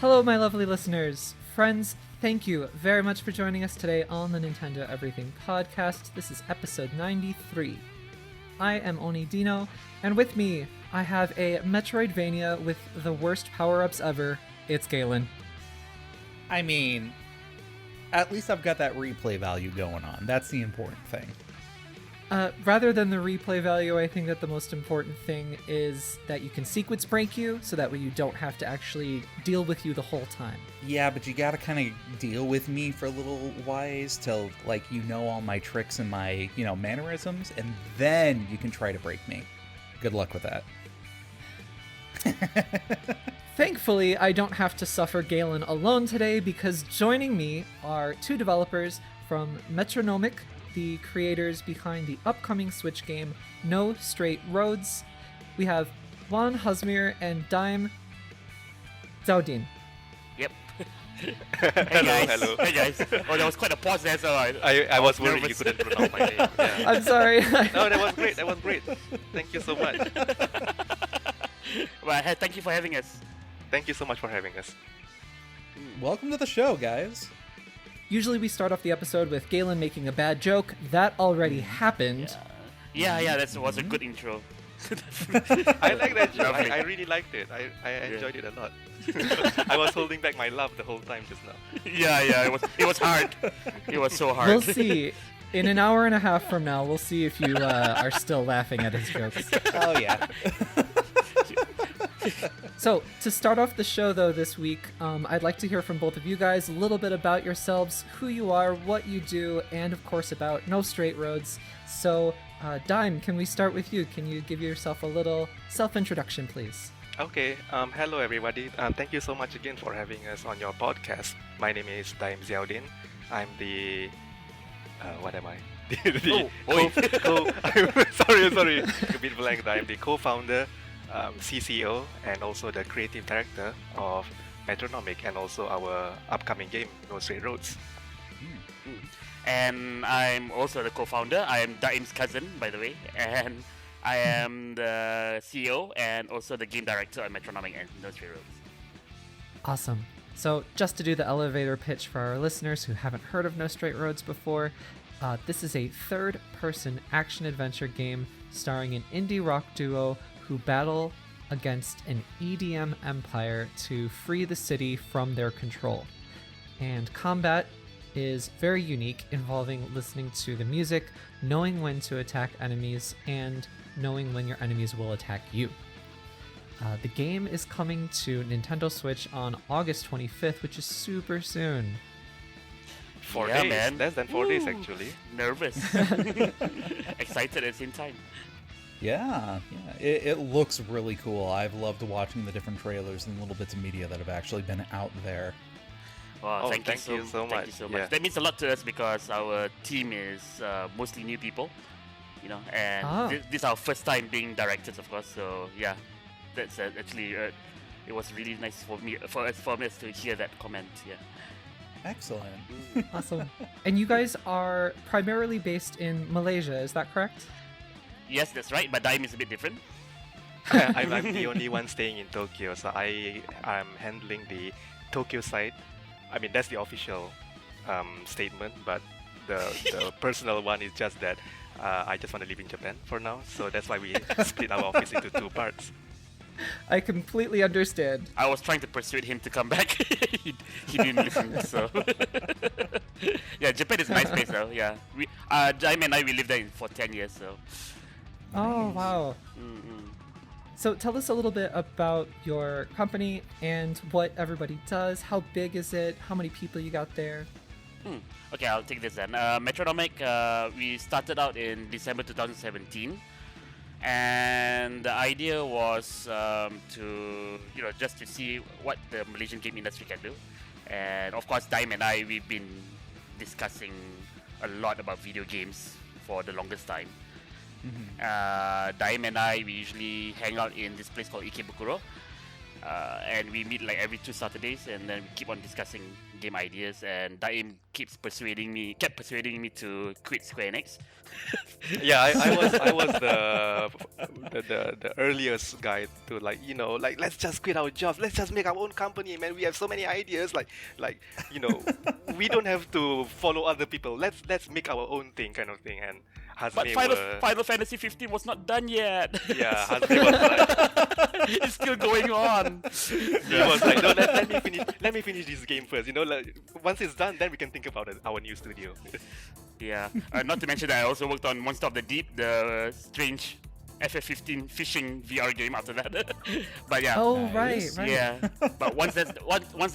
Hello, my lovely listeners. Friends, thank you very much for joining us today on the Nintendo Everything podcast. This is episode 93. I am Oni Dino, and with me, I have a Metroidvania with the worst power-ups ever. It's Galen. I mean, at least I've got that replay value going on. That's the important thing. Rather than the replay value, I think that the most important thing is that you can sequence break you, so that way you don't have to actually deal with you the whole time. Yeah, but you gotta kind of deal with me for a little while till, like, you know all my tricks and my, mannerisms, and then you can try to break me. Good luck with that. Thankfully, I don't have to suffer Galen alone today, because joining me are two developers from Metronomik, the creators behind the upcoming Switch game No Straight Roads. We have Juan, Hazmer, and Daim, Dziauddin. Yep. Hello. Hey guys. Oh, that was quite a pause there, so I was worried you couldn't pronounce my name. Yeah. I'm sorry. No, that was great. Thank you so much. Well, thank you for having us. Thank you so much for having us. Welcome to the show, guys. Usually we start off the episode with Galen making a bad joke. That already happened. Yeah, that was a good intro. I like that joke. I really liked it. I enjoyed it a lot. I was holding back my laugh the whole time just now. Yeah, it was hard. It was so hard. We'll see. In an hour and a half from now, we'll see if you are still laughing at his jokes. Oh, yeah. So, to start off the show, though, this week, I'd like to hear from both of you guys a little bit about yourselves, who you are, what you do, and, of course, about No Straight Roads. So, Daim, can we start with you? Can you give yourself a little self-introduction, please? Okay, hello everybody. Thank you so much again for having us on your podcast. My name is Daim Dziauddin. I'm the... what am I? Sorry, a bit blank. I'm the co-founder, CCO, and also the creative director of Metronomik, and also our upcoming game, No Straight Roads. And I'm also the co-founder. I am Daim's cousin, by the way, and I am the CEO and also the game director at Metronomik and No Straight Roads. Awesome. So, just to do the elevator pitch for our listeners who haven't heard of No Straight Roads before, this is a third-person action-adventure game starring an indie rock duo who battle against an EDM empire to free the city from their control. And combat is very unique, involving listening to the music, knowing when to attack enemies, and knowing when your enemies will attack you. The game is coming to Nintendo Switch on August 25th, which is super soon. 4 Yeah, days, man. less than 4 days actually. Nervous. Excited at the same time. Yeah. It looks really cool. I've loved watching the different trailers and little bits of media that have actually been out there. Wow, Thank you so much. Yeah. That means a lot to us because our team is mostly new people, and this is our first time being directors, of course. So yeah, that's actually it was really nice for us to hear that comment. Yeah. Excellent. Awesome. And you guys are primarily based in Malaysia, is that correct? Yes, that's right. But Daim is a bit different. I'm the only one staying in Tokyo, so I am handling the Tokyo side. I mean, that's the official statement, but the personal one is just that I just want to live in Japan for now, so that's why we split our office into two parts. I completely understand. I was trying to persuade him to come back. he didn't listen, so... Yeah, Japan is a nice place, though, yeah. Daim and I, we lived there for 10 years, so... Oh, wow. Mm-hmm. So tell us a little bit about your company and what everybody does. How big is it? How many people you got there? Okay, I'll take this then. Metronomik, we started out in December 2017. And the idea was to, just to see what the Malaysian game industry can do. And of course, Daim and I, we've been discussing a lot about video games for the longest time. Daim and I, we usually hang out in this place called Ikebukuro. and we meet like every 2 Saturdays, and then we keep on discussing game ideas. And Daim kept persuading me to quit Square Enix. Yeah, I was the earliest guy to let's just quit our jobs, let's just make our own company, man. We have so many ideas, we don't have to follow other people. Let's make our own thing, kind of thing. And But Hazmer Final Fantasy 15 was not done yet. yeah, Hazmer was like, It's still going on. he was like, no, let me finish this game first. Once it's done, then we can think about our new studio. Yeah. Not to mention that I also worked on Monster of the Deep, the strange FF15 fishing VR game after that. But yeah. Oh, Nice. right. Yeah. But once that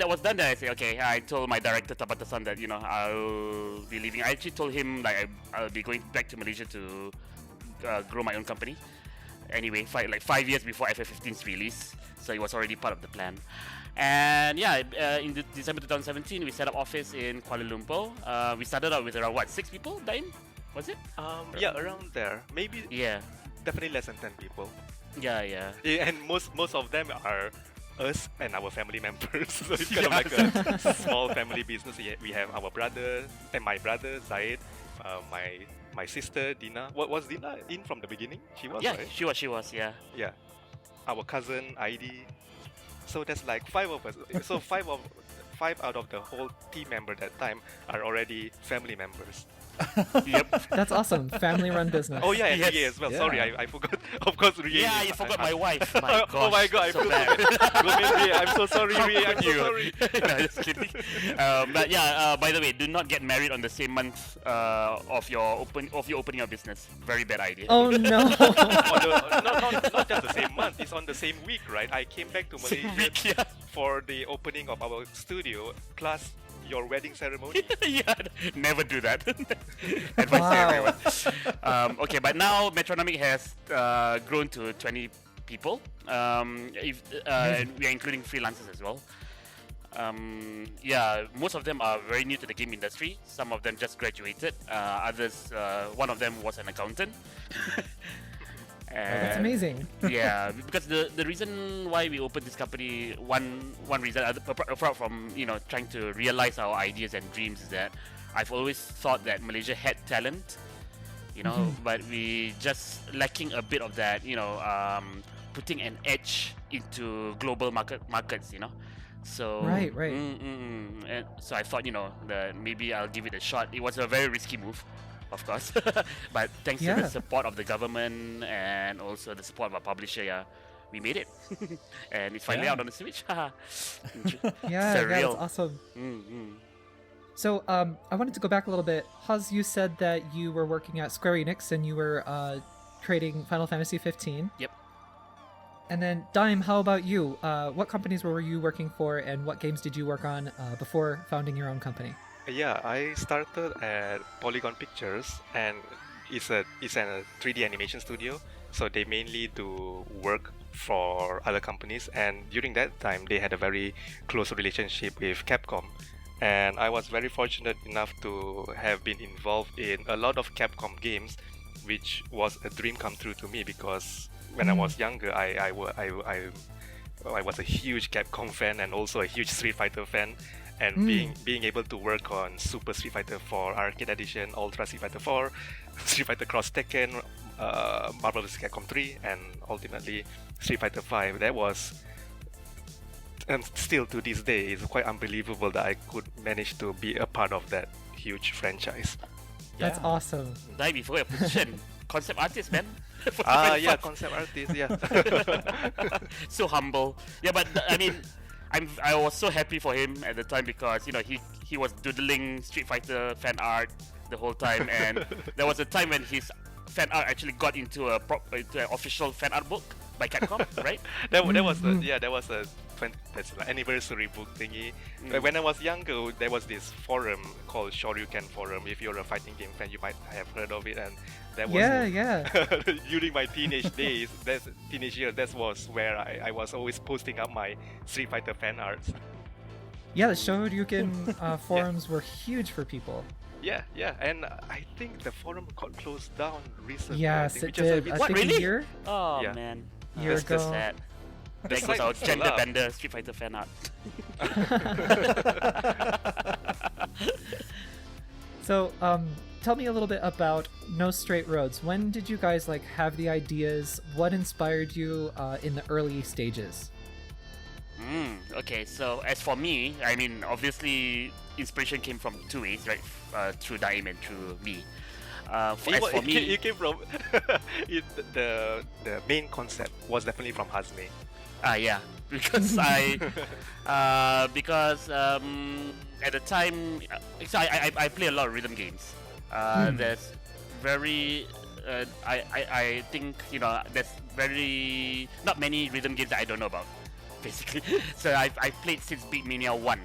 was done, then I say, okay. I told my director Tabata-san that I'll be leaving. I actually told him like I'll be going back to Malaysia to grow my own company. Anyway, 5 years before FF15's release, so it was already part of the plan. And yeah, in December 2017, we set up office in Kuala Lumpur. We started out with around 6 people, Daim? Was it? Yeah, around there. Maybe Yeah. definitely less than 10 people. Yeah, yeah. Yeah, and most of them are us and our family members. So it's kind of like a small family business. Yeah, we have our brother and my brother Zaid, my sister Dina. Was Dina in from the beginning? She was, Yeah, right? she was, yeah. Yeah. Our cousin Aidi. So there's like 5 of us. So 5 out of the whole team member that time are already family members. Yep. That's awesome. Family-run business. Oh yeah, and Yes. Rie as well. Yeah. Sorry, I forgot. Of course, Rie. Yeah, is- you forgot I- my wife. My gosh. Oh my god, I so feel bad. Go Rie. I'm so sorry, Rie. I'm so You. sorry. No, just kidding. But yeah, by the way, do not get married on the same month of your opening your business. Very bad idea. Oh no. Not just the same month. It's on the same week, right? I came back to Same Malaysia week, yeah. for the opening of our studio plus your wedding ceremony. Yeah, never do that. Advice to Wow. everyone. Okay, but now Metronomik has grown to 20 people. And we are including freelancers as well. Yeah, most of them are very new to the game industry. Some of them just graduated. Others, one of them was an accountant. That's And- amazing. Yeah, because the reason why we opened this company, one reason apart from trying to realize our ideas and dreams, is that I've always thought that Malaysia had talent, but we just lacking a bit of that, putting an edge into global markets. So Right. And so I thought that maybe I'll give it a shot. It was a very risky move, of course, but thanks to Yeah. the support of the government and also the support of our publisher, yeah, we made it. And it's finally Yeah. out on the Switch. Haha. Yeah, that's Surreal. awesome. Mm-hmm. So, I wanted to go back a little bit. Haz, you said that you were working at Square Enix and you were creating Final Fantasy 15. Yep. And then, Daim, how about you? What companies were you working for, and what games did you work on before founding your own company? Yeah, I started at Polygon Pictures, and it's a 3D animation studio. So they mainly do work for other companies, and during that time they had a very close relationship with Capcom. And I was very fortunate enough to have been involved in a lot of Capcom games, which was a dream come true to me, because when I was younger, I was a huge Capcom fan and also a huge Street Fighter fan. And being able to work on Super Street Fighter 4 Arcade Edition, Ultra Street Fighter 4, Street Fighter Cross Tekken, Marvel vs. Capcom 3, and ultimately Street Fighter 5, that was, and still to this day, it's quite unbelievable that I could manage to be a part of that huge franchise. That's Yeah. awesome. Dai, before your position, concept artist, man. For Yeah, different concept artist, yeah. so humble. Yeah, but I mean, I was so happy for him at the time, because he was doodling Street Fighter fan art the whole time, and there was a time when his fan art actually got into into an official fan art book by Capcom, right? that was a that's like anniversary book thingy. When I was younger, there was this forum called Shoryuken Forum. If you're a fighting game fan, you might have heard of it. And that was Yeah. during my teenage days, teenage years, that was where I was always posting up my Street Fighter fan arts. Yeah, the Shoryuken forums were huge for people. Yeah, and I think the forum got closed down recently. I Yes, think, it which is a did. bit I What, think really? a year. Oh Yeah. man, Year that's ago. sad. There goes our gender bender Street Fighter fan art. So, tell me a little bit about No Straight Roads. When did you guys like have the ideas? What inspired you in the early stages? Okay, so as for me, I mean, obviously, inspiration came from two ways, right? Through Daim and through me. As for me, you came from the main concept was definitely from Hazmer. Yeah, because at the time, so I play a lot of rhythm games. There's very I think there's very not many rhythm games that I don't know about, basically. So I played since Beatmania 1,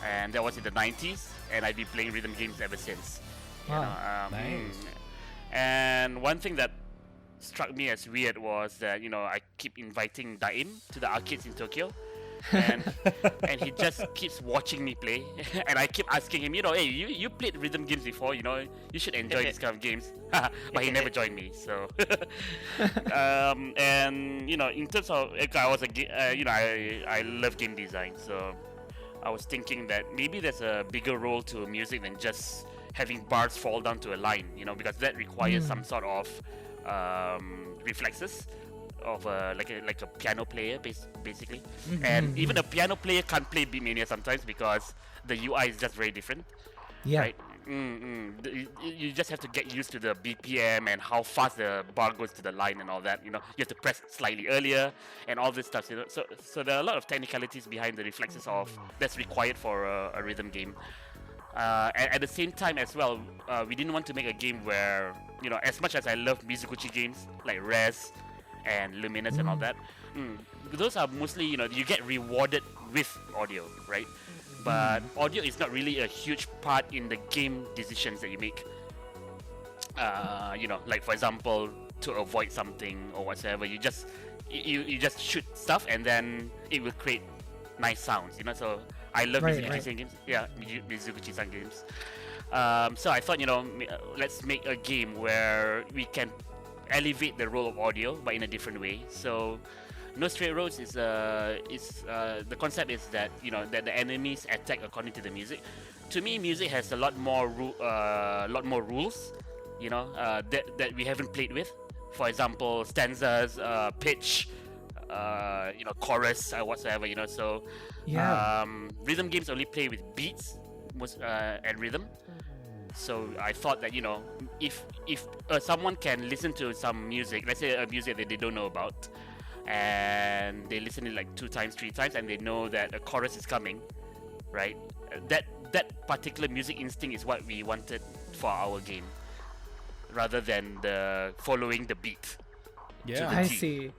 and that was in the 90s, and I've been playing rhythm games ever since. Nice. And one thing that struck me as weird was that I keep inviting Daim to the arcades in Tokyo, and he just keeps watching me play, and I keep asking him, hey, you played rhythm games before, you should enjoy these kind of games. But he never joined me. So, and in terms of, I was I love game design, so I was thinking that maybe there's a bigger role to music than just having bars fall down to a line, because that requires some sort of reflexes of like a piano player, basically. And even a piano player can't play Beatmania sometimes because the UI is just very different. Yeah. Right? You just have to get used to the BPM and how fast the bar goes to the line and all that. You have to press slightly earlier and all this stuff. So there are a lot of technicalities behind the reflexes that's required for a rhythm game. And at the same time as well, we didn't want to make a game where, as much as I love Mizuguchi games like Res and Luminous and all that, those are mostly, you get rewarded with audio, right? But audio is not really a huge part in the game decisions that you make. Like for example, to avoid something or whatsoever, you just shoot stuff and then it will create nice sounds, So I love Mizuguchi-san games. Yeah, Mizuguchi-san games. So I thought, let's make a game where we can elevate the role of audio, but in a different way. So, No Straight Roads is the concept is that that the enemies attack according to the music. To me, music has a lot more rules, that we haven't played with. For example, stanzas, pitch, chorus, whatsoever. So. Yeah. Rhythm games only play with beats and rhythm. So I thought that if someone can listen to some music, let's say a music that they don't know about, and they listen to it like 2 times, 3 times, and they know that a chorus is coming, right? That particular music instinct is what we wanted for our game, rather than the following the beat. Yeah, I see.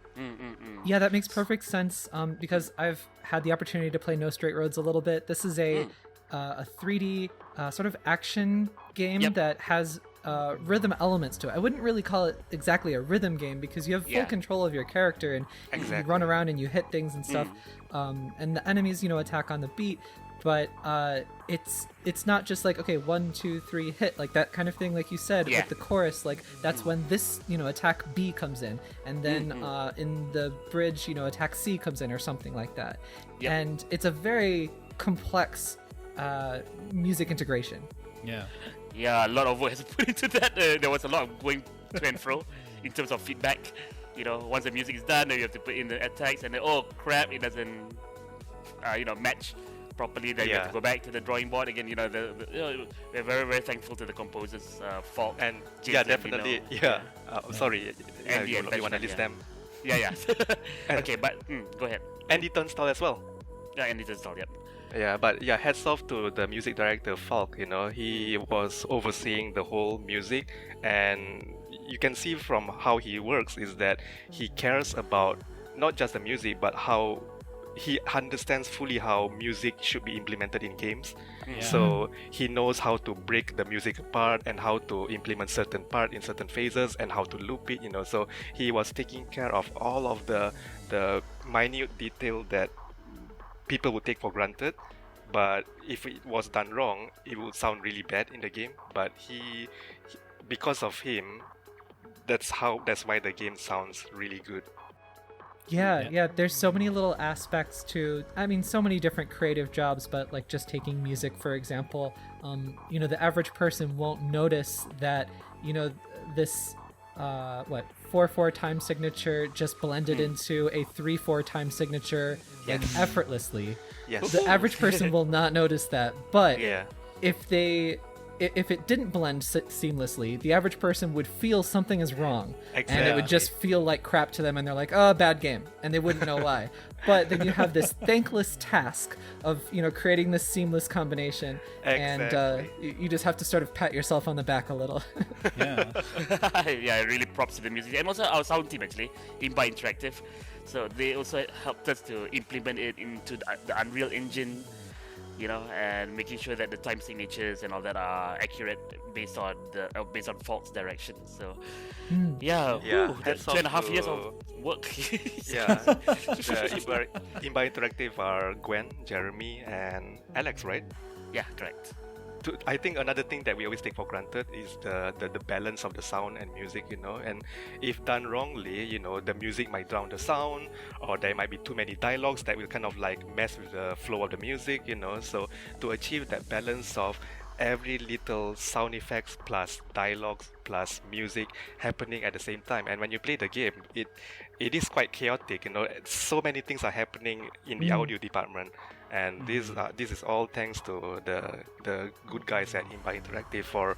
Yeah, that makes perfect sense. Because I've had the opportunity to play No Straight Roads a little bit. This is a 3D sort of action game that has rhythm elements to it. I wouldn't really call it exactly a rhythm game because you have full control of your character and you run around and you hit things and stuff. And the enemies, attack on the beat. But it's not just like, okay, 1, 2, 3 hit, like that kind of thing, like you said with the chorus, like that's when this attack B comes in, and then in the bridge attack C comes in or something like that. And it's a very complex music integration. Yeah, a lot of work has put into that. There was a lot of going to and fro in terms of feedback. Once the music is done, then you have to put in the attacks, and then oh crap, it doesn't match properly. Then you have to go back to the drawing board again. We're very, very thankful to the composers, Falk and James definitely, sorry, you want to list them. Yeah. Okay, but go ahead. Andy Turnstile as well. Yeah, Andy Turnstile. Yep. Yeah, but hats off to the music director Falk. He was overseeing the whole music, and you can see from how he works is that he cares about not just the music, but how he understands fully how music should be implemented in games. So he knows how to break the music apart and how to implement certain part in certain phases and how to loop it. So he was taking care of all of the minute detail that people would take for granted, but if it was done wrong, it would sound really bad in the game. But he because of him, that's why the game sounds really good. Yeah, there's so many little aspects to, I mean, so many different creative jobs, but like just taking music, for example, the average person won't notice that, this, 4/4 time signature just blended into a 3/4 time signature like effortlessly. Yes. The average person will not notice that, but Yeah. if it didn't blend seamlessly, the average person would feel something is wrong. Exactly. And it would just feel like crap to them, and they're like, oh, bad game. And they wouldn't know why. But then you have this thankless task of, creating this seamless combination. Exactly. And you just have to sort of pat yourself on the back a little. Yeah. Yeah, really props to the music. And also our sound team, actually, Imba Interactive. So they also helped us to implement it into the Unreal Engine, and making sure that the time signatures and all that are accurate based on Falk's direction. So, Yeah, that's hats 2.5 off years to- of work. Yeah, the Imba Interactive are Gwen, Jeremy, and Alex, right? Yeah, correct. I think another thing that we always take for granted is the balance of the sound and music, and if done wrongly, the music might drown the sound, or there might be too many dialogues that will kind of like mess with the flow of the music, so to achieve that balance of every little sound effects plus dialogues plus music happening at the same time, and when you play the game, it is quite chaotic, so many things are happening in the audio department. And this is all thanks to the good guys at Imba Interactive for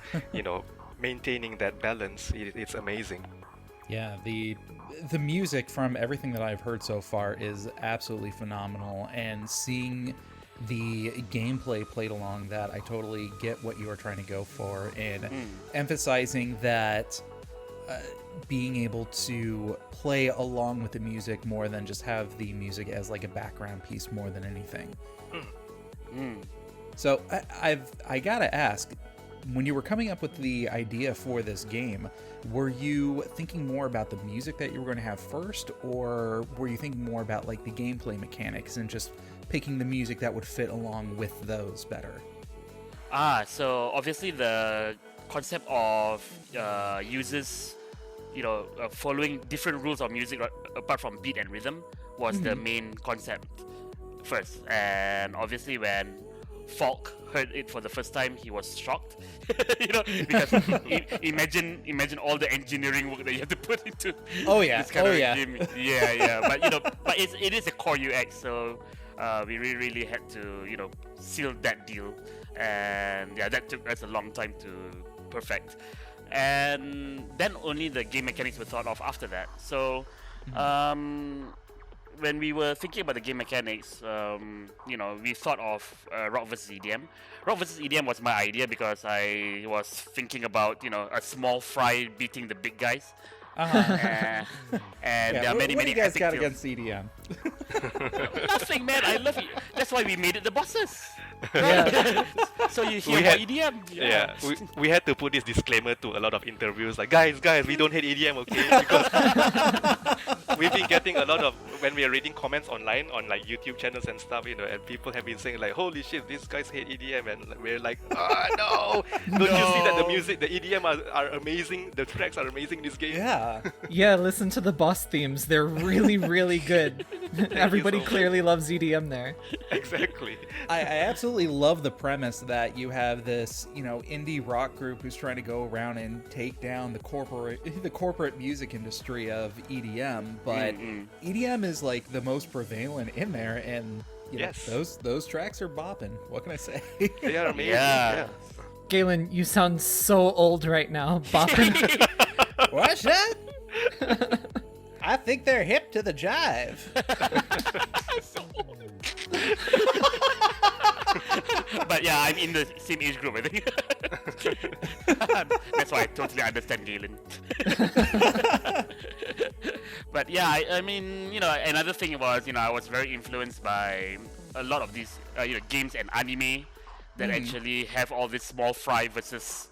maintaining that balance. It's amazing. Yeah, the music from everything that I've heard so far is absolutely phenomenal, and seeing the gameplay played along that, I totally get what you are trying to go for, and emphasizing that being able to play along with the music more than just have the music as like a background piece more than anything. So I gotta ask, when you were coming up with the idea for this game, were you thinking more about the music that you were going to have first, or were you thinking more about like the gameplay mechanics and just picking the music that would fit along with those better? So obviously the concept of users following different rules of music apart from beat and rhythm was the main concept first. And obviously when Falk heard it for the first time, he was shocked. Because imagine all the engineering work that you have to put into this kind of game. Yeah. But it is a core UX, so we really had to seal that deal, and that took us a long time to perfect. And then only the game mechanics were thought of after that. So when we were thinking about the game mechanics, we thought of Rock vs. EDM. Rock vs. EDM was my idea because I was thinking about a small fry beating the big guys. And there are many what do you guys got tales. against EDM? Nothing, man. I love it. That's why we made it the bosses. Yeah. So you hear We about had- EDM. Yeah, we had to put this disclaimer to a lot of interviews, like guys, we don't hate EDM, okay? Because we've been getting a lot of, when we are reading comments online on like YouTube channels and stuff, and people have been saying like, holy shit, these guys hate EDM, and we're like, no, don't you see that the music, the EDM are amazing, the tracks are amazing in this game? Yeah, listen to the boss themes. They're really, really good. Everybody so much. clearly loves EDM there. Exactly. I absolutely love the premise that you have this, indie rock group who's trying to go around and take down the corporate music industry of EDM, but EDM is like the most prevalent in there, and Yes. those tracks are bopping. What can I say? They are amazing. Yeah. Galen, you sound so old right now. Boppin'. What's that? I think they're hip to the jive. But yeah, I'm in the same age group, I think. That's why I totally understand Galen. But yeah, I mean, another thing was, I was very influenced by a lot of these, games and anime that actually have all this small fry versus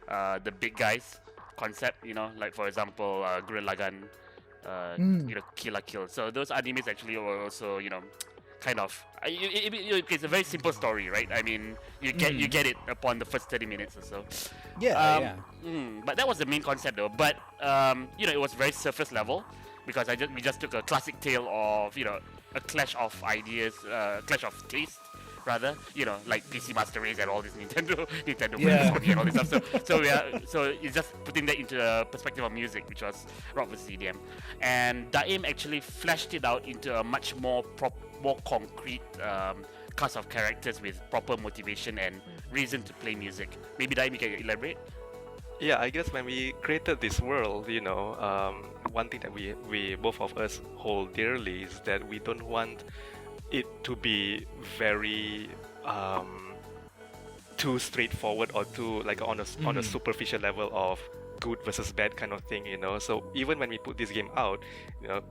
the big guys concept, like for example, Gurren Lagann, Kill la Kill. So those animes actually were also, kind of it's a very simple story, right? I mean, you get it upon the first 30 minutes or so. Yeah. But that was the main concept though. But it was very surface level because we just took a classic tale of a clash of ideas, clash of taste rather, like PC Master Race and all this Nintendo Yeah. Sony and all this stuff. So it's just putting that into the perspective of music, which was Rock vs. EDM, and Daim actually fleshed it out into a much more concrete cast of characters with proper motivation and reason to play music. Maybe Daim, you can elaborate. Yeah, I guess when we created this world, one thing that we both of us hold dearly is that we don't want it to be very too straightforward or too like on a superficial level of good versus bad kind of thing, So even when we put this game out,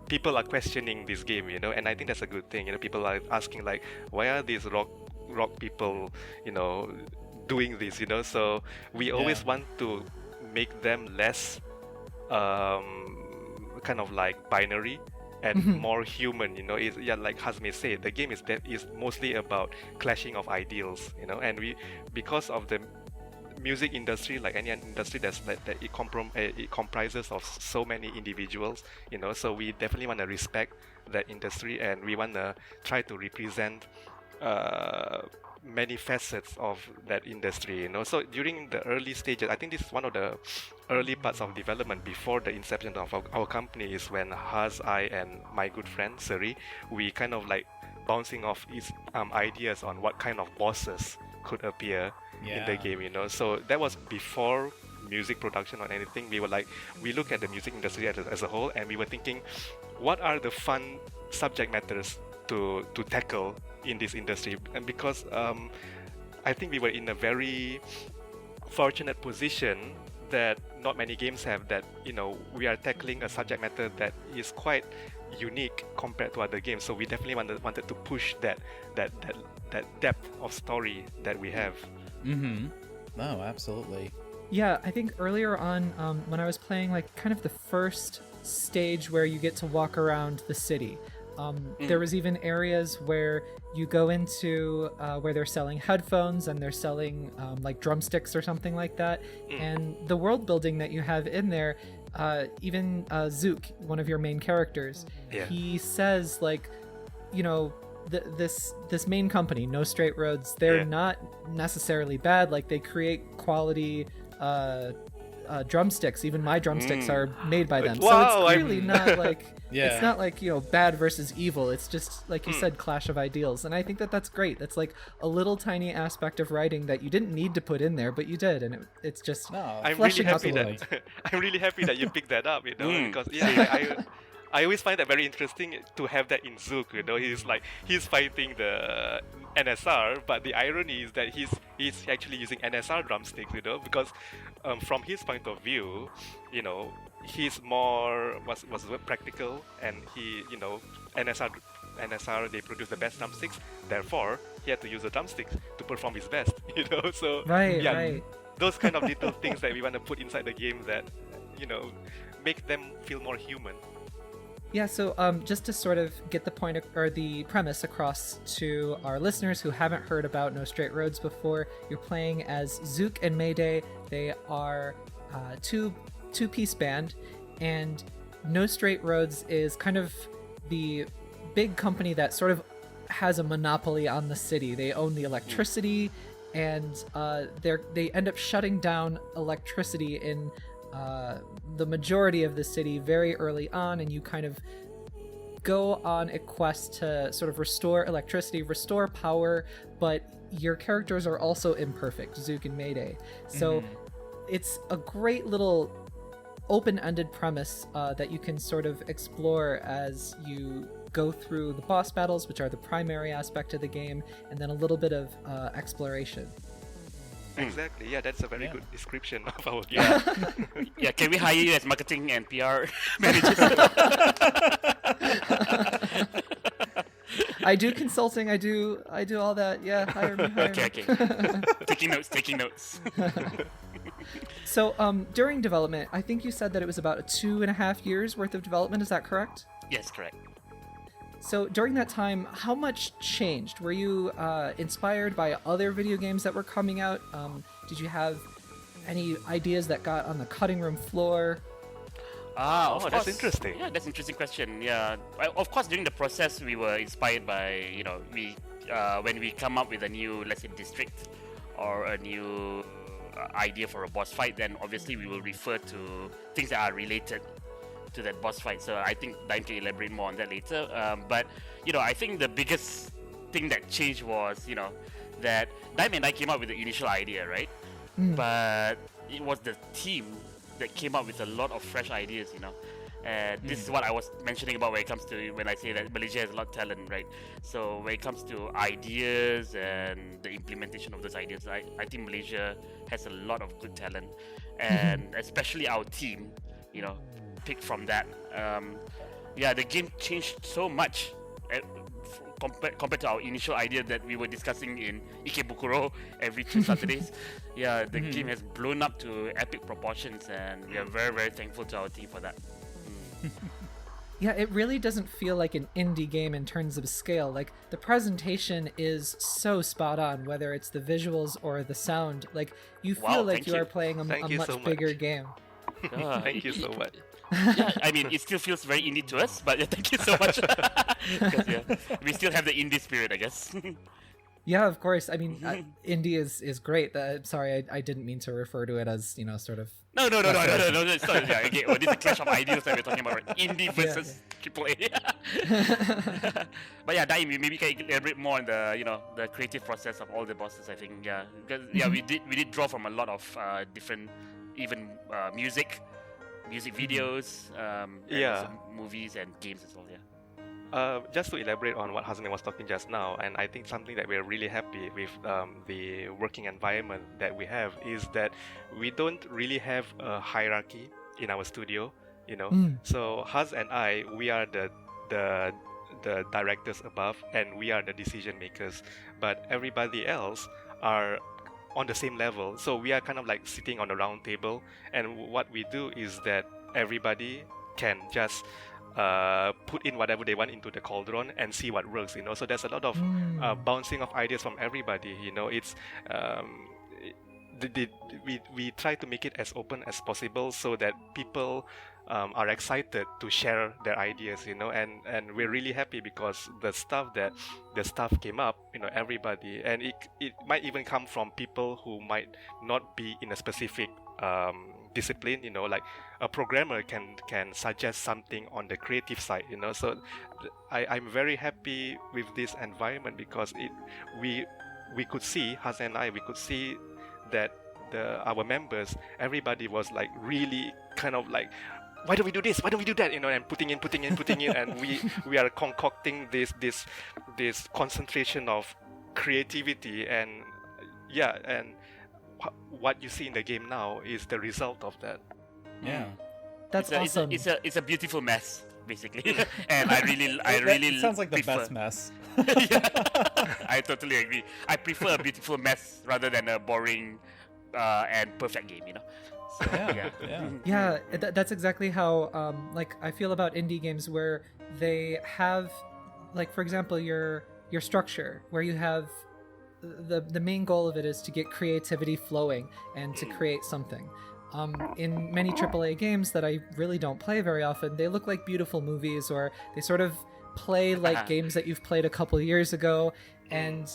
people are questioning this game, and I think that's a good thing. People are asking like, why are these rock people, doing this, So we always want to make them less kind of like binary and more human, like Hazmer said, the game is mostly about clashing of ideals, and because of the music industry, like any industry, it comprises of so many individuals, so we definitely want to respect that industry, and we want to try to represent many facets of that industry, So during the early stages, I think this is one of the early parts of development before the inception of our company, is when Haz, I, and my good friend Seri, we kind of like bouncing off his ideas on what kind of bosses could appear in the game, So that was before music production or anything. We look at the music industry as a whole, and we were thinking, what are the fun subject matters to tackle in this industry? And because I think we were in a very fortunate position that not many games have, that we are tackling a subject matter that is quite unique compared to other games. So we definitely wanted to push that depth of story that we have. No, absolutely. Yeah, I think earlier on, when I was playing like kind of the first stage where you get to walk around the city, there was even areas where you go into where they're selling headphones and they're selling like drumsticks or something like that. And the world building that you have in there, even Zook, one of your main characters, he says like, this main company, No Straight Roads, they're not necessarily bad. Like they create quality drumsticks. Even my drumsticks are made by them. Wow, so it's really not like Yeah. it's not like bad versus evil. It's just like you said, clash of ideals. And I think that's great. That's like a little tiny aspect of writing that you didn't need to put in there, but you did, and it's just No, I'm really fleshing out happy the that world. I'm really happy that you picked that up, because I always find that very interesting to have that in Zook. He's fighting the NSR, but the irony is that he's actually using NSR drumsticks, because from his point of view, he's more was practical, and he NSR they produce the best drumsticks, therefore he had to use the drumsticks to perform his best, so Right. those kind of little things that we want to put inside the game that make them feel more human. Yeah, so just to sort of get the point or the premise across to our listeners who haven't heard about No Straight Roads before, you're playing as Zook and Mayday. They are two-piece band, and No Straight Roads is kind of the big company that sort of has a monopoly on the city. They own the electricity, and they end up shutting down electricity in the majority of the city very early on, and you kind of go on a quest to sort of restore electricity, restore power, but your characters are also imperfect, Zook and Mayday. So it's a great little open-ended premise that you can sort of explore as you go through the boss battles, which are the primary aspect of the game, and then a little bit of exploration. Exactly. Yeah, that's a very good description of our game. Yeah, can we hire you as marketing and PR managers? I do consulting. I do all that. Yeah, hire me. Okay. Taking notes. So, during development, I think you said that it was about 2.5 years worth of development. Is that correct? Yes, correct. So during that time, how much changed? Were you inspired by other video games that were coming out? Did you have any ideas that got on the cutting room floor? Of that's course. interesting. Yeah, that's an interesting question. Yeah, of course, during the process, we were inspired by we when we come up with a new, let's say, district or a new idea for a boss fight, then obviously we will refer to things that are related to that boss fight. So I think Daim can elaborate more on that later. But I think the biggest thing that changed was that Daim and I came up with the initial idea, right? But it was the team that came up with a lot of fresh ideas, And this is what I was mentioning about when I say that Malaysia has a lot of talent, right? So when it comes to ideas and the implementation of those ideas, I think Malaysia has a lot of good talent, and especially our team, picked from that. The game changed so much compared to our initial idea that we were discussing in Ikebukuro every 2 Saturdays. The game has blown up to epic proportions, and we are very, very thankful to our team for that. Yeah, it really doesn't feel like an indie game in terms of scale. Like, the presentation is so spot on, whether it's the visuals or the sound. Like, you feel like you are playing a much bigger game. Thank you so much. Yeah, I mean, it still feels very indie to us, but thank you so much. Because we still have the indie spirit, I guess. Yeah, of course. I mean, indie is great. Sorry, I didn't mean to refer to it as sort of. No. It's not, okay, this is a clash of ideals that we're talking about, right? Indie versus AAA. But yeah, Daim, maybe you can elaborate more on the creative process of all the bosses. I think because we did draw from a lot of different, even music videos, and some movies and games as well. Yeah. Just to elaborate on what Hazmer was talking just now, and I think something that we're really happy with the working environment that we have is that we don't really have a hierarchy in our studio, So Haz and I, we are the directors above, and we are the decision makers. But everybody else are on the same level, so we are kind of like sitting on a round table, and what we do is that everybody can just put in whatever they want into the cauldron and see what works, So there's a lot of bouncing of ideas from everybody, It's we try to make it as open as possible so that people are excited to share their ideas, and we're really happy because the stuff came up, everybody, and it might even come from people who might not be in a specific discipline, like a programmer can suggest something on the creative side, So I'm very happy with this environment because we could see, Haz and I, we could see that our members, everybody was like really kind of like, why don't we do this? Why don't we do that? And putting in, and we are concocting this concentration of creativity, and what you see in the game now is the result of that. Yeah, that's awesome. It's a beautiful mess, basically, and I really sounds like the prefer... best mess. Yeah, I totally agree. I prefer a beautiful mess rather than a boring and perfect game, So, yeah. That's exactly how I feel about indie games, where they have, like, for example, your structure, where you have the main goal of it is to get creativity flowing and to create something. In many AAA games that I really don't play very often, they look like beautiful movies, or they sort of play like games that you've played a couple years ago, and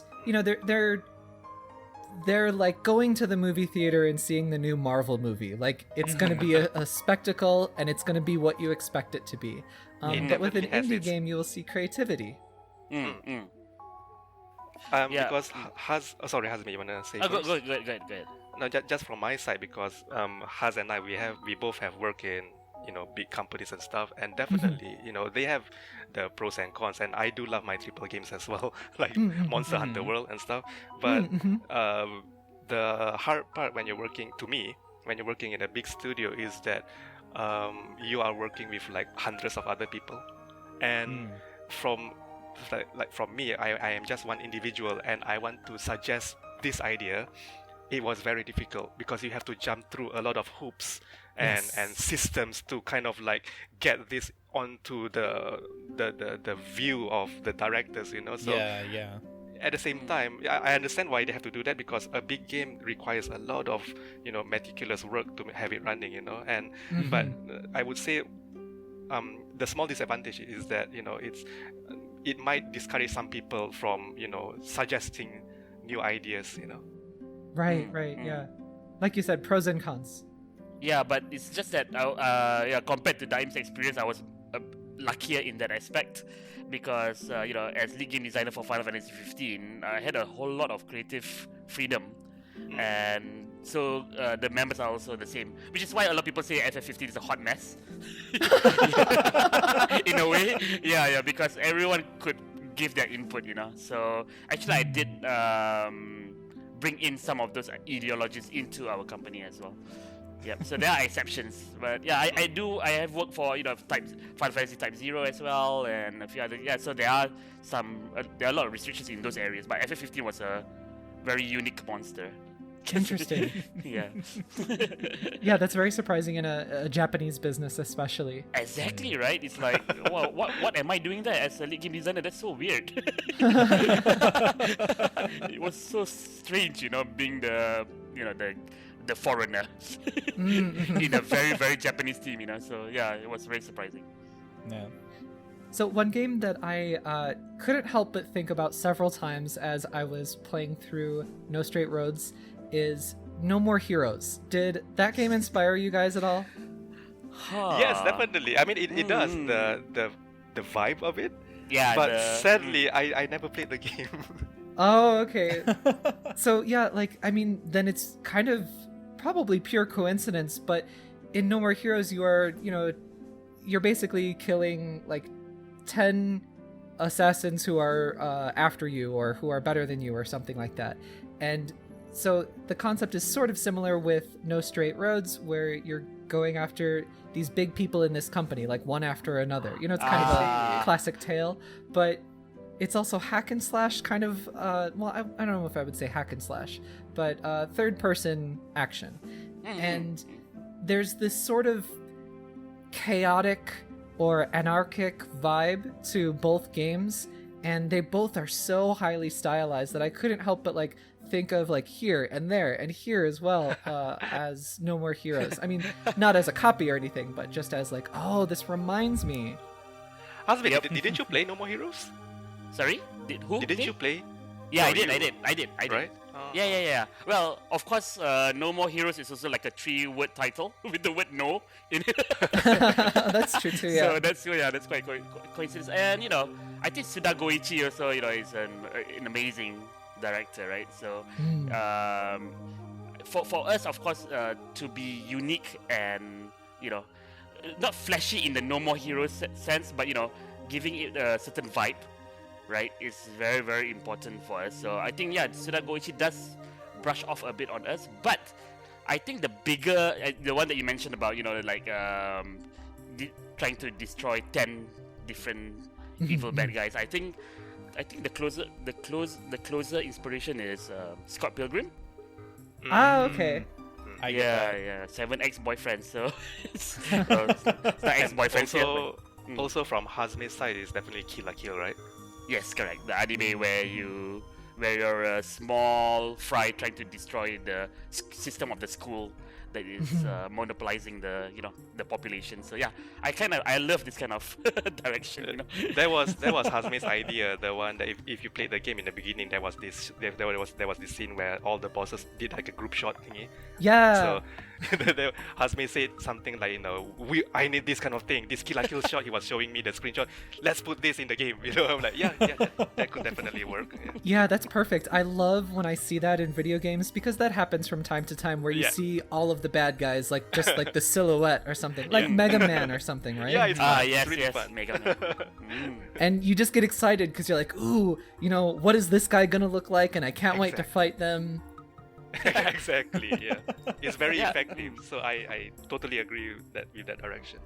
they're like going to the movie theater and seeing the new Marvel movie. Like, it's going to be a spectacle, and it's going to be what you expect it to be. But with an indie game, you will see creativity. Because sorry, Hazme, you wanna say? Go ahead. No, just from my side, because Haz and I, we both have worked in big companies and stuff, and definitely they have the pros and cons, and I do love my AAA games as well, like Monster Hunter World and stuff. But the hard part when you're working in a big studio is that you are working with like hundreds of other people, and from me, I am just one individual, and I want to suggest this idea. It was very difficult because you have to jump through a lot of hoops and systems to kind of like get this onto the view of the directors, So at the same time, I understand why they have to do that, because a big game requires a lot of meticulous work to have it running, and but I would say the small disadvantage is that it might discourage some people from suggesting new ideas. Right, yeah. Like you said, pros and cons. Yeah, but it's just that compared to Daim's experience, I was luckier in that aspect because as lead game designer for Final Fantasy 15, I had a whole lot of creative freedom, and so the members are also the same, which is why a lot of people say FF15 is a hot mess. In a way, yeah, because everyone could give their input, So actually, I did bring in some of those ideologies into our company as well. Yep. So there are exceptions, but yeah, I have worked for Final Fantasy Type 0 as well, and a few other. Yeah, so there are a lot of restrictions in those areas, but FF15 was a very unique monster. Interesting. Yeah. Yeah, that's very surprising in a Japanese business, especially. Exactly right. It's like, well, what am I doing there as a lead game designer? That's so weird. It was so strange, being the foreigner in a very, very Japanese team, So yeah, it was very surprising. Yeah. So one game that I couldn't help but think about several times as I was playing through No Straight Roads is No More Heroes. Did that game inspire you guys at all? Yes, definitely. I mean, it does, the vibe of it. Yeah. But sadly, I never played the game. Oh, okay. So yeah, then it's kind of probably pure coincidence, but in No More Heroes you are, you're basically killing 10 assassins who are after you or who are better than you or something like that. And so the concept is sort of similar with No Straight Roads, where you're going after these big people in this company, one after another. It's kind of a classic tale, but it's also hack and slash kind of, I don't know if I would say hack and slash, but third person action. And there's this sort of chaotic or anarchic vibe to both games, and they both are so highly stylized that I couldn't help but think of here and there and here as well as No More Heroes. I mean, not as a copy or anything, but just as oh, this reminds me. Hazmer, didn't you play No More Heroes? Sorry? Didn't you play? Yeah, I did. Right? Yeah. Well, of course, No More Heroes is also a 3-word title with the word no in it. That's true too, yeah. So that's quite coincidence. And I think Suda Goichi also is an amazing director, right? So for us, of course, to be unique and not flashy in the No More Heroes sense, but giving it a certain vibe, right, is very, very important for us. So I think Suda Goichi does brush off a bit on us, but I think the bigger, the one that you mentioned about trying to destroy 10 different evil bad guys. I think the closer inspiration is Scott Pilgrim. Ah, okay. Yeah, 7 ex-boyfriends. So it's not ex-boyfriends yet. Also from Hazme's side is definitely Kill la Kill, right? Yes, correct. The anime where you're a small fry trying to destroy the system of the school that is monopolizing the population. So yeah, I love this kind of direction. That was Hazme's idea. The one that if you played the game in the beginning, there was this scene where all the bosses did a group shot thingy. Yeah. So Hazme said something like, I need this kind of thing. This Kill la Kill shot, he was showing me the screenshot. Let's put this in the game. I'm like, that could definitely work. Yeah, that's perfect. I love when I see that in video games because that happens from time to time where you see all of the bad guys just the silhouette or something, Mega Man or something, right? Yeah, it's fun. Yes, really fun. Mega Man. And you just get excited because you're like, ooh, what is this guy gonna look like? And I can't wait to fight them. Exactly, yeah. It's very effective, so I totally agree with that direction.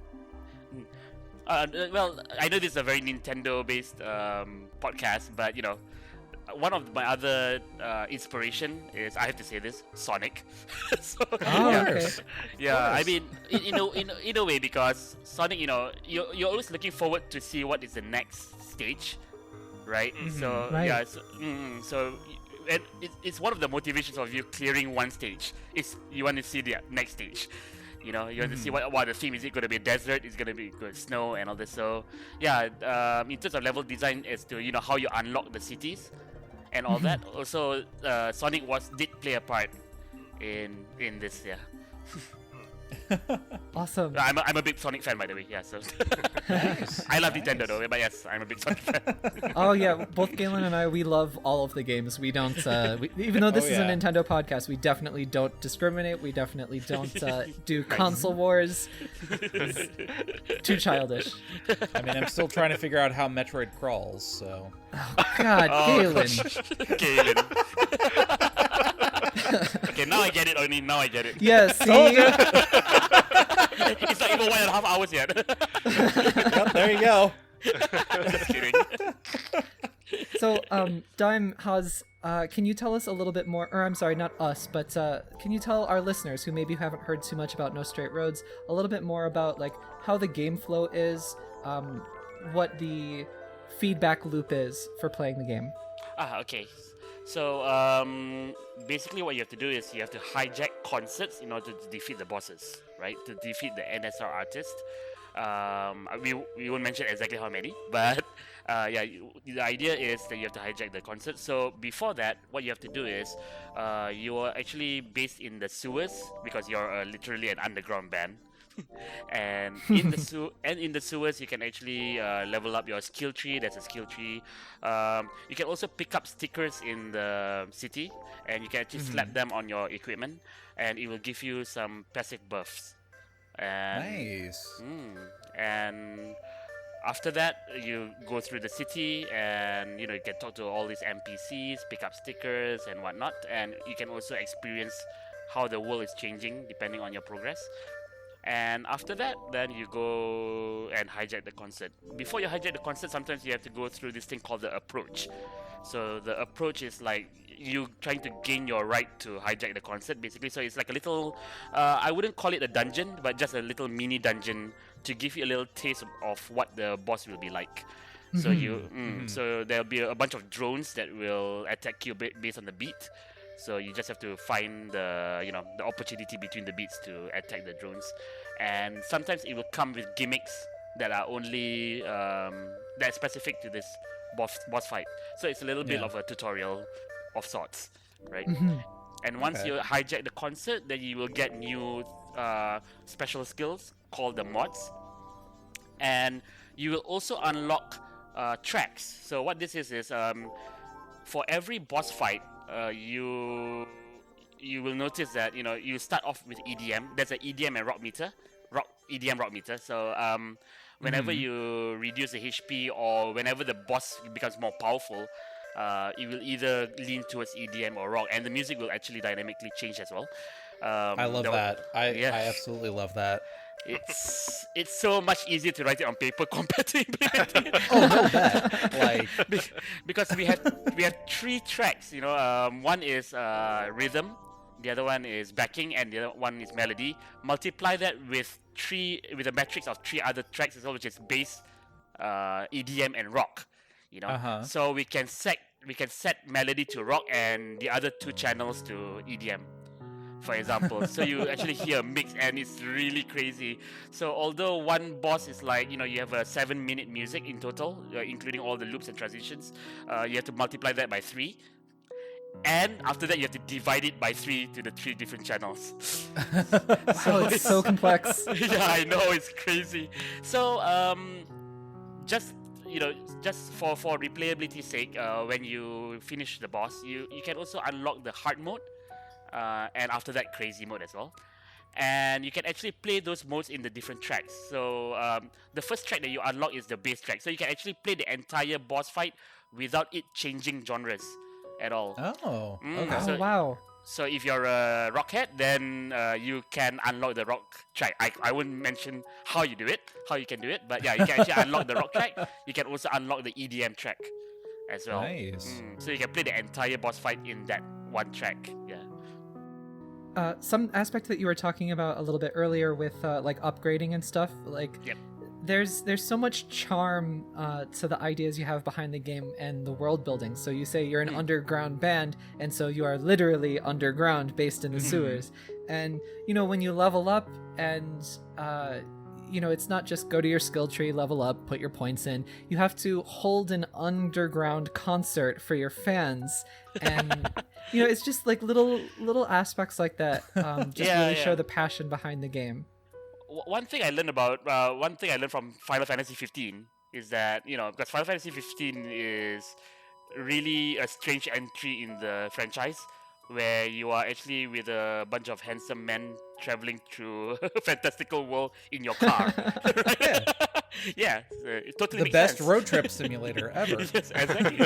Well, I know this is a very Nintendo-based podcast, but one of my other inspiration is, I have to say this, Sonic. So, okay. Yeah, I mean, in a way, because Sonic, you're always looking forward to see what is the next stage, right? So Right. yeah, so and it's one of the motivations of you clearing one stage. It's you want to see the next stage. You know, you want to see what the theme is. It going to be a desert? Is going to be snow and all this. So yeah, in terms of level design, as to how you unlock the cities and all that. Also, Sonic did play a part in this. Yeah. Awesome. I'm a big Sonic fan, by the way. Yeah, so I love Nintendo though, but yes, I'm a big Sonic fan. Oh yeah, both Galen and I, we love all of the games. We don't, even though this is a Nintendo podcast, we definitely don't discriminate. We definitely don't do console wars. It's too childish. I mean, I'm still trying to figure out how Metroid crawls, so. Oh God, Galen. Galen. Okay, now I get it, Oni. Now I get it. Yeah, see? It's not even 1.5 hours yet. Yep, there you go. Just kidding. So, Daim, can you tell us a little bit more, or I'm sorry, not us, but can you tell our listeners who maybe haven't heard too much about No Straight Roads a little bit more about like how the game flow is, what the feedback loop is for playing the game? Okay. So, basically what you have to do is you have to hijack concerts in order to defeat the bosses, right? To defeat the NSR artist. We won't mention exactly how many, but the idea is that you have to hijack the concert. So before that, what you have to do is you are actually based in the sewers because you're literally an underground band. And in the sewers, you can actually level up your skill tree. There's a skill tree. You can also pick up stickers in the city, and you can actually slap them on your equipment, and it will give you some passive buffs. And, Nice. And after that, you go through the city, and you can talk to all these NPCs, pick up stickers and whatnot, and you can also experience how the world is changing depending on your progress. And after that, then you go and hijack the concert. Before you hijack the concert, sometimes you have to go through this thing called the approach. So the approach is like you trying to gain your right to hijack the concert, basically. So it's like a little, I wouldn't call it a dungeon, but just a little mini dungeon to give you a little taste of what the boss will be like. So so there'll be a bunch of drones that will attack you based on the beat. So you just have to find the opportunity between the beats to attack the drones, and sometimes it will come with gimmicks that are only that specific to this boss fight. So it's a little bit of a tutorial of sorts, right? And once you hijack the concert, then you will get new special skills called the mods, and you will also unlock tracks. So what this is for every boss fight. You will notice that you start off with EDM. There's an EDM and rock meter, EDM rock meter. So whenever you reduce the HP or whenever the boss becomes more powerful, it will either lean towards EDM or rock, and the music will actually dynamically change as well. I love that. I absolutely love that. It's so much easier to write it on paper compared to implementing it. Oh, no, that. Because we had 3 tracks. One is rhythm, the other one is backing, and the other one is melody. Multiply that with a matrix of 3 other tracks as well, which is bass, EDM, and rock. So we can set melody to rock and the other 2 channels to EDM. For example, so you actually hear a mix, and it's really crazy. So although one boss is like, you have a 7-minute music in total, including all the loops and transitions, you have to multiply that by 3. And after that, you have to divide it by 3 to the 3 different channels. Wow, it's so complex. Yeah, I know, it's crazy. So, just for replayability's sake, when you finish the boss, you can also unlock the hard mode. And after that, crazy mode as well. And you can actually play those modes in the different tracks. So the first track that you unlock is the bass track. So you can actually play the entire boss fight without it changing genres at all. Oh, okay. Oh, wow. So if you're a rockhead, then you can unlock the rock track. I won't mention how you can do it, but yeah, you can actually unlock the rock track. You can also unlock the EDM track as well. Nice. So you can play the entire boss fight in that one track. Yeah. Some aspect that you were talking about a little bit earlier with like upgrading and stuff, like there's so much charm to the ideas you have behind the game and the world building. So you say you're an underground band, and so you are literally underground, based in the sewers. And when you level up, and it's not just go to your skill tree, level up, put your points in. You have to hold an underground concert for your fans, and it's just like little aspects like that. Really show the passion behind the game. One thing I learned from Final Fantasy 15 is that because Final Fantasy 15 is really a strange entry in the franchise, where you are actually with a bunch of handsome men traveling through a fantastical world in your car. Yeah, it totally the makes best sense. road trip simulator ever. Yes, exactly.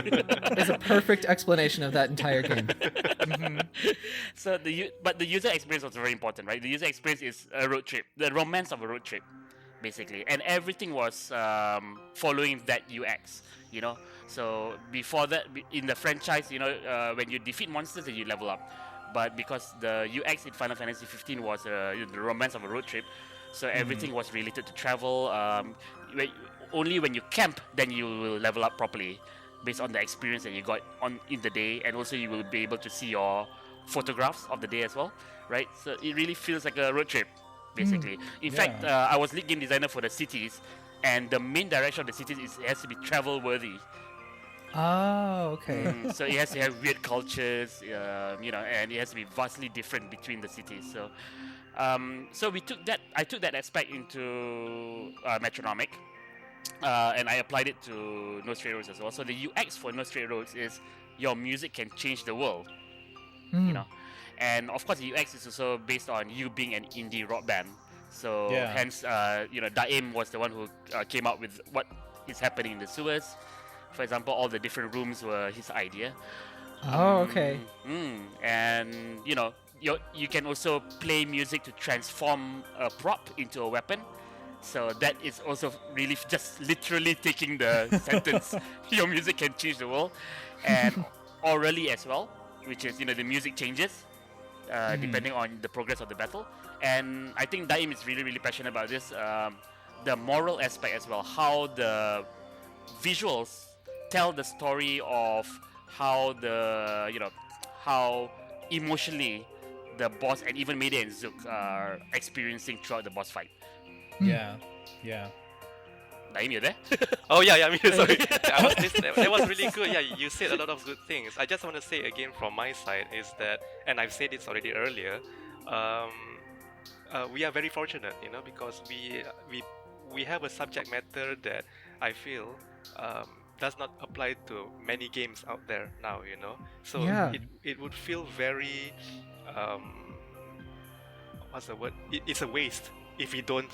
It's a perfect explanation of that entire game. So but the user experience was very important, right? The user experience is a road trip, the romance of a road trip, basically, and everything was following that UX. So before that, in the franchise, when you defeat monsters, then you level up. But because the UX in Final Fantasy 15 was the romance of a road trip, so everything was related to travel. Only when you camp, then you will level up properly, based on the experience that you got in the day, and also you will be able to see your photographs of the day as well, right? So it really feels like a road trip, basically. In fact, I was lead game designer for the cities, and the main direction of the cities it has to be travel worthy. Oh, okay. So it has to have weird cultures, and it has to be vastly different between the cities. So, I took that aspect into Metronomik, and I applied it to No Straight Roads as well. So the UX for No Straight Roads is your music can change the world, and of course the UX is also based on you being an indie rock band. So hence, Daim was the one who came up with what is happening in the sewers. For example, all the different rooms were his idea. Oh, okay. And you can also play music to transform a prop into a weapon. So that is also really just literally taking the sentence, your music can change the world. And orally as well, which is, the music changes depending on the progress of the battle. And I think Daim is really, really passionate about this. The moral aspect as well, how the visuals tell the story of how how emotionally the boss and even Mayday and Zook are experiencing throughout the boss fight. Yeah. Daim, you there? Oh yeah, I mean, sorry. I was listening. That was really good. Yeah, you said a lot of good things. I just want to say again from my side is that, and I've said this already earlier, we are very fortunate, because we have a subject matter that I feel does not apply to many games out there now, So it would feel very what's the word? It's a waste if we don't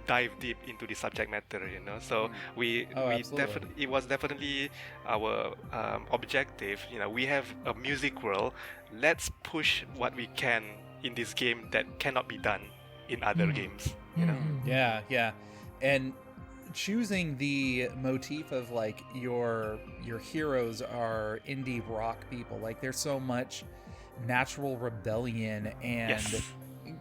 dive deep into the subject matter, So it was definitely our objective. We have a music world. Let's push what we can in this game that cannot be done in other games. Yeah. And choosing the motif of like your heroes are indie rock people, like there's so much natural rebellion and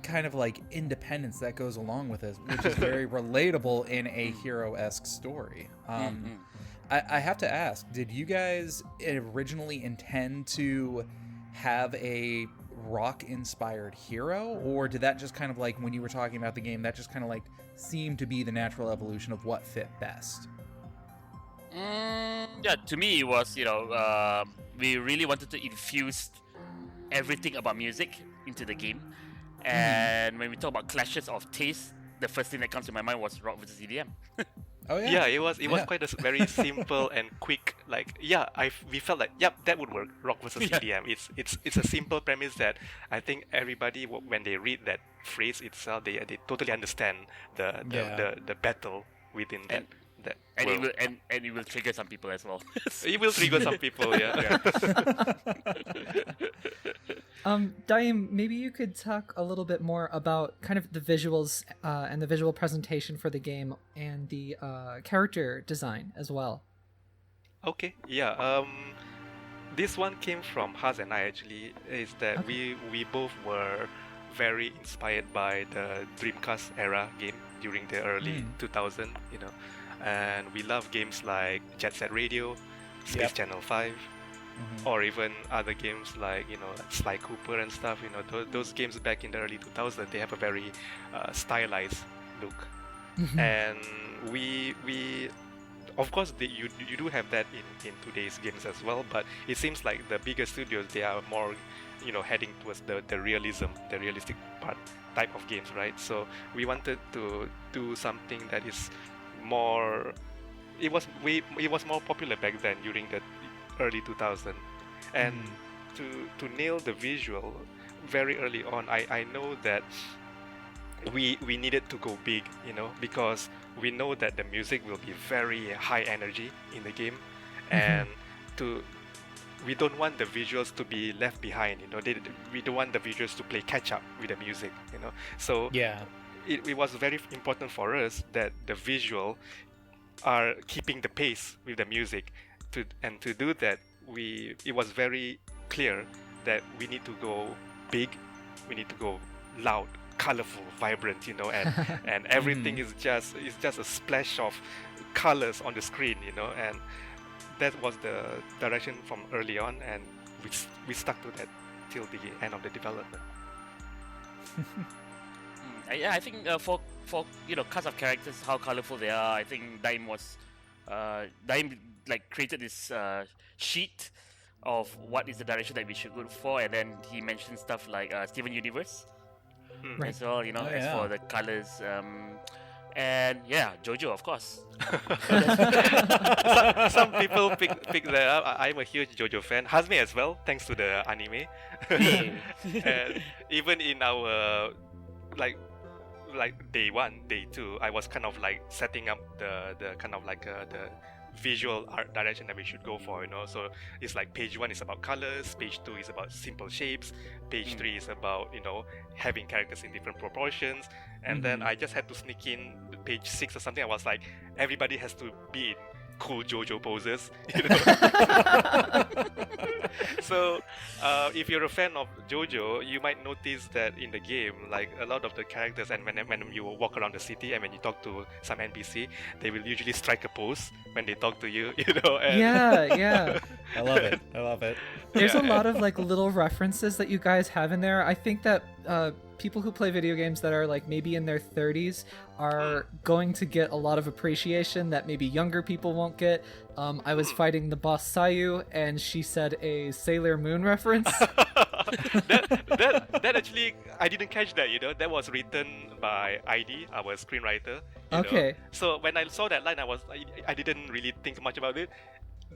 kind of like independence that goes along with it, which is very relatable in a hero-esque story. I have to ask, did you guys originally intend to have a rock-inspired hero, or did that just kind of like, when you were talking about the game, that just kind of like seemed to be the natural evolution of what fit best? To me it was, we really wanted to infuse everything about music into the game. And when we talk about clashes of taste, the first thing that comes to my mind was rock versus EDM. Oh yeah. Yeah, it was quite a very simple and quick. We felt like that would work. Rock versus EDM. It's a simple premise that I think everybody, when they read that phrase itself, they totally understand the battle within that. And it will trigger some people as well. It will trigger some people, yeah. Daim, maybe you could talk a little bit more about kind of the visuals and the visual presentation for the game and the character design as well. Okay, yeah. This one came from Haz and I actually. Is that we both were very inspired by the Dreamcast era game during the early 2000, and we love games like Jet Set Radio, Space Channel 5, or even other games like Sly Cooper and stuff. Those games back in the early 2000s, they have a very stylized look, and we of course you do have that in today's games as well, but it seems like the bigger studios, they are more heading towards the realistic part type of games, right? So we wanted to do something that is more, it was more popular back then during the early 2000s, and to nail the visual very early on, I know that we needed to go big, because we know that the music will be very high energy in the game, and we don't want the visuals to be left behind. We don't want the visuals to play catch up with the music. So it was very important for us that the visual are keeping the pace with the music. To do that, it was very clear that we need to go big, we need to go loud, colorful, vibrant, and everything is just a splash of colors on the screen, and that was the direction from early on, and we stuck to that till the end of the development. Yeah, I think for cast of characters, how colorful they are, I think Daim created this sheet of what is the direction that we should go for, and then he mentioned stuff like Steven Universe as well, as for the colors, and JoJo, of course. Some people pick that up. I'm a huge JoJo fan. Hazmer as well, thanks to the anime. And even in our like day 1, day 2, I was kind of like setting up the kind of like the visual art direction that we should go for, so it's like page 1 is about colors, page 2 is about simple shapes, page 3 is about having characters in different proportions, and then I just had to sneak in page 6 or something. I was like, everybody has to be in cool JoJo poses, So if you're a fan of JoJo, you might notice that in the game, like a lot of the characters, and when you walk around the city and when you talk to some NPC, they will usually strike a pose when they talk to you, and Yeah. I love it. There's a lot of like little references that you guys have in there. I think that people who play video games that are like maybe in their 30s are going to get a lot of appreciation that maybe younger people won't get. I was fighting the boss Sayu, and she said a Sailor Moon reference. that actually, I didn't catch that. That was written by ID, our screenwriter. Okay. So when I saw that line, I didn't really think much about it.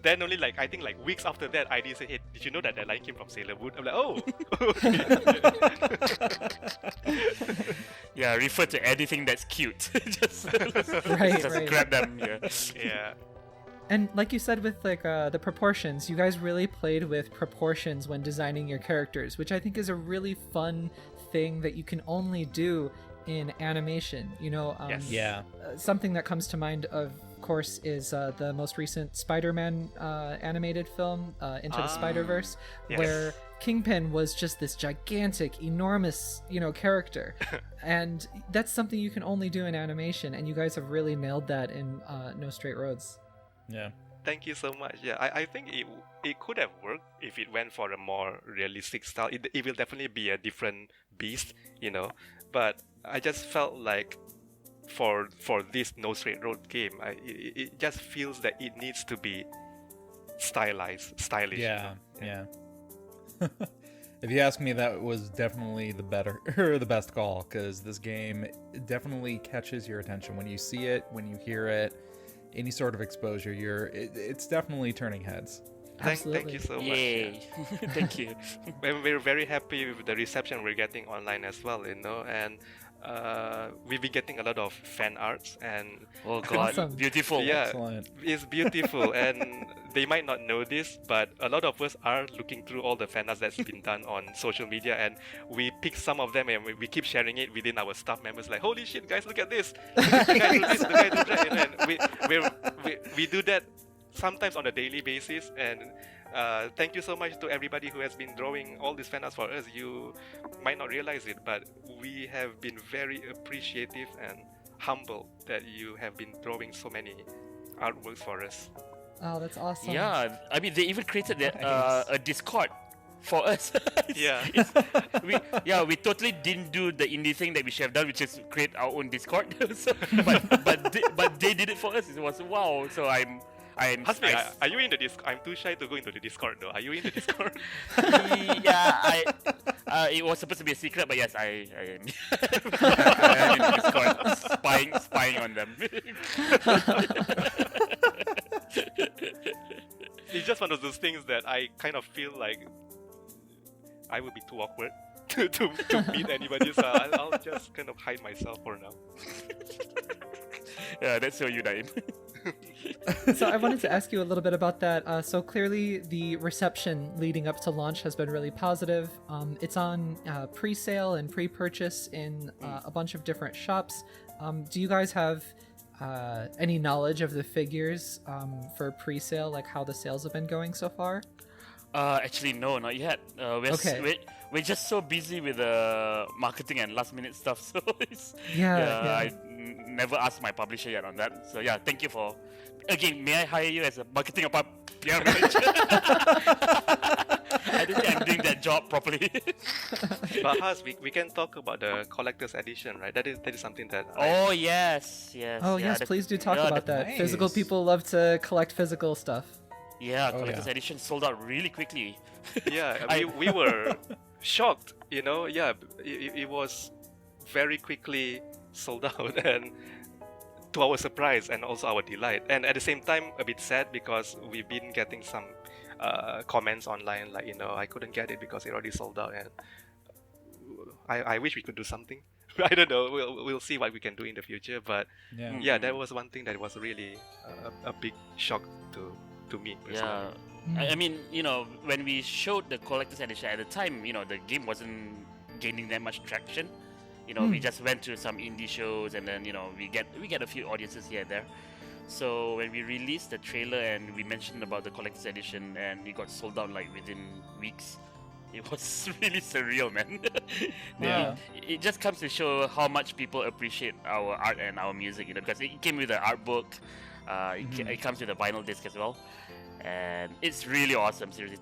Then only I think weeks after that, ID said, "Hey, did you know that line came from Sailor Moon?" I'm like, "Oh." Yeah, refer to anything that's cute. just right. grab them. Yeah. And like you said with the proportions, you guys really played with proportions when designing your characters, which I think is a really fun thing that you can only do in animation. Yes. Something that comes to mind, of course, is the most recent Spider-Man animated film, Into the Spider-Verse, yes. where Kingpin was just this gigantic, enormous, character. And that's something you can only do in animation, and you guys have really nailed that in No Straight Roads. Yeah. Thank you so much. Yeah, I think it could have worked if it went for a more realistic style. It will definitely be a different beast, But I just felt like for this No Straight Road game, it just feels that it needs to be stylish. Yeah. If you ask me, that was definitely the best call, because this game definitely catches your attention when you see it, when you hear it. Any sort of exposure, it's definitely turning heads. Thank you so much. Yay. Thank you. We're very happy with the reception we're getting online as well, and we've been getting a lot of fan arts, and Oh God, Awesome. beautiful. yeah, Excellent. it's beautiful. And they might not know this, but a lot of us are looking through all the fan arts that's been done on social media, and we pick some of them and we keep sharing it within our staff members. Like, holy shit, guys, look at this! The guy do this, the guy do that, and we do that sometimes on a daily basis, and Thank you so much to everybody who has been drawing all these fan arts for us. You might not realize it, but we have been very appreciative and humble that you have been drawing so many artworks for us. Oh, that's awesome. Yeah, I mean, they even created a Discord for us. We totally didn't do the indie thing that we should have done, which is create our own Discord. but they did it for us. It was wow. So Hazmer, are you in the Discord? I'm too shy to go into the Discord though. Are you in the Discord? Yeah, it was supposed to be a secret, but yes, I am. I am in the Discord, spying on them. It's just one of those things that I kind of feel like I would be too awkward to meet anybody, so I'll just kind of hide myself for now. Yeah, that's so you, Daim. So I wanted to ask you a little bit about that. So clearly the reception leading up to launch has been really positive. It's on pre-sale and pre-purchase in a bunch of different shops. Do you guys have any knowledge of the figures for pre-sale, like how the sales have been going so far? Actually, no, not yet. We're just so busy with marketing and last-minute stuff, so I never asked my publisher yet on that. So yeah, thank you for. Again, may I hire you as a marketing or PR manager? I don't think I'm doing that job properly. But Haz, we can talk about the collector's edition, right? That is something that. Yes. Oh yeah, yes, please do talk about that. Nice. Physical people love to collect physical stuff. Yeah, collector's edition sold out really quickly. Yeah, we were shocked. Yeah, it was very quickly sold out, and to our surprise and also our delight, and at the same time a bit sad because we've been getting some comments online like, I couldn't get it because it already sold out, and I wish we could do something. I don't know. We'll see what we can do in the future, but yeah, that was one thing that was really a big shock to me personally. Yeah, I mean, when we showed the collector's edition at the time, the game wasn't gaining that much traction. We just went to some indie shows, and then we get a few audiences here and there. So when we released the trailer and we mentioned about the collector's edition, and it got sold out like within weeks, it was really surreal, man. Yeah. It just comes to show how much people appreciate our art and our music, because it came with an art book. It comes with a vinyl disc as well, and it's really awesome. Seriously,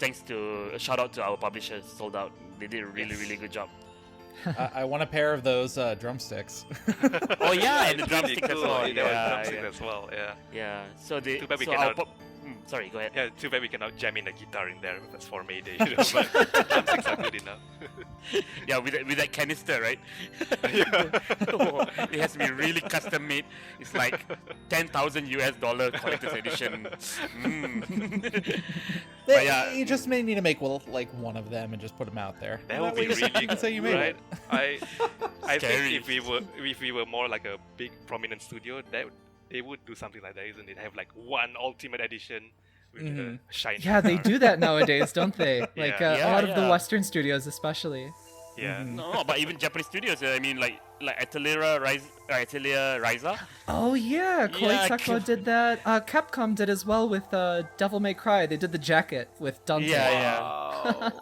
a shout out to our publishers, Sold Out. They did a really good job. I want a pair of those drumsticks. Oh yeah, and the It's drumstick really as cool. well. Drumstick as well. Yeah. Yeah. So Too bad we cannot. Sorry, go ahead. Yeah, too bad we cannot jam in a guitar in there. That's for Mayday, but drumsticks are good enough. Yeah, with that canister, right? It has to be really custom made. It's like $10,000 collector's edition. But yeah, You just may need to make like one of them and just put them out there. That would be really You can say you made right? it. I Scary. think if we were more like a big prominent studio, they would do something like that, isn't it? Have like one ultimate edition with a shiny. Yeah, they do that nowadays, don't they? Like Yeah. a lot of the Yeah. Western studios, especially. Yeah. no, but even Japanese studios. I mean, like Atelier Ryza. Oh yeah, Koei Yeah, Tecmo did that. Capcom did as well with Devil May Cry. They did the jacket with Dante. Yeah. Wow.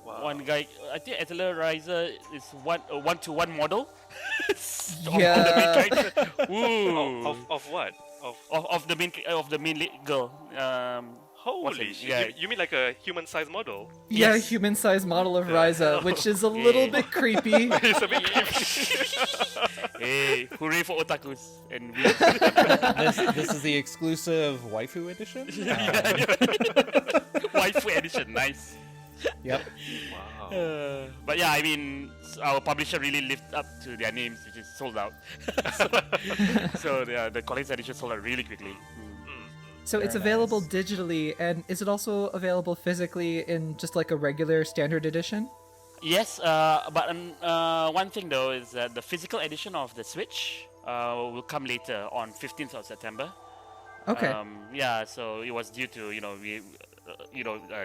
Wow. One guy, I think Atelier Ryza is a 1-to-1 model. Yeah. Of the main character. Ooh. Of what? Of the main girl. Holy shit! Yeah. You mean like a human-sized model? Yeah, Yes. human-sized model of The Ryza, hell? which is a little bit creepy. It's a bit creepy. Hey, hooray for otakus and we. This is the exclusive waifu edition. Waifu edition, nice. Yep. Wow. But yeah, I mean, our publisher really lived up to their names, which is Sold Out. so the collector's edition sold out really quickly. So it's Very available nice. digitally, and is it also available physically in just like a regular standard edition? Yes, but one thing though is that the physical edition of the Switch will come later on 15th of September. Okay. Yeah, so it was due to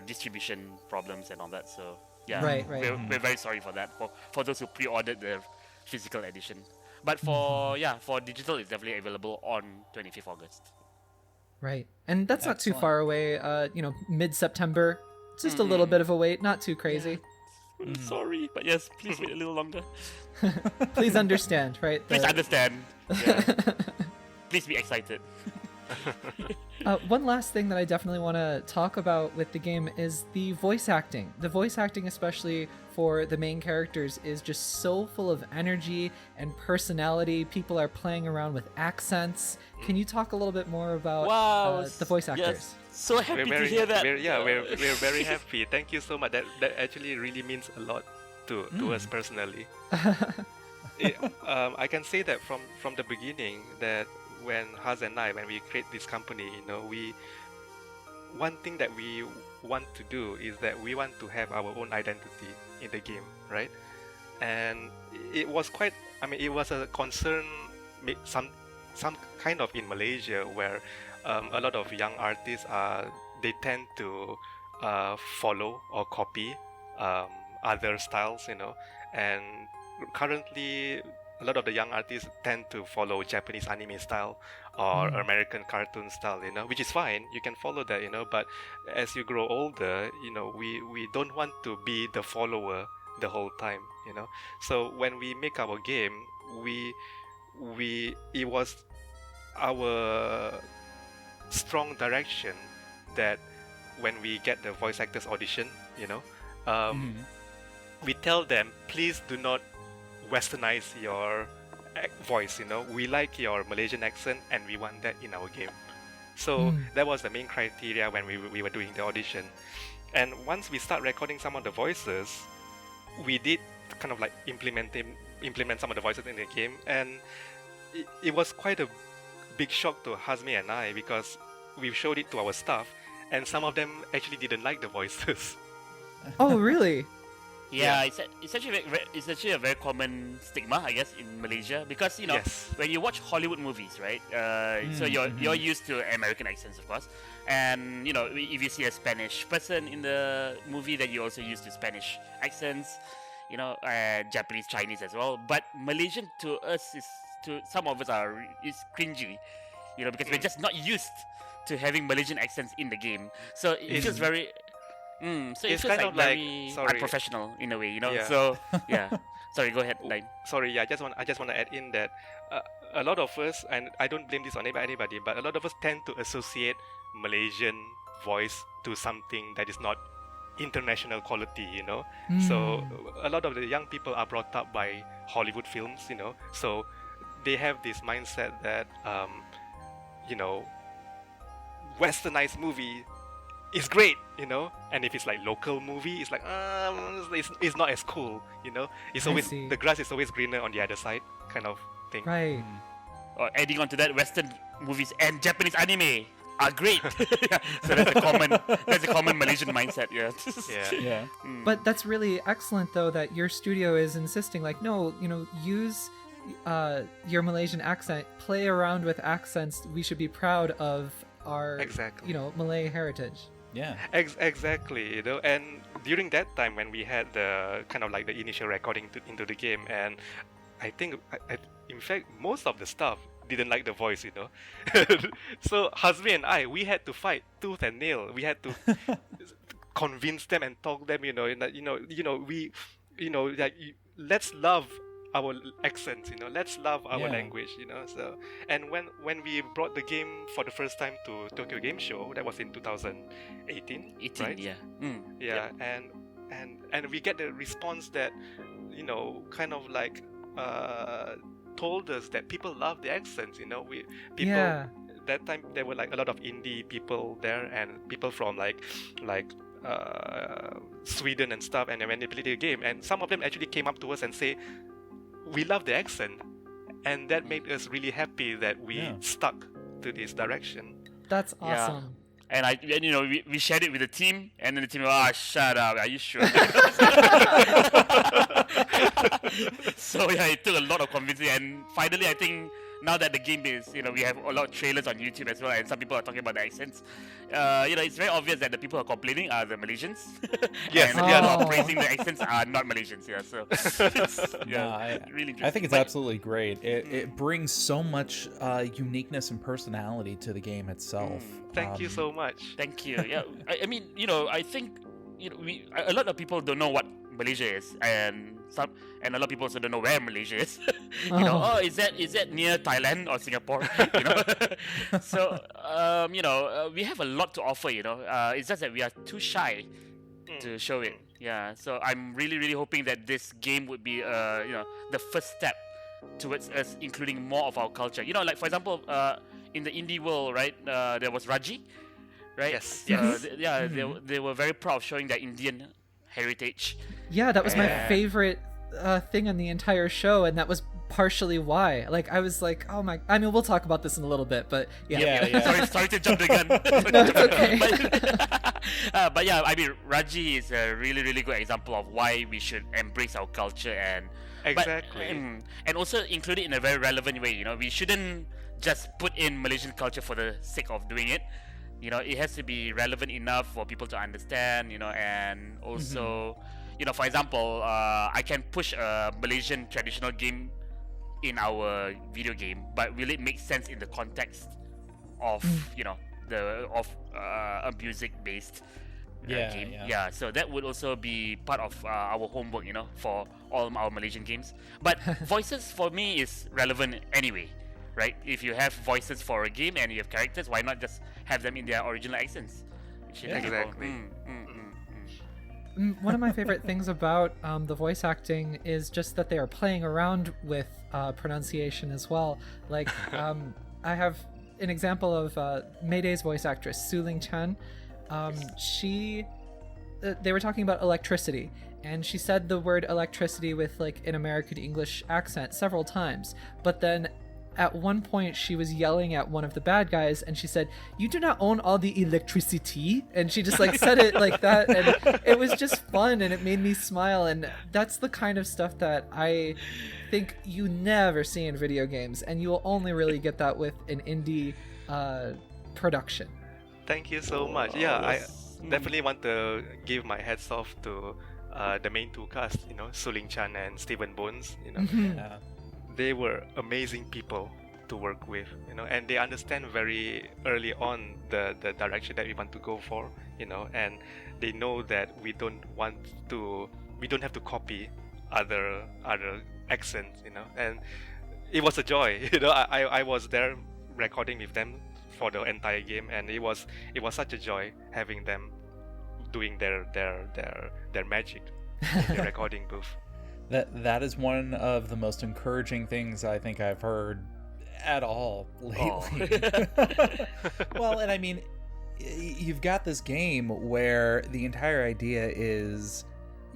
distribution problems and all that. So yeah, Right. We're very sorry for that for those who pre-ordered the physical edition. But for digital, it's definitely available on 25th August. Right. And that's not too Excellent. far away. Mid-September. It's just a little bit of a wait, not too crazy. Sorry, but yes, please wait a little longer. Please understand, right? Please understand. Yeah. Please be excited. One last thing that I definitely want to talk about with the game is the voice acting. The voice acting, especially for the main characters, is just so full of energy and personality. People are playing around with accents. Can you talk a little bit more about Wow. the voice actors? Yes. So happy We're to hear that. we're very happy. Thank you so much. That actually really means a lot to us personally. I can say that from the beginning that when Haz and I, when we create this company, one thing that we want to do is that we want to have our own identity in the game, right? And it was it was a concern, some kind of in Malaysia where a lot of young artists they tend to follow or copy other styles, and currently a lot of the young artists tend to follow Japanese anime style or American cartoon style, which is fine. You can follow that, but as you grow older, we don't want to be the follower the whole time, So when we make our game, it was our strong direction that when we get the voice actors audition, we tell them, please do not westernize your voice, we like your Malaysian accent and we want that in our game. So that was the main criteria when we were doing the audition. And once we start recording some of the voices, we did kind of like implement some of the voices in the game, and it was quite a big shock to Hazmer and I, because we showed it to our staff and some of them actually didn't like the voices. Oh, really? Yeah, it's actually a very common stigma, I guess, in Malaysia, because Yes. when you watch Hollywood movies, right? So you're used to American accents, of course, and if you see a Spanish person in the movie, then you're also used to Spanish accents, Japanese, Chinese as well. But Malaysian to us some of us is cringy, because we're just not used to having Malaysian accents in the game. So it feels very. So it It's feels kind like of like- very sorry. unprofessional in a way, Yeah. So yeah. Sorry, go ahead, Daim. Sorry, I just want to add in that a lot of us, and I don't blame this on anybody, but a lot of us tend to associate Malaysian voice to something that is not international quality, So a lot of the young people are brought up by Hollywood films, so they have this mindset that westernized movie is great, and if it's like local movie, it's like it's not as cool, It's I always see. the grass is always greener on the other side, kind of thing. Right. Or adding on to that, Western movies and Japanese anime are great. So that's a common Malaysian mindset. Yeah. Yeah. Yeah. But that's really excellent, though, that your studio is insisting, like, no, use your Malaysian accent, play around with accents. We should be proud of our, Exactly. Malay heritage. Yeah. Exactly, and during that time when we had the kind of like the initial recording into the game, and I think, in fact, most of the staff didn't like the voice, So Hazmi and I, we had to fight tooth and nail. We had to convince them and talk them, let's love our accents, let's love our language, So, and when we brought the game for the first time to Tokyo Game Show, that was in 2018, 18, right? yeah. Yeah, and we get the response that, kind of like told us that people love the accents, people. Yeah. That time there were like a lot of indie people there and people from like Sweden and stuff, and when they played the game, and some of them actually came up to us and say, we love the accent, and that made us really happy that we stuck to this direction. That's awesome. And we shared it with the team, and then the team, shut up, are you sure? So yeah, it took a lot of convincing, and finally I think now that the game is, we have a lot of trailers on YouTube as well, and some people are talking about the accents. It's very obvious that the people who are complaining are the Malaysians. Yes, and the people who Oh. are praising the accents are not Malaysians. Yeah, so it's, really interesting. I think it's But- absolutely great. It brings so much uniqueness and personality to the game itself. Thank you so much. Thank you. Yeah, I mean, I think a lot of people don't know what Malaysia is, and a lot of people also don't know where Malaysia is. Is that near Thailand or Singapore? So we have a lot to offer. It's just that we are too shy to show it. Yeah. So I'm really, really hoping that this game would be the first step towards us including more of our culture. Like for example, in the indie world, right? There was Raji, right? Yes. They were very proud of showing their Indian heritage. Yeah, that was my Yeah. favorite thing on the entire show, and that was partially why. Like, I was like, oh my... I mean, we'll talk about this in a little bit, but yeah. Sorry to jump the gun. No, it's okay. But yeah, I mean, Raji is a really, really good example of why we should embrace our culture and Exactly. and also include it in a very relevant way. We shouldn't just put in Malaysian culture for the sake of doing it. It has to be relevant enough for people to understand. And also, for example, I can push a Malaysian traditional game in our video game, but will it make sense in the context of a music-based game? Yeah, so that would also be part of our homework, for all our Malaysian games. But voices for me is relevant anyway, right? If you have voices for a game and you have characters, why not just have them in their original accents? Exactly. One of my favorite things about the voice acting is just that they are playing around with pronunciation as well. Like, I have an example of Mayday's voice actress, Su-Ling Chan. They were talking about electricity, and she said the word electricity with like an American English accent several times, but then at one point she was yelling at one of the bad guys and she said, "You do not own all the electricity," and she just like said it like that, and it was just fun and it made me smile. And that's the kind of stuff that I think you never see in video games, and you will only really get that with an indie production. Thank you so much. Yeah, I definitely want to give my hats off to the main two cast, Su-Ling Chan and Stephen Bones. Yeah. They were amazing people to work with, and they understand very early on the direction that we want to go for, and they know that we don't have to copy other accents, and it was a joy. I was there recording with them for the entire game, and it was such a joy having them doing their magic in the recording booth. That is one of the most encouraging things I think I've heard at all lately. Well, and I mean, you've got this game where the entire idea is,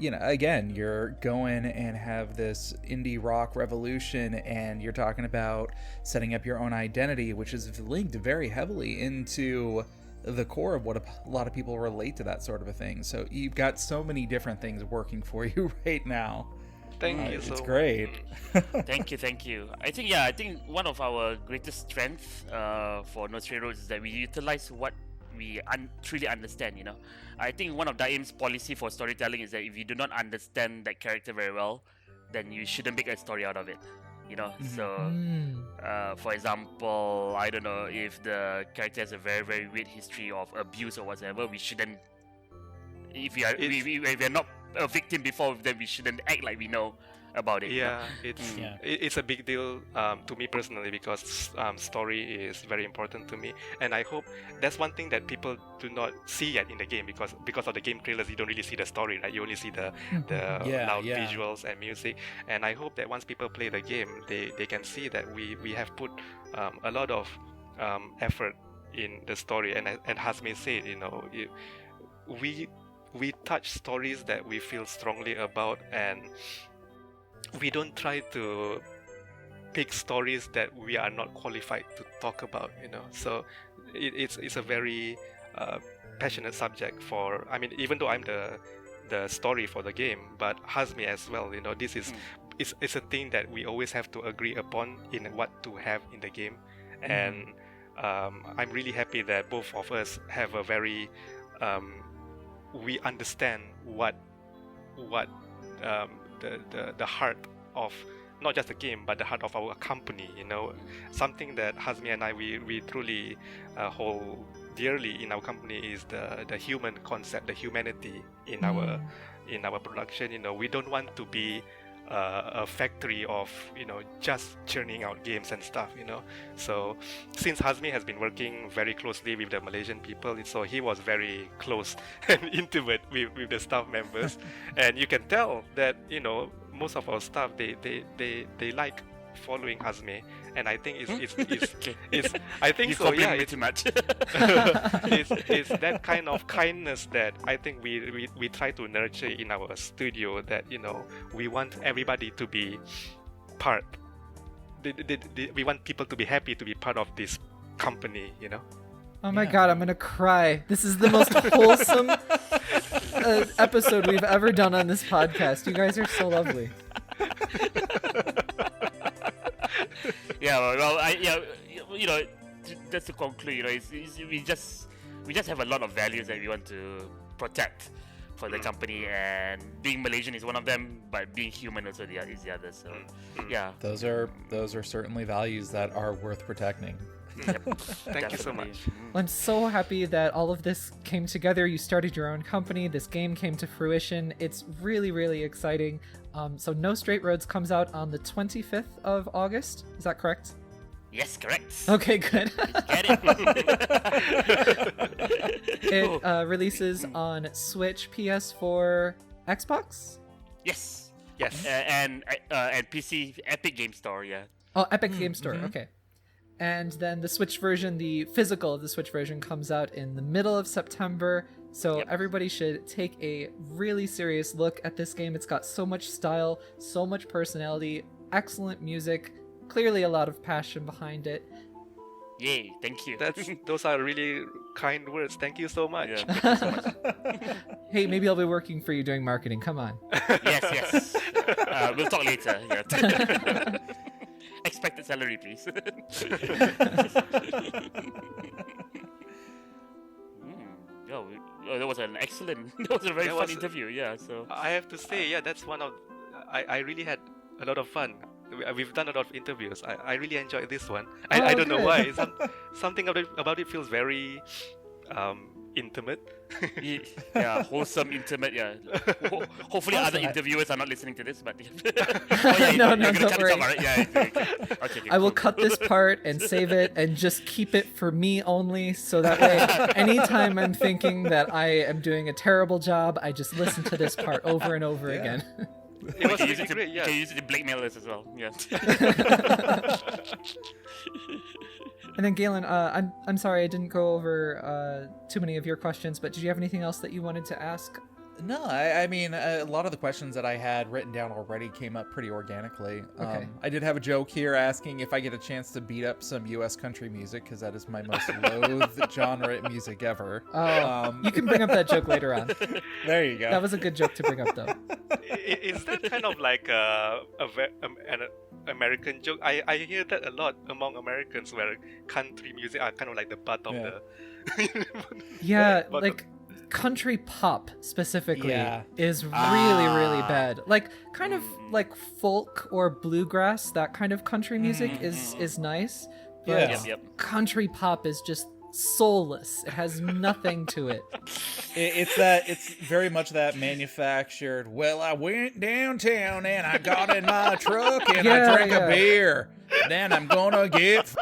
again, you're going and have this indie rock revolution, and you're talking about setting up your own identity, which is linked very heavily into the core of what a lot of people relate to that sort of a thing. So you've got so many different things working for you right now. Thank you so much. It's great. Thank you. I think one of our greatest strengths for No Straight Roads is that we utilize what we truly understand. I think one of Daim's policy for storytelling is that if you do not understand that character very well, then you shouldn't make a story out of it. So for example, I don't know, if the character has a very, very weird history of abuse or whatever, we shouldn't. If we are not a victim before, then we shouldn't act like we know about it. Yeah, it's a big deal to me personally, because story is very important to me, and I hope that's one thing that people do not see yet in the game, because of the game trailers you don't really see the story, right? You only see the loud visuals and music, and I hope that once people play the game, they can see that we have put a lot of effort in the story, and Hazmer said, we touch stories that we feel strongly about, and we don't try to pick stories that we are not qualified to talk about, So it's a very passionate subject even though I'm the story for the game, but Hazme as well, this is it's a thing that we always have to agree upon in what to have in the game, and I'm really happy that both of us have a very we understand what the heart of not just the game but the heart of our company. Something that Hazmer and I we truly hold dearly in our company is the human concept, the humanity in our production. We don't want to be a factory of just churning out games and stuff. So since Hazmi has been working very closely with the Malaysian people, so he was very close and intimate with the staff members, and you can tell that most of our staff they like following Hazme, and I think it's I think You so. compliment Yeah, me too much. it's that kind of kindness that I think we try to nurture in our studio, that we want everybody to be part. We want people to be happy to be part of this company. Oh my god, I'm gonna cry. This is the most wholesome episode we've ever done on this podcast. You guys are so lovely. Just to conclude, we just have a lot of values that we want to protect for the company, and being Malaysian is one of them, but being human also is the other. So, yeah, those are certainly values that are worth protecting. Yep, Thank you so much. Well, I'm so happy that all of this came together. You started your own company. This game came to fruition. It's really, really exciting. So No Straight Roads comes out on the 25th of August. Is that correct? Yes, correct. Okay, good. Get it. It releases on Switch, PS4, Xbox? Yes. Yes. And PC, Epic Game Store. Yeah. Oh, Epic Game Store. Okay. And then the Switch version, the physical of the Switch version, comes out in the middle of September. So everybody should take a really serious look at this game. It's got so much style, so much personality, excellent music, clearly a lot of passion behind it. Yay! Thank you. Those are really kind words. Thank you so much. Yeah, thank you so much. Hey, maybe I'll be working for you doing marketing. Come on. Yes. We'll talk later. Yeah. Expected salary, please. That was an excellent. That was a very fun interview. Yeah. So I have to say, that's one of. I really had a lot of fun. We've done a lot of interviews. I really enjoyed this one. I don't know why. Something about it feels very intimate. Yeah, wholesome, intimate. Yeah. Hopefully, other interviewers are not listening to this. But No, you're gonna don't cut worry. this off, right? Yeah. Okay, I will cut this part and save it and just keep it for me only, so that way anytime I'm thinking that I am doing a terrible job, I just listen to this part over and over again. It was You really great. Yeah. can use it to blackmail us as well. Yeah. And then Galen, I'm sorry I didn't go over too many of your questions, but did you have anything else that you wanted to ask? No, I mean, a lot of the questions that I had written down already came up pretty organically. Okay. I did have a joke here asking if I get a chance to beat up some U.S. country music, because that is my most loathed genre of music ever. Oh, you can bring up that joke later on. There you go. That was a good joke to bring up, though. Is that kind of like an American joke? I hear that a lot among Americans, where country music are kind of like the butt of the. Yeah, But like country pop specifically Yeah. is really bad. Like kind of like folk or bluegrass, that kind of country music is nice, but Yeah. Yep. country pop is just soulless. It has nothing to it. It's very much that manufactured. Well, I went downtown and I got in my truck and I drank a beer. Then I'm gonna get.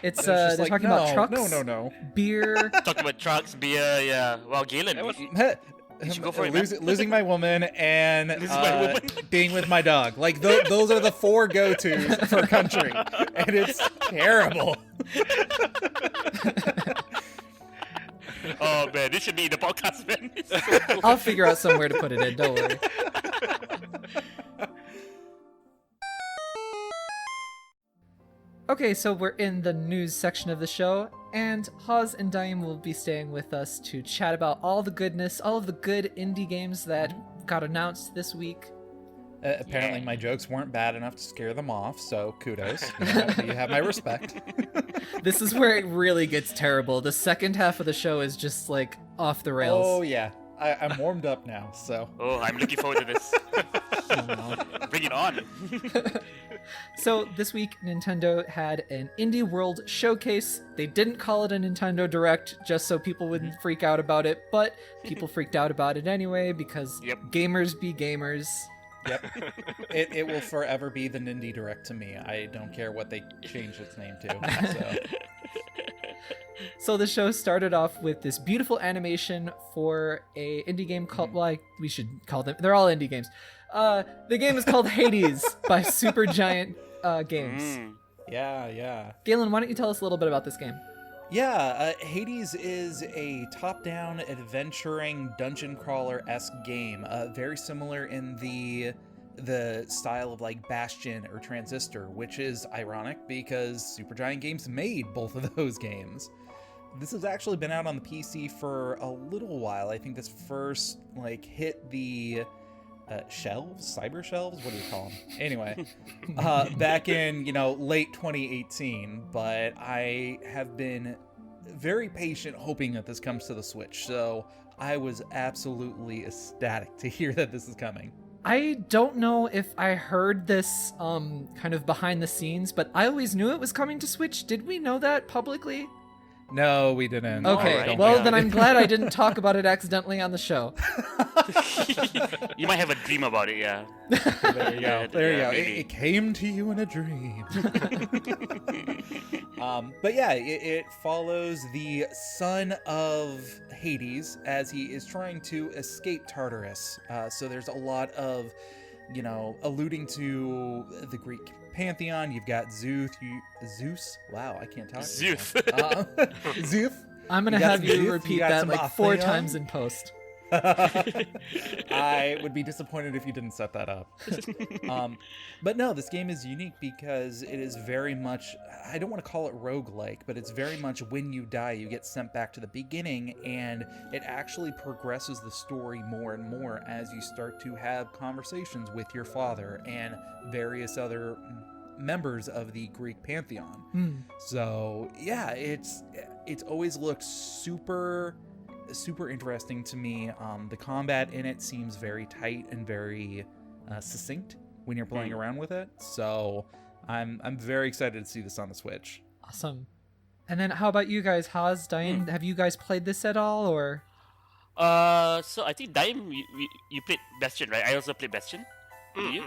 It's They're just they're like, talking about trucks, No. beer. Talking about trucks, beer. Yeah. Well, Galen, you should go for it, man. Losing my woman and Losing my woman. being with my dog. Like those are the four go-tos for country, and it's terrible. Oh man, this should be the podcast, man. It's so cool. I'll figure out somewhere to put it in. Don't worry. Okay, so we're in the news section of the show, and Haz and Daim will be staying with us to chat about all the goodness, all of the good indie games that got announced this week. Apparently, Yeah. my jokes weren't bad enough to scare them off, so kudos. You have my respect. This is where it really gets terrible. The second half of the show is just like off the rails. Oh yeah, I'm warmed up now. So Oh, I'm looking forward to this. Oh, no. Bring it on. So this week, Nintendo had an Indie World Showcase. They didn't call it a Nintendo Direct just so people wouldn't freak out about it, but people freaked out about it anyway because Yep. gamers be gamers. yep, it will forever be the Nindy Direct to me. I don't care what they change its name to. So. So the show started off with this beautiful animation for a indie game called, well, we should call them, they're all indie games. The game is called Hades by Supergiant Games. Mm. Yeah. Galen, why don't you tell us a little bit about this game? Yeah, Hades is a top-down adventuring dungeon crawler-esque game, very similar in the style of like Bastion or Transistor, which is ironic because Supergiant Games made both of those games. This has actually been out on the PC for a little while. I think this first like hit the shelves, cyber shelves, what do you call them? Anyway, back in late 2018, but I have been very patient hoping that this comes to the Switch, so I was absolutely ecstatic to hear that this is coming. I don't know if I heard this kind of behind the scenes, but I always knew it was coming to Switch. Did we know that publicly? No, we didn't. Okay, Alright, well yeah. then I'm glad I didn't talk about it accidentally on the show. You might have a dream about it, yeah. There you go. Yeah, There you yeah, go. maybe. It came to you in a dream. But yeah, it follows the son of Hades as he is trying to escape Tartarus. So there's a lot of, alluding to the Greek pantheon. You've got Zeus. Wow, I can't talk. Zeus. Zeus. I'm gonna You got have some you Zeus, you repeat got that some like 4 Atheon. times in post. I would be disappointed if you didn't set that up. But no, this game is unique because it is very much, I don't want to call it roguelike, but it's very much when you die, you get sent back to the beginning, and it actually progresses the story more and more as you start to have conversations with your father and various other members of the Greek pantheon. So yeah, it's always looked super interesting to me. The combat in it seems very tight and very succinct when you're playing around with it. So I'm very excited to see this on the Switch. Awesome. And then how about you guys, Haz, Daim? Have you guys played this at all, or? So I think Daim, you played Bastion, right? I also played Bastion. Did you?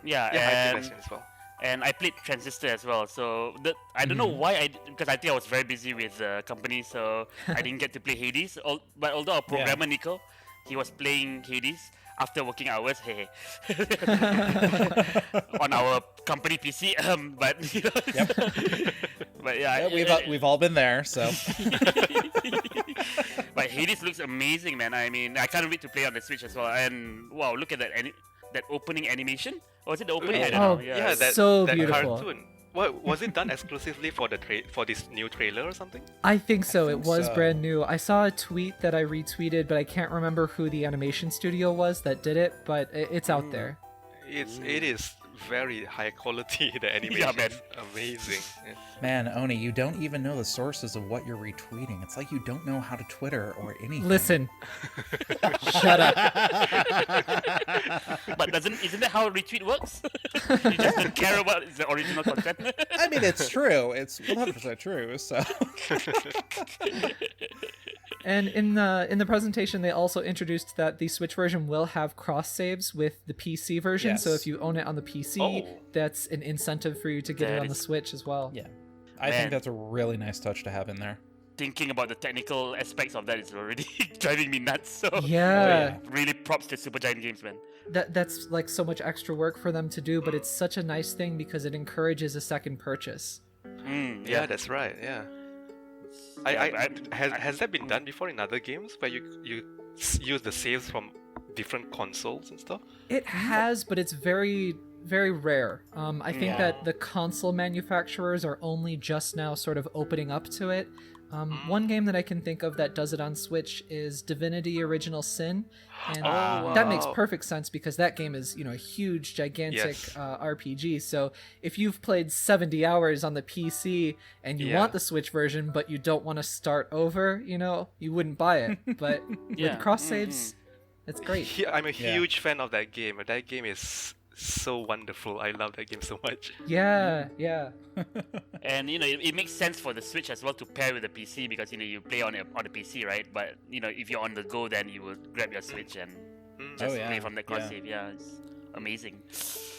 Yeah, Yeah, I played and Bastion as well. and I played Transistor as well. So I don't know why because I think I was very busy with the company, so I didn't get to play Hades. But although our programmer Nico, he was playing Hades after working hours, on our company PC. But but yeah, We've all been there. So but Hades looks amazing, man. I mean, I can't wait to play on the Switch as well. And wow, look at that that opening animation. Or was it the opening? I don't Oh, know. Yeah, that, So that beautiful. cartoon. What was it done exclusively for for this new trailer or something? I think so. It think was so. brand new. I saw a tweet that I retweeted, but I can't remember who the animation studio was that did it, but it's out there. It is very high quality. The animation man. is amazing. Yeah. man, Oni, you don't even know the sources of what you're retweeting. It's like you don't know how to Twitter or anything. Listen. Shut up. But isn't that how retweet works? You just don't care about the original content. I mean, it's true. It's 100% true. So And in the presentation, they also introduced that the Switch version will have cross saves with the PC version. So Yes. if you own it on the PC, Oh. that's an incentive for you to get it That on the is- Switch as well. yeah, I Man. think that's a really nice touch to have in there. Thinking about the technical aspects of that is already driving me nuts. So Yeah. really props to Supergiant Games, man. That's like so much extra work for them to do, but it's such a nice thing because it encourages a second purchase. Yeah, that's right. Yeah. Has that been done before in other games where you use the saves from different consoles and stuff? It has, but it's very very rare. I think Yeah. that the console manufacturers are only just now sort of opening up to it. One game that I can think of that does it on Switch is Divinity Original Sin, and that makes wow. perfect sense because that game is, a huge, gigantic Yes. RPG. So if you've played 70 hours on the PC and you Yeah. want the Switch version, but you don't want to start over, you wouldn't buy it. But Yeah. with cross saves, it's great. I'm a Yeah. huge fan of that game. That game is so wonderful. I love that game so much. Yeah. And it makes sense for the Switch as well to pair with the PC because you play on the PC, right? But if you're on the go, then you will grab your Switch and just Oh, yeah. play from the cross Yeah. save. Yeah, it's amazing.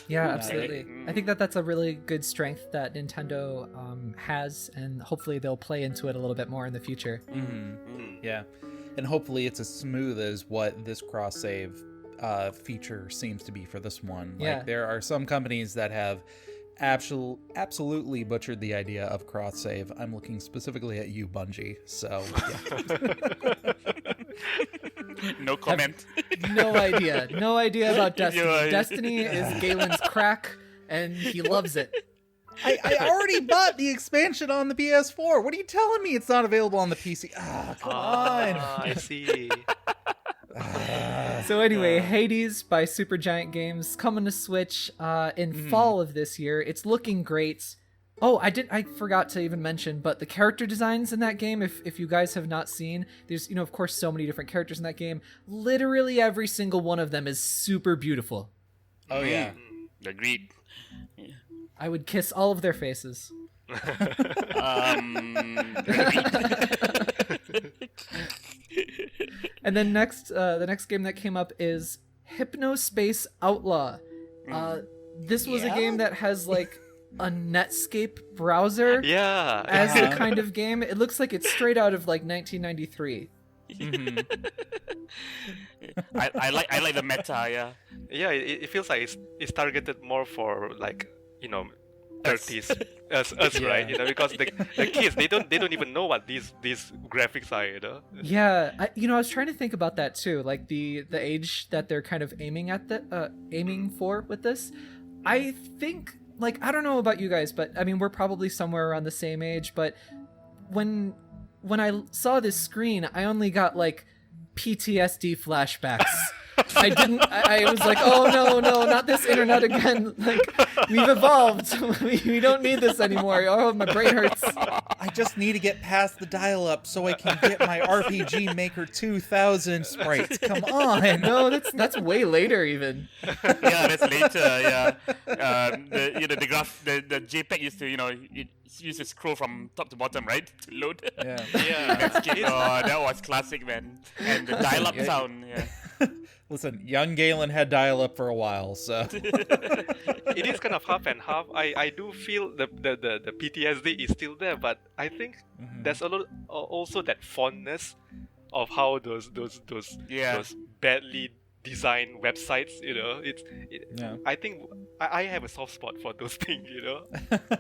Yeah, Yeah. absolutely. I think that that's a really good strength that Nintendo has, and hopefully they'll play into it a little bit more in the future. Yeah, and hopefully it's as smooth as what this cross save feature seems to be for this one. Yeah. Like, there are some companies that have absolutely butchered the idea of cross save. I'm looking specifically at you, Bungie. So yeah. No comment. No idea about Destiny. Yeah. Destiny is Galen's crack, and he loves it. I already bought the expansion on the PS4. What are you telling me? It's not available on the PC. Come on. I see. So anyway, Hades by Supergiant Games coming to Switch in fall of this year. It's looking great. Oh, I forgot to even mention, but the character designs in that game, if you guys have not seen, there's, of course, so many different characters in that game. Literally every single one of them is super beautiful. Oh yeah. Agreed. I would kiss all of their faces. And then next, the next game that came up is Hypnospace Outlaw. This was a game that has like a Netscape browser Yeah. as a kind of game. It looks like it's straight out of like 1993. I like the meta. Yeah. Yeah, it feels like it's targeted more for like 30s us Yeah. right? Because the kids they don't even know what these graphics are. Yeah, I was trying to think about that too, like the age that they're kind of aiming for with this. I think, like, I don't know about you guys, but I mean we're probably somewhere around the same age. But when I saw this screen, I only got like PTSD flashbacks. I was like, oh no, not this internet again. Like, we've evolved. we don't need this anymore. Oh, my brain hurts. I just need to get past the dial-up so I can get my RPG Maker 2000 sprites. Come on. No, that's way later even. Yeah, that's later. Yeah. The graph, the JPEG used to it used to scroll from top to bottom, right, to load. Yeah. Yeah. That was classic, man. And the dial-up sound. Yeah. Listen, young Galen had dial-up for a while, so It is kind of half and half. I do feel the PTSD is still there, but I think there's a lot also that fondness of how those badly designed websites, Yeah. I think I have a soft spot for those things,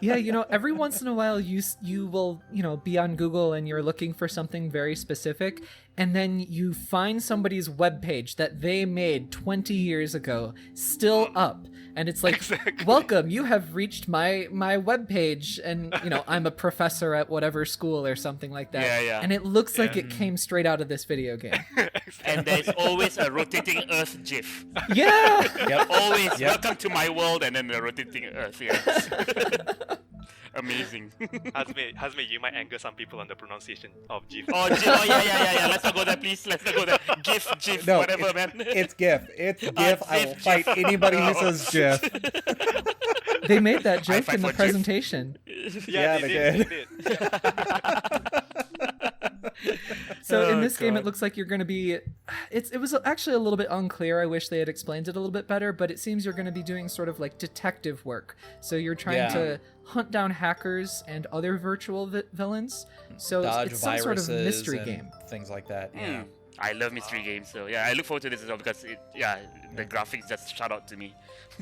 Yeah, every once in a while you will, be on Google and you're looking for something very specific, and then you find somebody's webpage that they made 20 years ago still up, and it's like, Exactly. welcome, you have reached my webpage, and I'm a professor at whatever school or something like that. Yeah. And it looks like it came straight out of this video game. And there's always a rotating Earth GIF. Yeah. Yep. Always, Yep. welcome to my world, and then the rotating Earth. Yeah. Amazing. Hazme, you might anger some people on the pronunciation of GIF. Oh, yeah. Let's not go there, please. Let's not go there. GIF, No, whatever, it's, man. it's GIF. It's GIF. I will GIF. fight anybody who says GIF. They made that High joke five in the for GIF. presentation. Yeah, they did. They did. So in Oh, this game, it God. looks like you're going to be. It was actually a little bit unclear. I wish they had explained it a little bit better, but it seems you're going to be doing sort of like detective work. So you're trying Yeah. to hunt down hackers and other virtual villains. So Dodge it's some sort of viruses mystery and game. things like that. Yeah. Mm. I love mystery games, so yeah, I look forward to this as well because the graphics just shout out to me,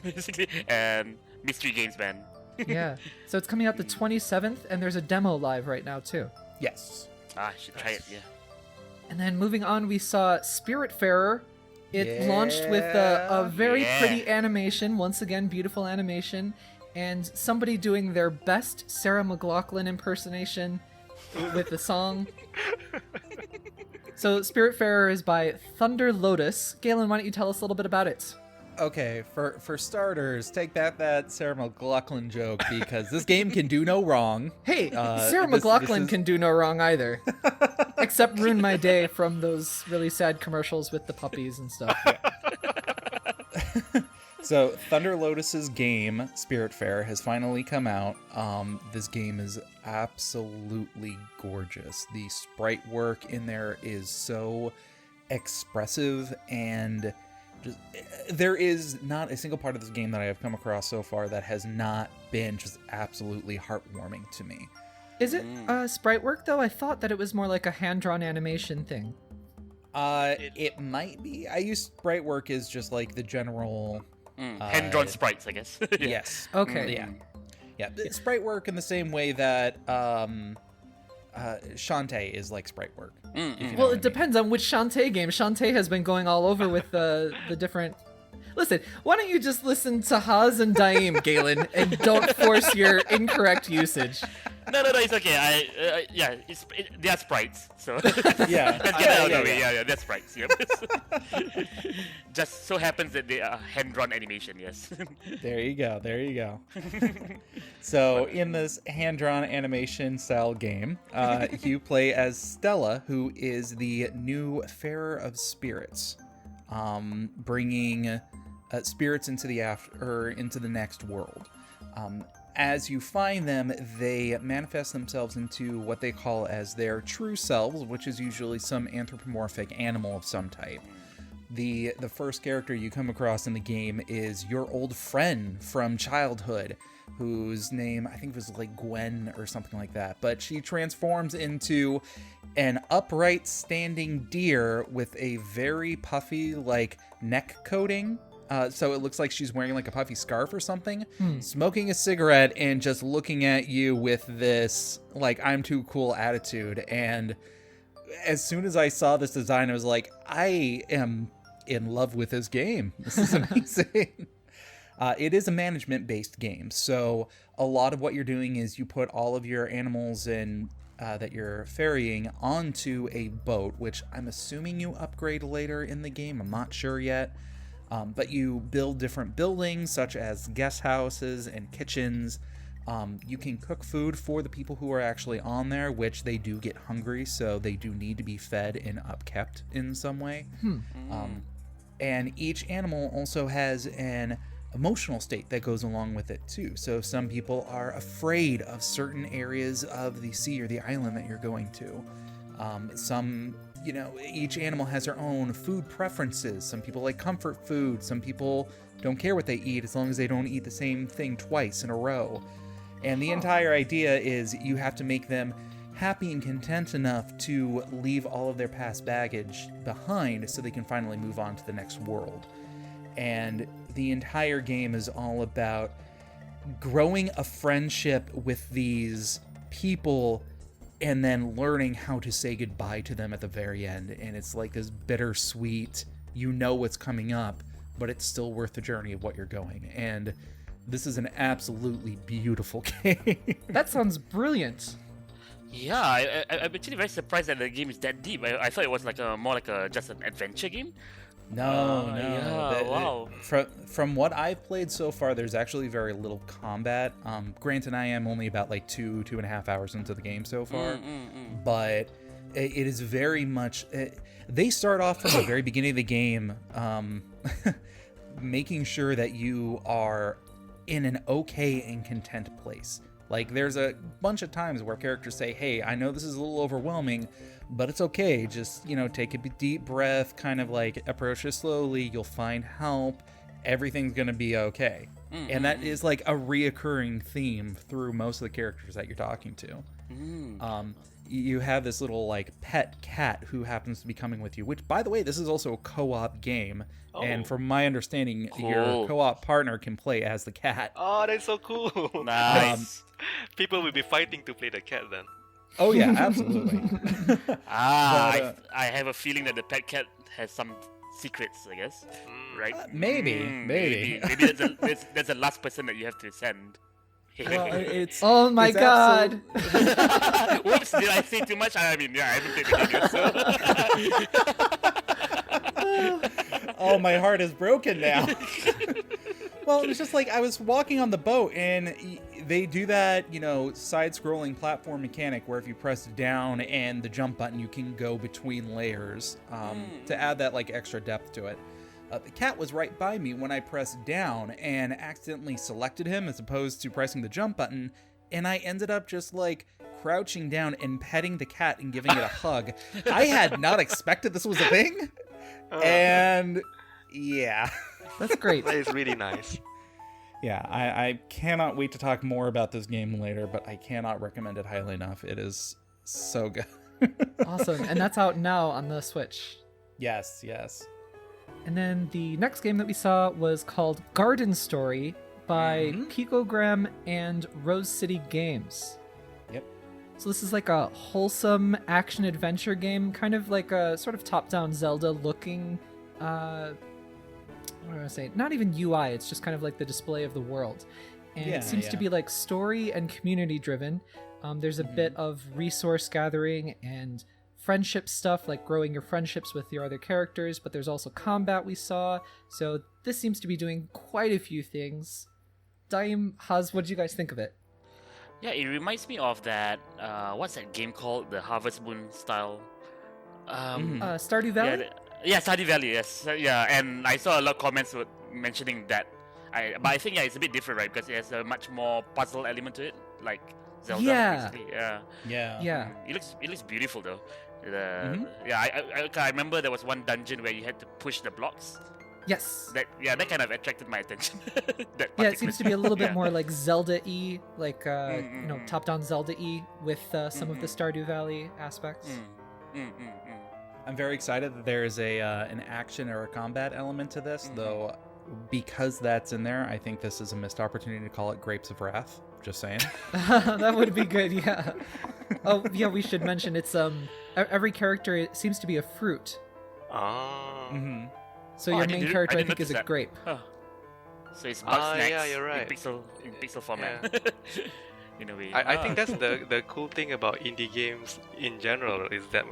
basically, and mystery games, man. Yeah. So it's coming out the 27th, and there's a demo live right now too. Yes. I should try it. Yeah. And then moving on, we saw Spiritfarer. It launched with a very Yeah. pretty animation, once again, beautiful animation, and somebody doing their best Sarah McLachlan impersonation with the song. So Spiritfarer is by Thunder Lotus. Galen, why don't you tell us a little bit about it? Okay, for starters, take back that Sarah McLachlan joke because this game can do no wrong. Hey, Sarah this McLachlan is- can do no wrong either. Except ruin my day from those really sad commercials with the puppies and stuff. So Thunder Lotus's game, Spiritfarer, has finally come out. This game is absolutely gorgeous. The sprite work in there is so expressive, and just, there is not a single part of this game that I have come across so far that has not been just absolutely heartwarming to me. Is it sprite work, though? I thought that it was more like a hand-drawn animation thing. It might be. I use sprite work as just like the general... Hand-drawn sprites, I guess. Yeah. Yes. Okay. Yeah. Sprite work in the same way that Shantae is like sprite work. if you know Well, what I it mean. depends on which Shantae game. Shantae has been going all over with the different... Listen, why don't you just listen to Haz and Daim, Galen, and don't force your incorrect usage. No, it's okay. They are sprites, so Yeah. let's get that out of the way. Yeah, they're sprites. Yep. Just so happens that they are hand-drawn animation. Yes. There you go. So in this hand-drawn animation style game, you play as Stella, who is the new Farer of Spirits, bringing spirits into the next world. As you find them, they manifest themselves into what they call as their true selves, which is usually some anthropomorphic animal of some type. The first character you come across in the game is your old friend from childhood, whose name I think was like Gwen or something like that, but she transforms into an upright standing deer with a very puffy like neck coating. So it looks like she's wearing like a puffy scarf or something, smoking a cigarette and just looking at you with this like I'm too cool attitude. And as soon as I saw this design, I was like, I am in love with this game. This is amazing. It is a management-based game, so a lot of what you're doing is you put all of your animals in that you're ferrying onto a boat, which I'm assuming you upgrade later in the game. I'm not sure yet. But you build different buildings, such as guest houses and kitchens. You can cook food for the people who are actually on there, which they do get hungry, so they do need to be fed and upkept in some way. And each animal also has an emotional state that goes along with it too. So some people are afraid of certain areas of the sea or the island that you're going to. Each animal has their own food preferences. Some people like comfort food. Some people don't care what they eat as long as they don't eat the same thing twice in a row. And the entire idea is you have to make them happy and content enough to leave all of their past baggage behind so they can finally move on to the next world. And the entire game is all about growing a friendship with these people and then learning how to say goodbye to them at the very end. And it's like this bittersweet, you know what's coming up, but it's still worth the journey of what you're going. And this is an absolutely beautiful game. That sounds brilliant. Yeah, I'm actually very surprised that the game is that deep. I thought it was like more like just an adventure game. No. Yeah, wow. From what I've played so far, there's actually very little combat. Granted, I am only about like 2.5 hours into the game so far, but it is very much. They start off from the very beginning of the game, making sure that you are in an okay and content place. Like, there's a bunch of times where characters say, hey, I know this is a little overwhelming, but it's okay. Just, take a deep breath, kind of like approach it slowly. You'll find help. Everything's going to be okay. And that is like a reoccurring theme through most of the characters that you're talking to. You have this little like pet cat who happens to be coming with you, which, by the way, this is also a co-op game. And from my understanding, your co-op partner can play as the cat. Oh, that's so cool. Nice. People will be fighting to play the cat then. Oh yeah, absolutely. I have a feeling that the pet cat has some secrets, I guess. Right? Maybe. Maybe that's the last person that you have to send. Well, it's Oh my it's god! Whoops, did I say too much? I mean, yeah, I haven't played the game yet, so... Oh, my heart is broken now. Well, it was just like I was walking on the boat, and they do that, side-scrolling platform mechanic where if you press down and the jump button, you can go between layers to add that like extra depth to it. The cat was right by me when I pressed down and accidentally selected him as opposed to pressing the jump button, and I ended up just like crouching down and petting the cat and giving it a hug. I had not expected this was a thing, and yeah. That's great. That is really nice. Yeah, I cannot wait to talk more about this game later, but I cannot recommend it highly enough. It is so good. Awesome. And that's out now on the Switch. Yes. And then the next game that we saw was called Garden Story by Picogram and Rose City Games. Yep. So this is like a wholesome action-adventure game, kind of like a sort of top-down Zelda-looking, what do I say? Not even UI, it's just kind of like the display of the world. And it seems to be like story and community-driven. There's a bit of resource gathering and friendship stuff, like growing your friendships with your other characters, but there's also combat we saw. So this seems to be doing quite a few things. Daim, Haz, what did you guys think of it? Yeah, it reminds me of that, what's that game called? The Harvest Moon style. Stardew Valley? Yeah, Stardew Valley, yes. Yeah, and I saw a lot of comments mentioning that. But I think, it's a bit different, right? Because it has a much more puzzle element to it, like Zelda, basically. Yeah. It looks beautiful, though. Yeah, I remember there was one dungeon where you had to push the blocks. Yes. That kind of attracted my attention. It seems to be a little bit more like Zelda-y, like top-down Zelda-y with some of the Stardew Valley aspects. I'm very excited that there's an action or a combat element to this, though. Because that's in there, I think this is a missed opportunity to call it Grapes of Wrath. Just saying. That would be good, yeah. Oh, yeah, we should mention it's every character it seems to be a fruit. So your main character, I think, is a grape. So it's Bugsnax yeah, you're right. in pixel format. In a way. I think that's the cool thing about indie games in general is that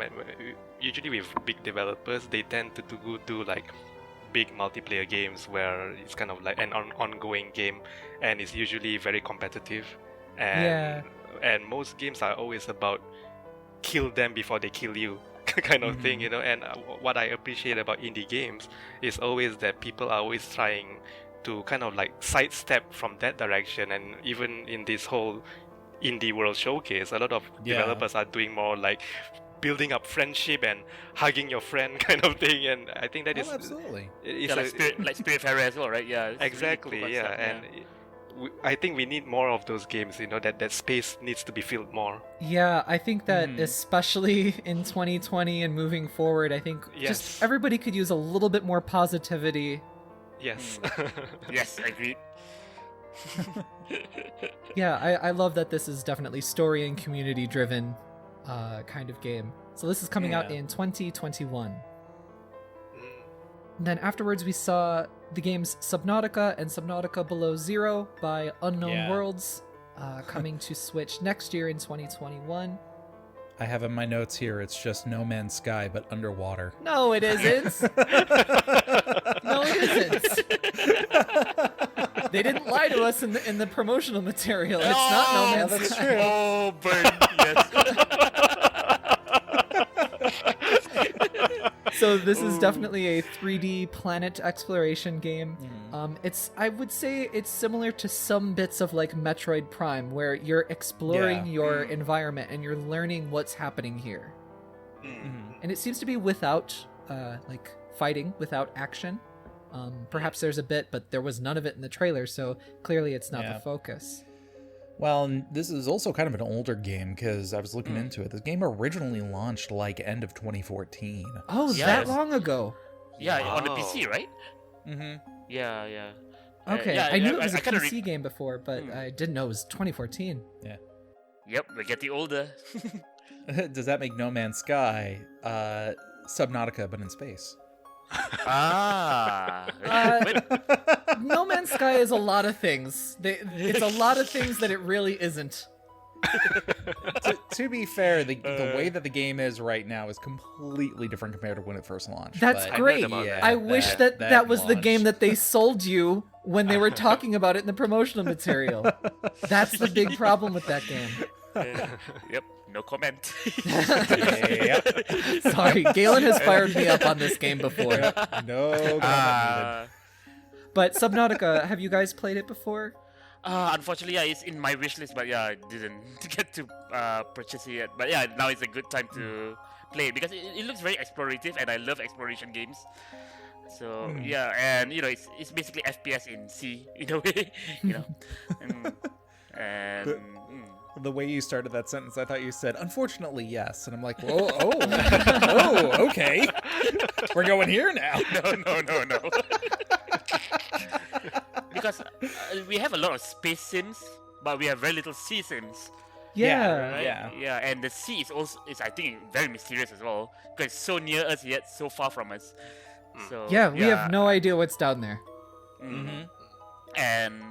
usually with big developers, they tend to do like big multiplayer games where it's kind of like an ongoing game, and it's usually very competitive. And most games are always about kill them before they kill you kind of thing, And what I appreciate about indie games is always that people are always trying to kind of like sidestep from that direction. And even in this whole indie world showcase, a lot of developers are doing more like building up friendship and hugging your friend kind of thing, and I think that is absolutely. It's like Spiritfarer as well, right? Yeah, exactly. Really cool and I think we need more of those games. That space needs to be filled more. Yeah, I think that especially in 2020 and moving forward, I think just everybody could use a little bit more positivity. Yes. Yes, I agree. Yeah, I love that this is definitely story and community driven kind of game. So this is coming out in 2021. And then afterwards we saw the games Subnautica and Subnautica Below Zero by Unknown Worlds coming to Switch next year in 2021. I have in my notes here, it's just No Man's Sky, but underwater. No, it isn't. No, it isn't. They didn't lie to us in the promotional material. It's not No Man's Sky. True. Oh, burn, yes. So this is definitely a 3D planet exploration game. I would say it's similar to some bits of like Metroid Prime, where you're exploring your environment and you're learning what's happening here. And it seems to be without like fighting, without action. Perhaps there's a bit, but there was none of it in the trailer, so clearly it's not the focus. Well, this is also kind of an older game because I was looking into it. This game originally launched like end of 2014. Oh, that long ago? Yeah, on the PC, right? Yeah. Okay, I knew it was a PC game before, but I didn't know it was 2014. Yeah. Yep, we're getting older. Does that make No Man's Sky Subnautica but in space? Wait, No Man's Sky is a lot of things. It's a lot of things that it really isn't. To be fair, the way that the game is right now is completely different compared to when it first launched. That's but great. about that. I wish that was the launch. game that they sold you when they were talking about it in the promotional material. That's the big problem with that game. yep, no comment. Yep. Sorry, Galen has fired me up on this game before. No comment needed. But Subnautica, have you guys played it before? Unfortunately, yeah, it's in my wish list, but yeah, I didn't get to purchase it yet. But yeah, now it's a good time to play it because it looks very explorative, and I love exploration games. So yeah, and you know, it's basically FPS in C in a way, you know. The way you started that sentence, I thought you said, "Unfortunately, yes," and I'm like, "Whoa, oh, okay, we're going here now." No. Because we have a lot of space sims, but we have very little sea sims. Yeah. Right? Yeah. And the sea is also I think very mysterious as well because it's so near us yet so far from us. So Yeah, we have no idea what's down there. And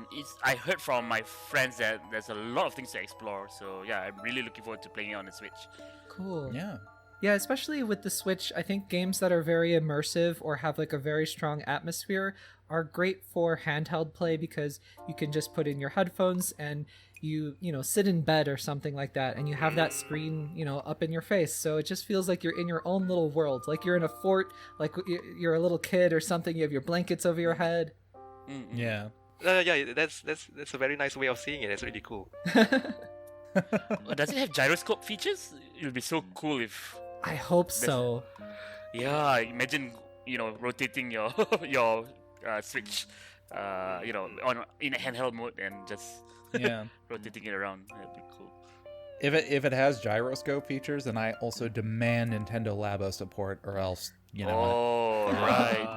I heard from my friends that there's a lot of things to explore. So yeah, I'm really looking forward to playing it on the Switch. Cool. Yeah. Yeah, especially with the Switch, I think games that are very immersive or have like a very strong atmosphere are great for handheld play because you can just put in your headphones and you sit in bed or something like that and you have that screen, up in your face. So it just feels like you're in your own little world, like you're in a fort, like you're a little kid or something. You have your blankets over your head. Yeah. Yeah, that's a very nice way of seeing it. It's really cool. Does it have gyroscope features? It would be so cool if. I hope so. Yeah, imagine rotating your your Switch, in a handheld mode and just rotating it around. That'd be cool. If it has gyroscope features, then I also demand Nintendo Labo support, or else Oh, right.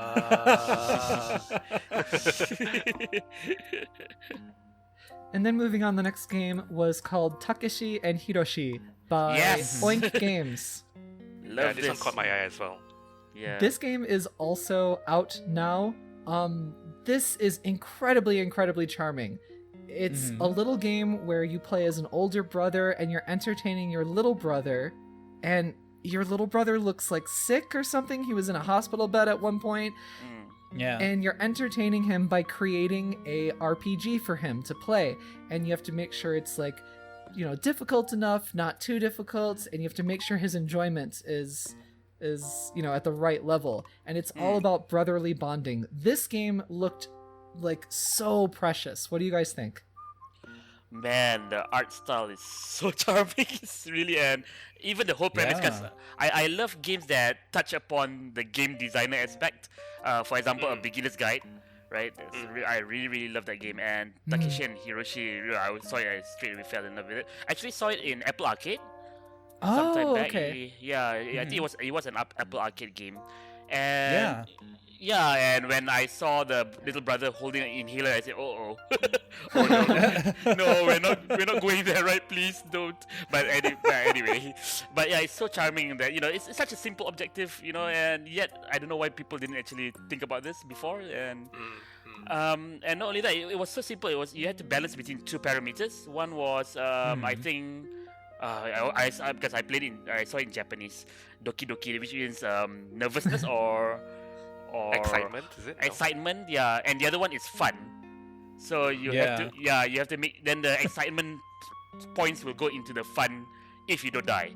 And then moving on, the next game was called Takeshi and Hiroshi by Oink Games. Love this one caught my eye as well. Yeah. This game is also out now. This is incredibly charming. It's a little game where you play as an older brother and you're entertaining your little brother, and your little brother looks like sick or something. He was in a hospital bed at one point. Yeah. And you're entertaining him by creating a RPG for him to play. And you have to make sure it's like, difficult enough, not too difficult, and you have to make sure his enjoyment is at the right level. And it's all about brotherly bonding. This game looked like so precious. What do you guys think? Man, the art style is so charming. It's really, and even the whole premise, because I love games that touch upon the game designer aspect. For example, a beginner's guide, right? I really love that game. And Takeshi and Hiroshi, I saw it, I straight away fell in love with it. I actually saw it in Apple Arcade. Oh, back. okay. I think it was an Apple Arcade game. And and when I saw the little brother holding an inhaler, I said, oh no, we're not going there, right? Please don't. But anyway, but yeah, it's so charming that it's such a simple objective, and yet I don't know why people didn't actually think about this before. And and not only that, it was so simple. You had to balance between two parameters. One was I think. Because I saw it in Japanese, doki doki, which means nervousness or excitement, is it? Excitement, yeah. And the other one is fun. So you have to make, then the excitement points will go into the fun if you don't die.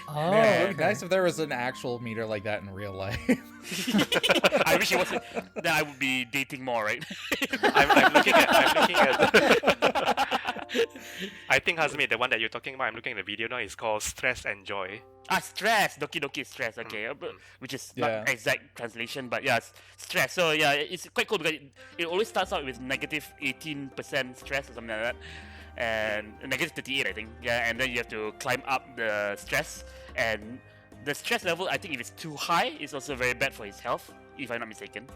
Oh, Man, it'd okay. be nice if there was an actual meter like that in real life. I wish it wasn't. Then I would be dating more, right? I'm looking at. I think Hazmer, the one that you're talking about, I'm looking at the video now. It's called Stress and Joy. Stress. Doki doki is stress. Okay, which is not exact translation, but yeah, stress. So yeah, it's quite cool because it always starts out with negative 18% stress or something like that, and negative 38, I think. Yeah, and then you have to climb up the stress, and the stress level, I think if it's too high, it's also very bad for his health, if I'm not mistaken.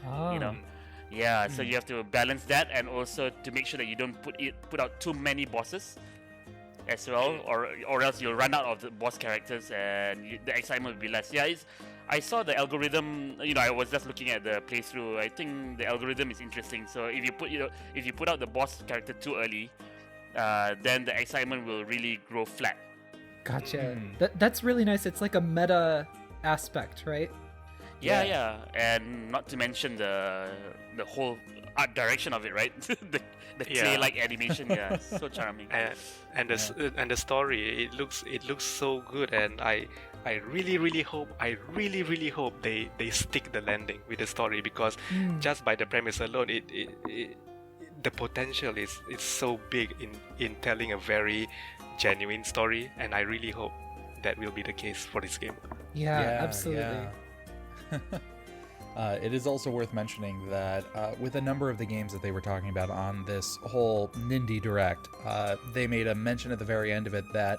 Oh. Yeah, so you have to balance that, and also to make sure that you don't put out too many bosses as well, or else you'll run out of the boss characters and the excitement will be less. Yeah, I saw the algorithm. I was just looking at the playthrough. I think the algorithm is interesting. So if you put out the boss character too early, then the excitement will really grow flat. Gotcha. That's really nice. It's like a meta aspect, right? Yeah. And not to mention the whole art direction of it, right? the clay-like animation, so charming. And the story, it looks so good, and I really hope they stick the landing with the story, because just by the premise alone, the potential is so big in telling a very genuine story, and I really hope that will be the case for this game. Yeah, absolutely. Yeah. It is also worth mentioning that with a number of the games that they were talking about on this whole Nindie Direct, they made a mention at the very end of it that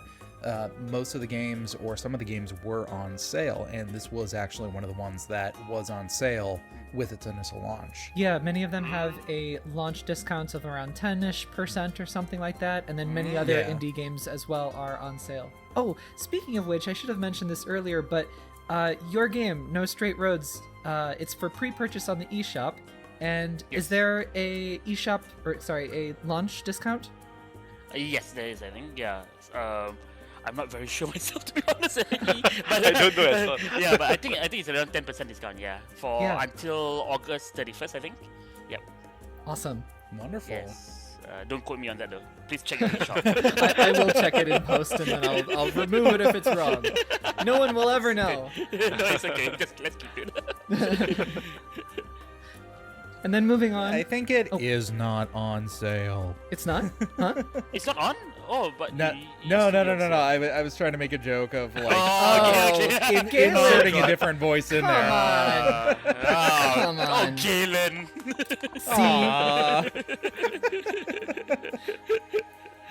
most of the games, or some of the games, were on sale, and this was actually one of the ones that was on sale with its initial launch. Yeah, many of them have a launch discount of around 10-ish% or something like that, and then many other indie games as well are on sale. Oh, speaking of which, I should have mentioned this earlier, but your game, No Straight Roads, it's for pre-purchase on the eShop, and is there a launch discount? Yes, there is, I think. Yeah. I'm not very sure myself, to be honest. But, I don't know as well. Yeah, but I think it's around 10% discount. Until August 31st, I think. Yep. Awesome. Wonderful. Yes. Don't quote me on that though. Please check it in the shop. I will check it in post, and then I'll remove it if it's wrong. No one will ever know. No, it's okay. Just let's keep it. And then moving on. I think it is not on sale. It's not? Huh? It's not on? Oh, but No. I was trying to make a joke of like okay. inserting a different voice in there. Come on. Oh, Galen.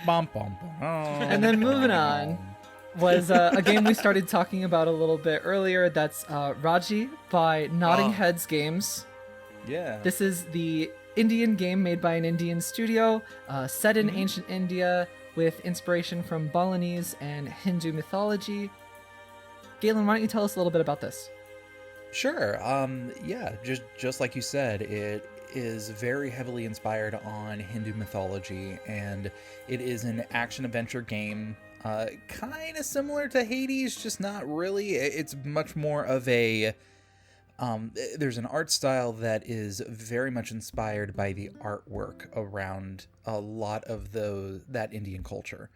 Bum, bum, bum. And then moving on was a game we started talking about a little bit earlier. That's Raji by Nodding Heads Games. Yeah. This is the Indian game made by an Indian studio, set in ancient India with inspiration from Balinese and Hindu mythology. Galen, why don't you tell us a little bit about this? Sure. Just like you said, it is very heavily inspired on Hindu mythology, and it is an action-adventure game, kind of similar to Hades, just not really. It's much more of a... there's an art style that is very much inspired by the artwork around a lot of that Indian culture.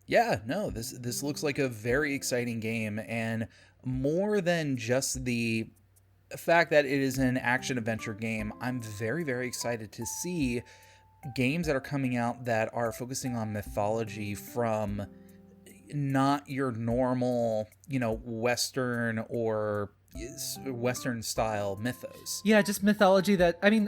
Yeah, no, this looks like a very exciting game, and more than just the fact that it is an action-adventure game, I'm very, very excited to see games that are coming out that are focusing on mythology from not your normal, Western or Western style mythos. Yeah, just mythology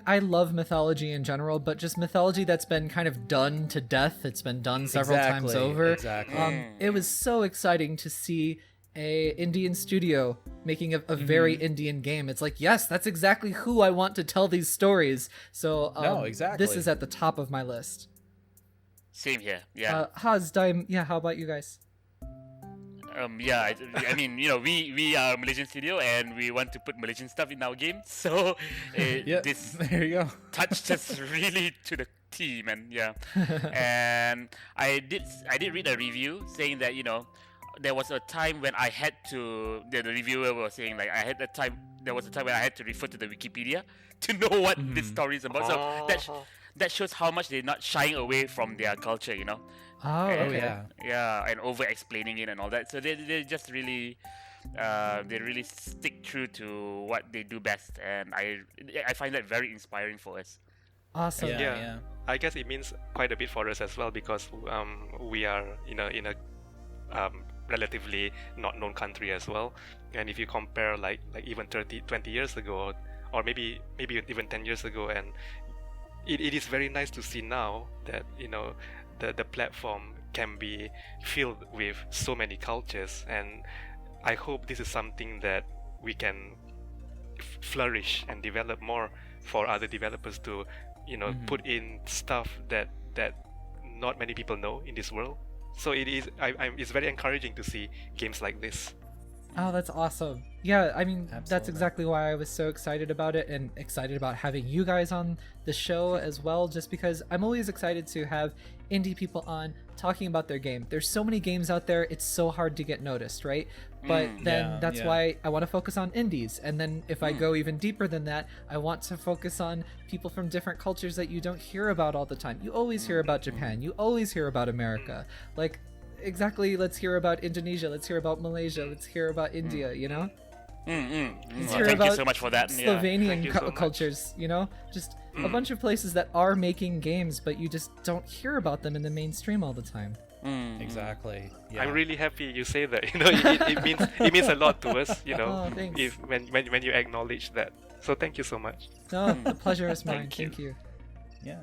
I love mythology in general, but just mythology that's been kind of done to death. It's been done several times over. Exactly. It was so exciting to see a Indian studio making a very Indian game. It's like, yes, that's exactly who I want to tell these stories. So exactly. This is at the top of my list. Same here. Yeah. Haz, Daim, how about you guys? I mean, we are a Malaysian studio and we want to put Malaysian stuff in our game. So this there you go. touched us really to the T, man. Yeah. And I did read a review saying that, there was a time when I had to. The reviewer was saying like there was a time when I had to refer to the Wikipedia to know what this story is about. So that shows how much they're not shying away from their culture, Oh, okay. Yeah, and over explaining it and all that. So they just really they really stick true to what they do best, and I find that very inspiring for us. Awesome. Yeah. I guess it means quite a bit for us as well, because we are in a relatively not known country as well. And if you compare like even 20 years ago, or maybe even 10 years ago, and it is very nice to see now that the platform can be filled with so many cultures, and I hope this is something that we can flourish and develop more for other developers to put in stuff that not many people know in this world. So it's very encouraging to see games like this. Oh, that's awesome. Yeah, I mean, that's Absolutely. exactly why I was so excited about it and excited about having you guys on the show as well, just because I'm always excited to have indie people on talking about their game. There's so many games out there, it's so hard to get noticed, right? But then that's why I want to focus on indies. And then if I go even deeper than that, I want to focus on people from different cultures that you don't hear about all the time. You always hear about Japan, you always hear about America. Like, exactly, let's hear about Indonesia, let's hear about Malaysia, let's hear about India, you know? Let's Well, hear thank about you so much for that. Yeah. Slovenian Thank you so much. cultures, you know? Just a bunch of places that are making games, but you just don't hear about them in the mainstream all the time. Exactly. Yeah. I'm really happy you say that. You know, it means a lot to us. You know, Oh, thanks. if when you acknowledge that. So thank you so much. No, the pleasure is mine. Thank you. Thank you. Yeah.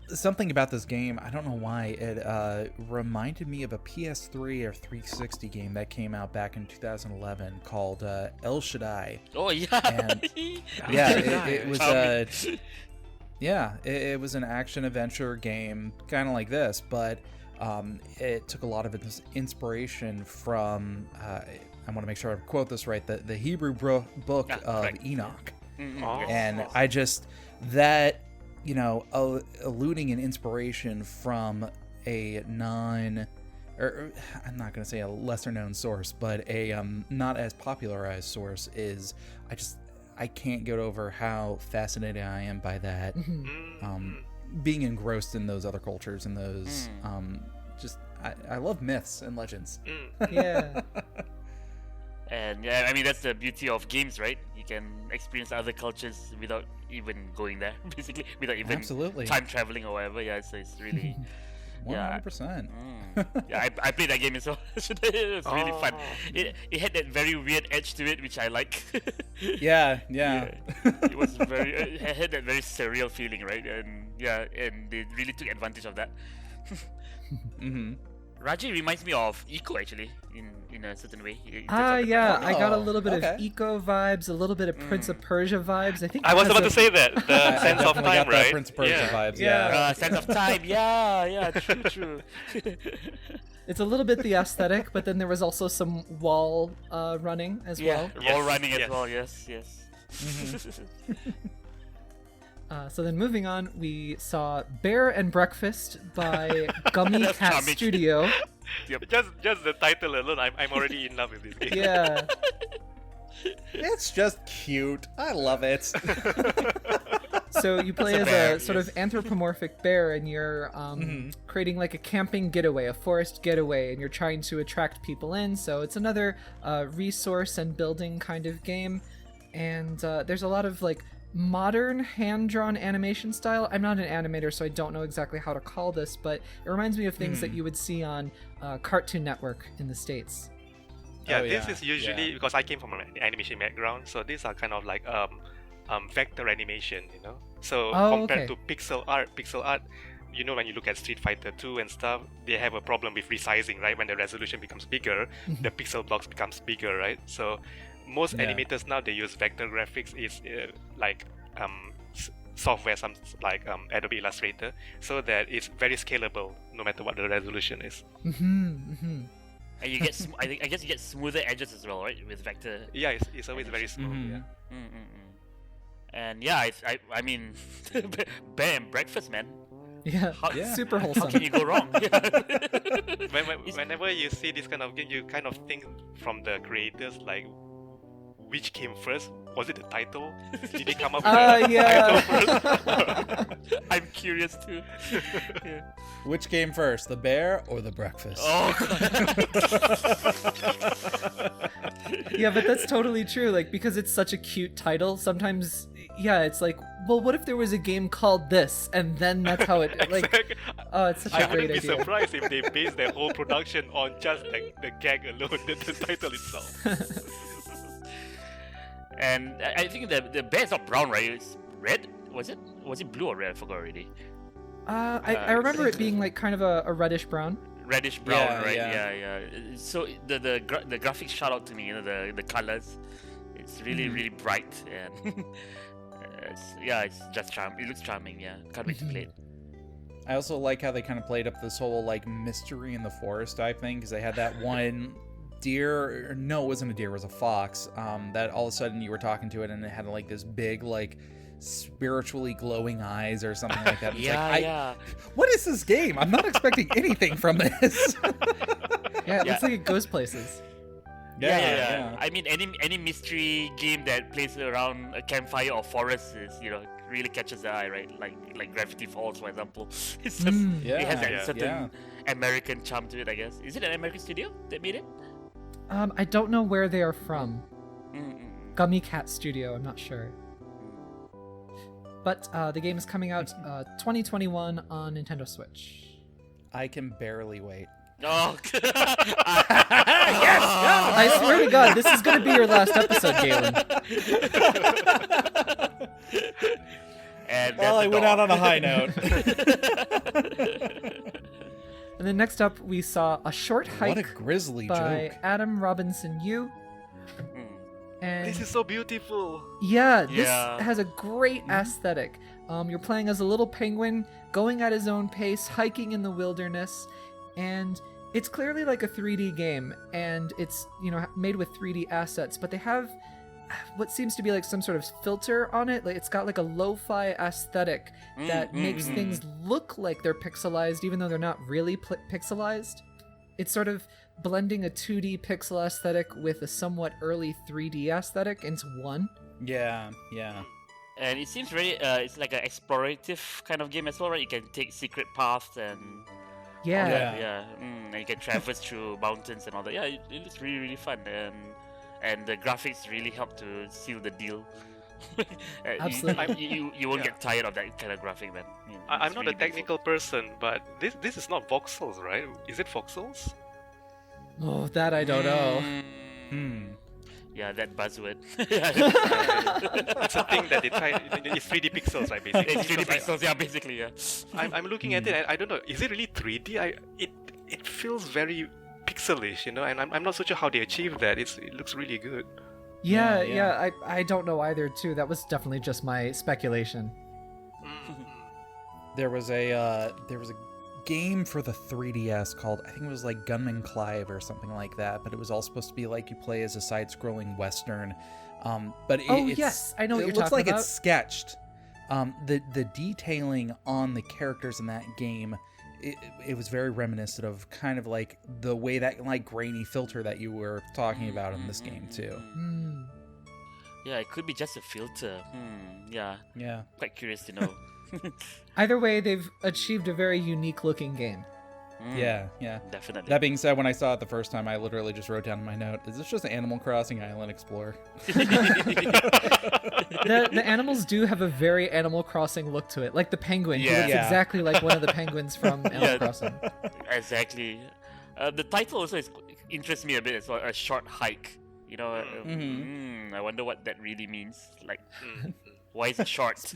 Something about this game, I don't know why, it reminded me of a PS3 or 360 game that came out back in 2011 called El Shaddai. Oh yeah. And yeah, it was it was an action adventure game, kind of like this, but it took a lot of its inspiration from I want to make sure I quote this right, the Hebrew book of correct. Enoch. Oh. And I just, that, you know, alluding an inspiration from a I'm not going to say a lesser known source, but a not as popularized source is, I can't get over how fascinated I am by that. Being engrossed in those other cultures and those, I love myths and legends. Yeah. And yeah, I mean that's the beauty of games, right? You can experience other cultures without even going there, basically, without even Absolutely. time traveling or whatever. Yeah, so it's really 100%. yeah. I played that game as well. It was really fun. It had that very weird edge to it, which I like. Yeah. It was very. It had that very surreal feeling, right? And and they really took advantage of that. Raji reminds me of Eco actually, in a certain way. in terms of the Yeah, plot. I got a little bit okay. of Eco vibes, a little bit of Prince of Persia vibes. I think I it was has about a- to say that the sense of Definitely time, got that right? Prince of Persia vibes. Yeah. Sense of time, yeah, true. It's a little bit the aesthetic, but then there was also some wall running as well. Wall Yes, running as yes. well, yes. So then moving on, we saw Bear and Breakfast by Gummy That's Cat charming. Studio. Just the title alone, I'm already in love with this game. Yeah. It's just cute. I love it. So you play It's a as bear, a sort of yes. anthropomorphic bear, and you're creating like a camping getaway, a forest getaway, and you're trying to attract people in. So it's another resource and building kind of game, and there's a lot of like modern hand-drawn animation style. I'm not an animator, so I don't know exactly how to call this, but it reminds me of things that you would see on Cartoon Network in the States. Yeah, Oh, this yeah, is usually because I came from an animation background, so these are kind of like vector animation, you know. So compared okay. to pixel art, you know, when you look at Street Fighter 2 and stuff, they have a problem with resizing, right? When the resolution becomes bigger, the pixel blocks becomes bigger, right? So most Yeah. animators now they use vector graphics, is like software, some like Adobe Illustrator, so that it's very scalable no matter what the resolution is. And you get, I guess you get smoother edges as well, right? With vector. Yeah, it's always very smooth. Yeah. And yeah, I mean, Bear and Breakfast, man. Yeah, Yeah. super How wholesome. can you go wrong? Whenever you see this kind of game, you kind of think from the creators, like, which came first? Was it the title? Did they come up with the yeah. title first? I'm curious too. Yeah. Which came first, the bear or the breakfast? Oh, Yeah, but that's totally true. Like, because it's such a cute title, sometimes, yeah, it's like, well, what if there was a game called this, and then that's how it, like, Exactly. oh, it's such I a great wouldn't be idea. surprised if they base their whole production on just the gag alone, the title itself. and I think the bear's not brown, right? It's red. Was it blue or red? I forgot already. I remember it being like kind of a reddish brown. Reddish brown, Yeah, right? yeah. Yeah. So the graphics shout out to me. You know, the colors. It's really really bright and it's just charming. It looks charming. Yeah, can't wait to play it. I also like how they kind of played up this whole like mystery in the forest type thing, because they had that one deer. No, it wasn't a deer. It was a fox. That all of a sudden you were talking to it, and it had like this big, like, spiritually glowing eyes or something like that. It's Yeah. What is this game? I'm not expecting anything from this. Yeah, it looks like it goes places. Yeah. I mean, any mystery game that plays around a campfire or forest is, really catches the eye, right? Like Gravity Falls, for example. It's just, it has that certain American charm to it, I guess. Is it an American studio that made it? I don't know where they are from. Mm-mm. Gummy Cat Studio, I'm not sure. But the game is coming out 2021 on Nintendo Switch. I can barely wait. Oh, I swear to God, this is going to be your last episode, Galen. And Well, I went out on a high note. And then next up, we saw a short hike What a grisly by joke. Adam Robinson Yu. And This is so beautiful. yeah, this Yeah. has a great aesthetic. You're playing as a little penguin, going at his own pace, hiking in the wilderness, and it's clearly like a 3D game, and it's made with 3D assets, but they have what seems to be like some sort of filter on it. Like it's got like a lo-fi aesthetic that makes things look like they're pixelized, even though they're not really pixelized. It's sort of blending a 2D pixel aesthetic with a somewhat early 3D aesthetic into one. Yeah. And it seems very, it's like an explorative kind of game as well, right? You can take secret paths and Yeah. all that, and you can traverse through mountains and all that. Yeah, it looks really, really fun, and the graphics really help to seal the deal. Absolutely. You won't get tired of that kind of graphic, man. I'm not a technical person, but this is not voxels, right? Is it voxels? Oh, that I don't know. Yeah, that buzzword. It's a thing that they try. It's 3D pixels, right? Basically. It's 3D Because pixels, yeah, basically, yeah. I'm looking at it. And I don't know. Is it really 3D? It feels very pixelish, and I'm not so sure how they achieve that. It looks really good. Yeah, I don't know either, too. That was definitely just my speculation. There was a game for the 3DS called, I think it was like Gunman Clive or something like that, but it was all supposed to be like you play as a side-scrolling western. But yes, I know what you're looks talking like about. it's sketched. The detailing on the characters in that game, it was very reminiscent of kind of like the way that like grainy filter that you were talking about in this game too. Yeah, it could be just a filter. Yeah. Quite curious to know. Either way, they've achieved a very unique looking game. Yeah. Definitely. That being said, when I saw it the first time, I literally just wrote down in my note, is this just Animal Crossing Island Explorer? The animals do have a very Animal Crossing look to it. Like the penguin. He looks exactly like one of the penguins from Animal Crossing. Exactly. The title also interests me a bit as well. A short hike. I wonder what that really means. Like, why is it short?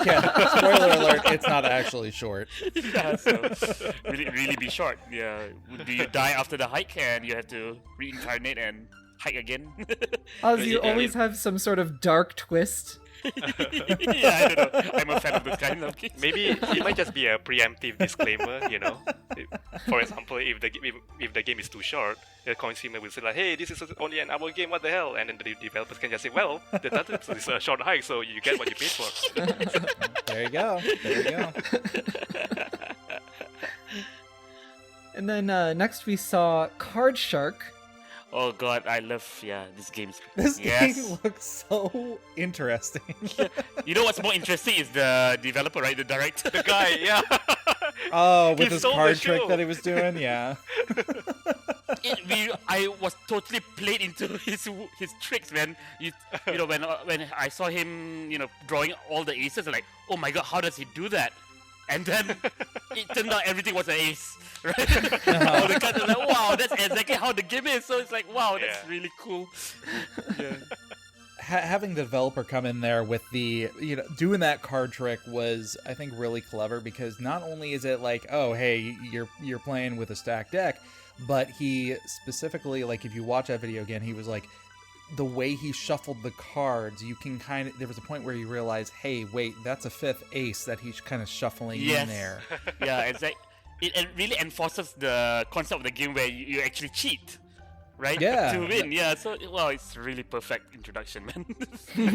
Yeah, spoiler alert, it's not actually short. Yeah, so really be short. Yeah. Do you die after the hike and you have to reincarnate and hike again? You always have some sort of dark twist. Yeah, I don't know. I'm a fan of this kind of games. Maybe it might just be a preemptive disclaimer, For example, if the game is too short, the consumer will say like, "Hey, this is only an hour game. What the hell?" And then the developers can just say, "Well, the title is a short hike, so you get what you paid for." There you go. And then next we saw Card Shark. Oh god, I love this game. This game looks so interesting. You know what's more interesting is the developer, right? The director. The guy, yeah. Oh, with He his stole the card trick show. that he was doing, yeah. I was totally played into his tricks, man. When I saw him, drawing all the aces, I'm like, oh my god, how does he do that? And then it turned out everything was an ace, right? All the cards were like, wow, that's exactly how the game is. So it's like, wow, that's really cool. Yeah. Having the developer come in there with the, doing that card trick was, I think, really clever, because not only is it like, oh, hey, you're playing with a stacked deck, but he specifically, like, if you watch that video again, he was like, the way he shuffled the cards, you can there was a point where you realize, hey, wait, that's a fifth ace that he's kind of shuffling in there. Yeah, it's like, it really enforces the concept of the game where you actually cheat. right? Yeah. To win, yeah. So well, it's really perfect introduction, man.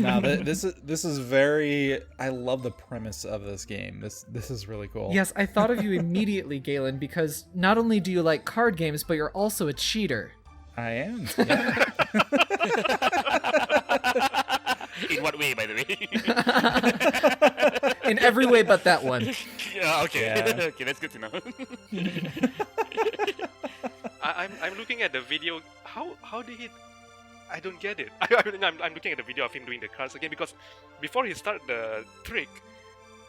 Now this is very. I love the premise of this game. This is really cool. Yes, I thought of you immediately, Galen, because not only do you like card games, but you're also a cheater. I am. Yeah. In what way, by the way? In every way but that one. Yeah, okay. Yeah. Okay, that's good to know. I'm looking at the video. How did he? I don't get it. I'm looking at the video of him doing the cards again because before he started the trick,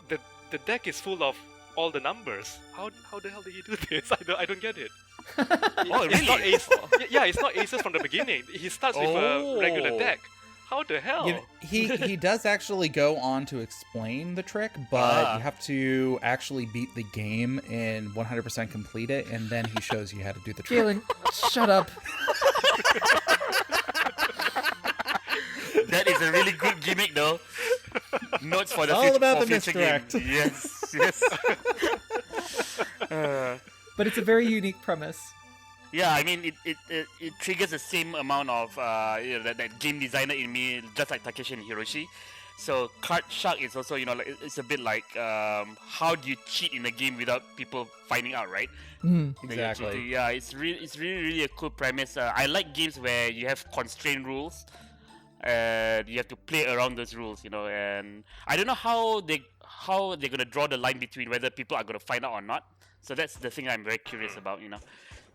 the deck is full of all the numbers. How the hell did he do this? I don't get it. Oh, It's not really? ace. Yeah, it's not aces from the beginning. He starts with a regular Oh. deck. How the hell? You know, he does actually go on to explain the trick, but you have to actually beat the game and 100% complete it, and then he shows you how to do the trick. Galen, shut up. That is a really good gimmick, though. Notes for the All future, about for the future game. misdirect. Yes. But it's a very unique premise. Yeah, I mean, it triggers the same amount of that game designer in me, just like Takeshi and Hiroshi. So Card Shark is also, like, it's a bit like how do you cheat in a game without people finding out, right? Mm. That you're Exactly. cheating. Yeah, it's really a cool premise. I like games where you have constrained rules, and you have to play around those rules, And I don't know how they're gonna draw the line between whether people are gonna find out or not. So that's the thing I'm very curious about,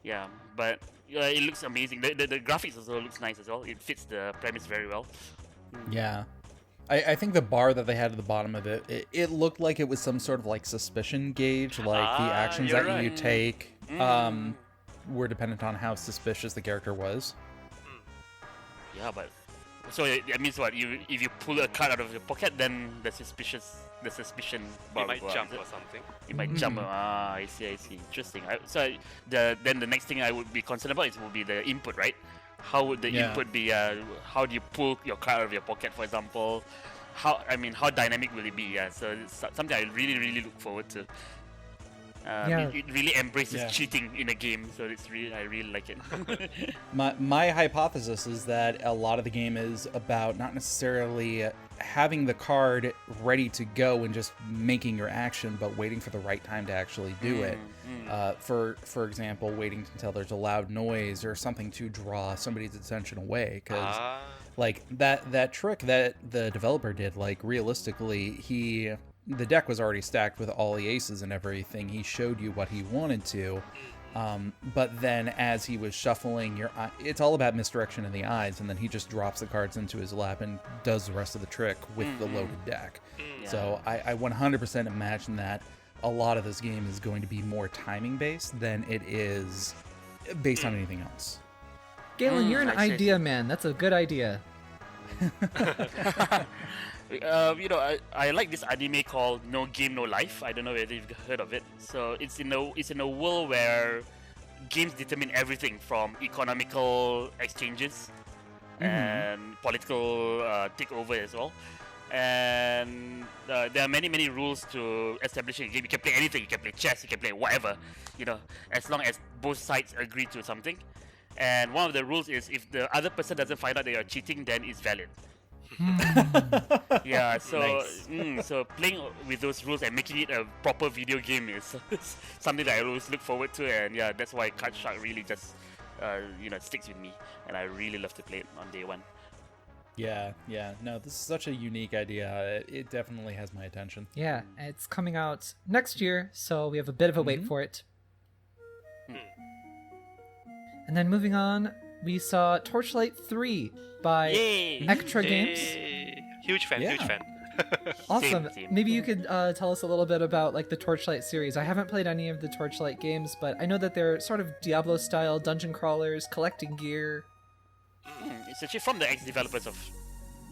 Yeah, but it looks amazing. The graphics also looks nice as well. It fits the premise very well. Yeah. I think the bar that they had at the bottom of it looked like it was some sort of like suspicion gauge, like the actions you're that you right. take were dependent on how suspicious the character was. Yeah, but so that means what? If you pull a card out of your pocket, then the suspicion bar He might will go up, jump is it? or something. It might jump. I see. Interesting. Then the next thing I would be concerned about will be the input, right? How would the Yeah. input be? How do you pull your card out of your pocket, for example? How dynamic will it be? Yeah, so it's something I really look forward to. Yeah. It really embraces Yeah. cheating in a game, so I really like it. My hypothesis is that a lot of the game is about not necessarily having the card ready to go and just making your action, but waiting for the right time to actually do it. For example, waiting until there's a loud noise or something to draw somebody's attention away. Because like that trick that the developer did, like realistically, the deck was already stacked with all the aces and everything. He showed you what he wanted to. But then as he was shuffling it's all about misdirection in the eyes, and then he just drops the cards into his lap and does the rest of the trick with the loaded deck. So I 100% imagine that a lot of this game is going to be more timing based than it is based on anything else. Galen, you're an I see. idea man. That's a good idea. I like this anime called No Game No Life. I don't know whether you've heard of it. So it's in a world where games determine everything from economical exchanges and political takeover as well. And there are many rules to establishing a game. You can play anything. You can play chess. You can play whatever. As long as both sides agree to something. And one of the rules is if the other person doesn't find out that you're cheating, then it's valid. Yeah, so Nice. so playing with those rules and making it a proper video game is something that I always look forward to, and yeah, that's why Card Shark really just sticks with me, and I really love to play it on day one. Yeah. No, this is such a unique idea. It definitely has my attention. Yeah, it's coming out next year, so we have a bit of a wait for it. And then moving on, we saw Torchlight 3 by Yay! Extra Games. Yay. Huge fan. Awesome. Same. Maybe you could tell us a little bit about like the Torchlight series. I haven't played any of the Torchlight games, but I know that they're sort of Diablo-style dungeon crawlers, collecting gear. It's actually from the ex-developers of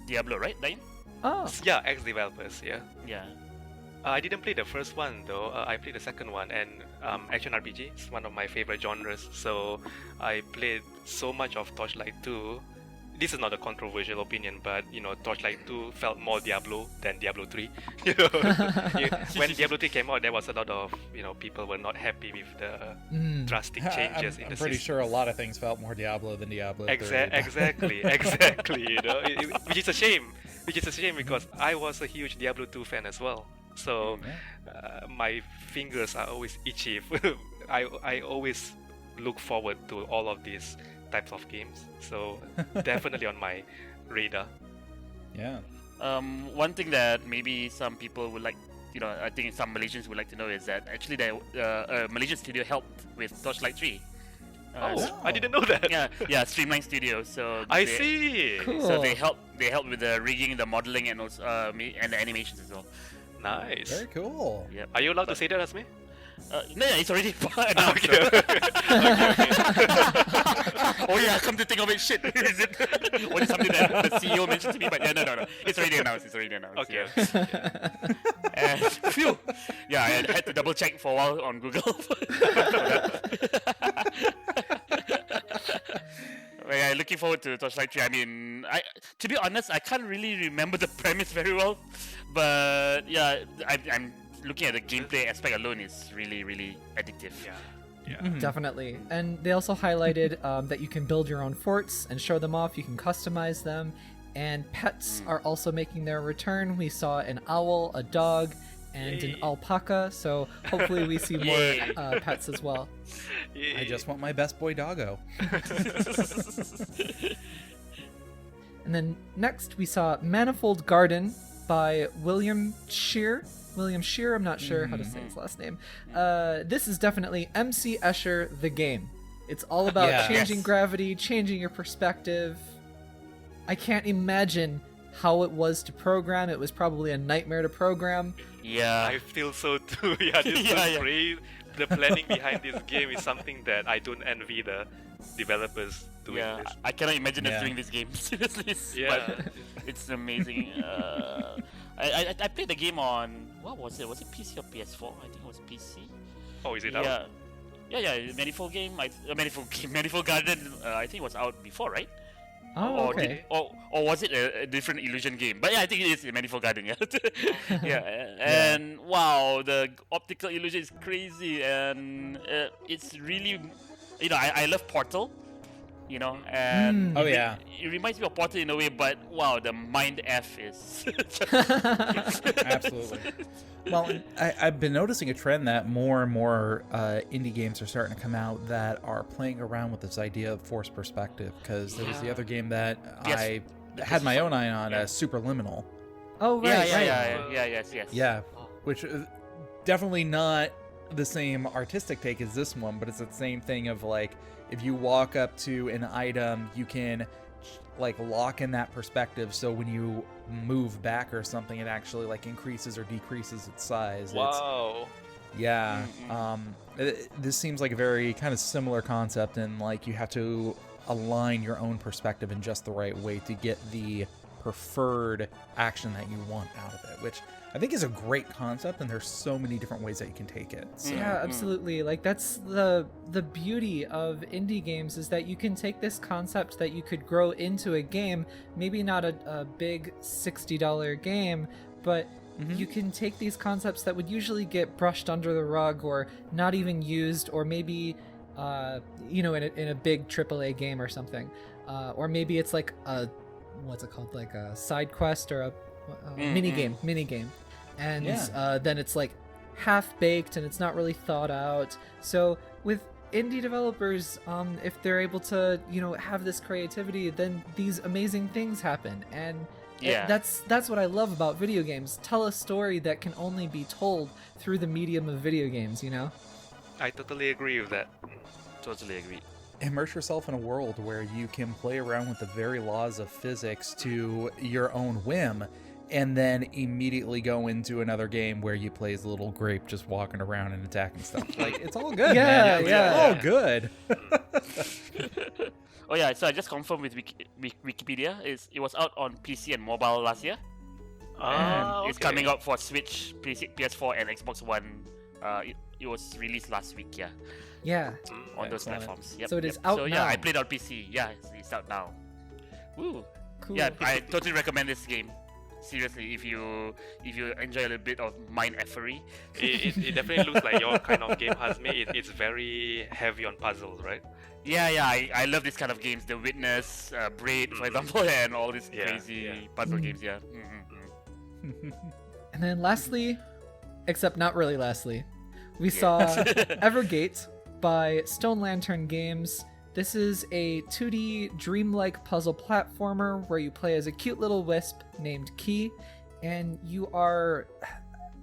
Diablo, right, Daim? Oh, Yeah, ex-developers, yeah. Yeah. I didn't play the first one though. I played the second one, and action RPG is one of my favorite genres. So I played so much of Torchlight 2, this is not a controversial opinion, but Torchlight 2 felt more Diablo than Diablo 3. When Diablo 3 came out, there was a lot of people were not happy with the drastic changes in I'm the pretty system. sure a lot of things felt more Diablo than Diablo 3. Exactly. Which is a shame. Because I was a huge Diablo 2 fan as well. So my fingers are always itchy. I always look forward to all of these types of games. So definitely on my radar. Yeah. One thing that maybe some people would like, I think some Malaysians would like to know is that actually the Malaysian studio helped with Torchlight 3. I didn't know that. Yeah, Streamline Studio. So I see. Cool. So they help with the rigging, the modeling, and also and the animations as well. Nice. Very cool. Yep. Are you allowed to say that, Hazmer? No, it's already announced. Okay. Oh yeah, come to think of it, shit. Is it? Or is something that the CEO mentioned to me? But yeah, no. It's already announced. Okay. Yeah. And phew. Yeah, I had to double check for a while on Google. Yeah, looking forward to Torchlight 3. I mean, to be honest, I can't really remember the premise very well, but yeah, I'm looking at the gameplay aspect alone is really, really addictive. Yeah. Definitely. And they also highlighted that you can build your own forts and show them off. You can customize them. And pets are also making their return. We saw an owl, a dog, and an alpaca. So hopefully we see more pets as well. I just want my best boy doggo. And then next we saw Manifold Garden by William Shear, I'm not sure how to say his last name. This is definitely MC Escher the game. It's all about changing gravity, changing your perspective. I can't imagine how it was to program. It was probably a nightmare to program. Yeah. I feel so too. Yeah, this was great. The planning behind this game is something that I don't envy the developers doing this. I cannot imagine them doing this game. Seriously. Yeah. But it's amazing. I played the game on, what was it? Was it PC or PS4? I think it was PC. Oh, is it out? Yeah. Manifold Garden. I think it was out before, right? Oh, okay. Or was it a different Illusion game? But yeah, I think it is a Manifold Garden. Yeah. And wow, the optical illusion is crazy, and it's really, I love Portal. And it reminds me of Portal in a way, but wow, the mind F is Absolutely. Well, I've been noticing a trend that more and more indie games are starting to come out that are playing around with this idea of forced perspective, because there was the other game that I had my own eye on, Superliminal. Oh, right. Yes. Yeah, which is definitely not the same artistic take as this one, but it's the same thing of like, if you walk up to an item, you can like lock in that perspective, so when you move back or something, it actually like increases or decreases its size. Wow. This seems like a very kind of similar concept, and like you have to align your own perspective in just the right way to get the preferred action that you want out of it, which I think is a great concept, and there's so many different ways that you can take it. So. Yeah, absolutely. Like that's the beauty of indie games, is that you can take this concept that you could grow into a game, maybe not a big $60 game, but you can take these concepts that would usually get brushed under the rug or not even used, or maybe in a big AAA game or something, or maybe it's like a what's it called, like a side quest or a mini game, and then it's like half baked and it's not really thought out. So with indie developers, if they're able to have this creativity, then these amazing things happen. And that's what I love about video games. Tell a story that can only be told through the medium of video games. I totally agree with that. Totally agree. Immerse yourself in a world where you can play around with the very laws of physics to your own whim, and then immediately go into another game where you play as a little grape just walking around and attacking stuff. Like, it's all good, man. It's all good. Oh yeah, so I just confirmed with Wikipedia. It was out on PC and mobile last year. It's coming out for Switch, PS4, and Xbox One. It was released last week, Yeah. on those platforms. Yep, So it is out So now. I played on PC. Yeah, it's out now. Ooh. Cool. Yeah, I totally recommend this game. Seriously, if you enjoy a little bit of mind effery. It definitely looks like your kind of game, Hazme. It's very heavy on puzzles, right? Yeah, I love this kind of games. The Witness, Braid, for example, and all these crazy puzzle games. Yeah. And then lastly, except not really lastly, we saw Evergate by Stone Lantern Games. This is a 2D dreamlike puzzle platformer where you play as a cute little wisp named Key, and you are...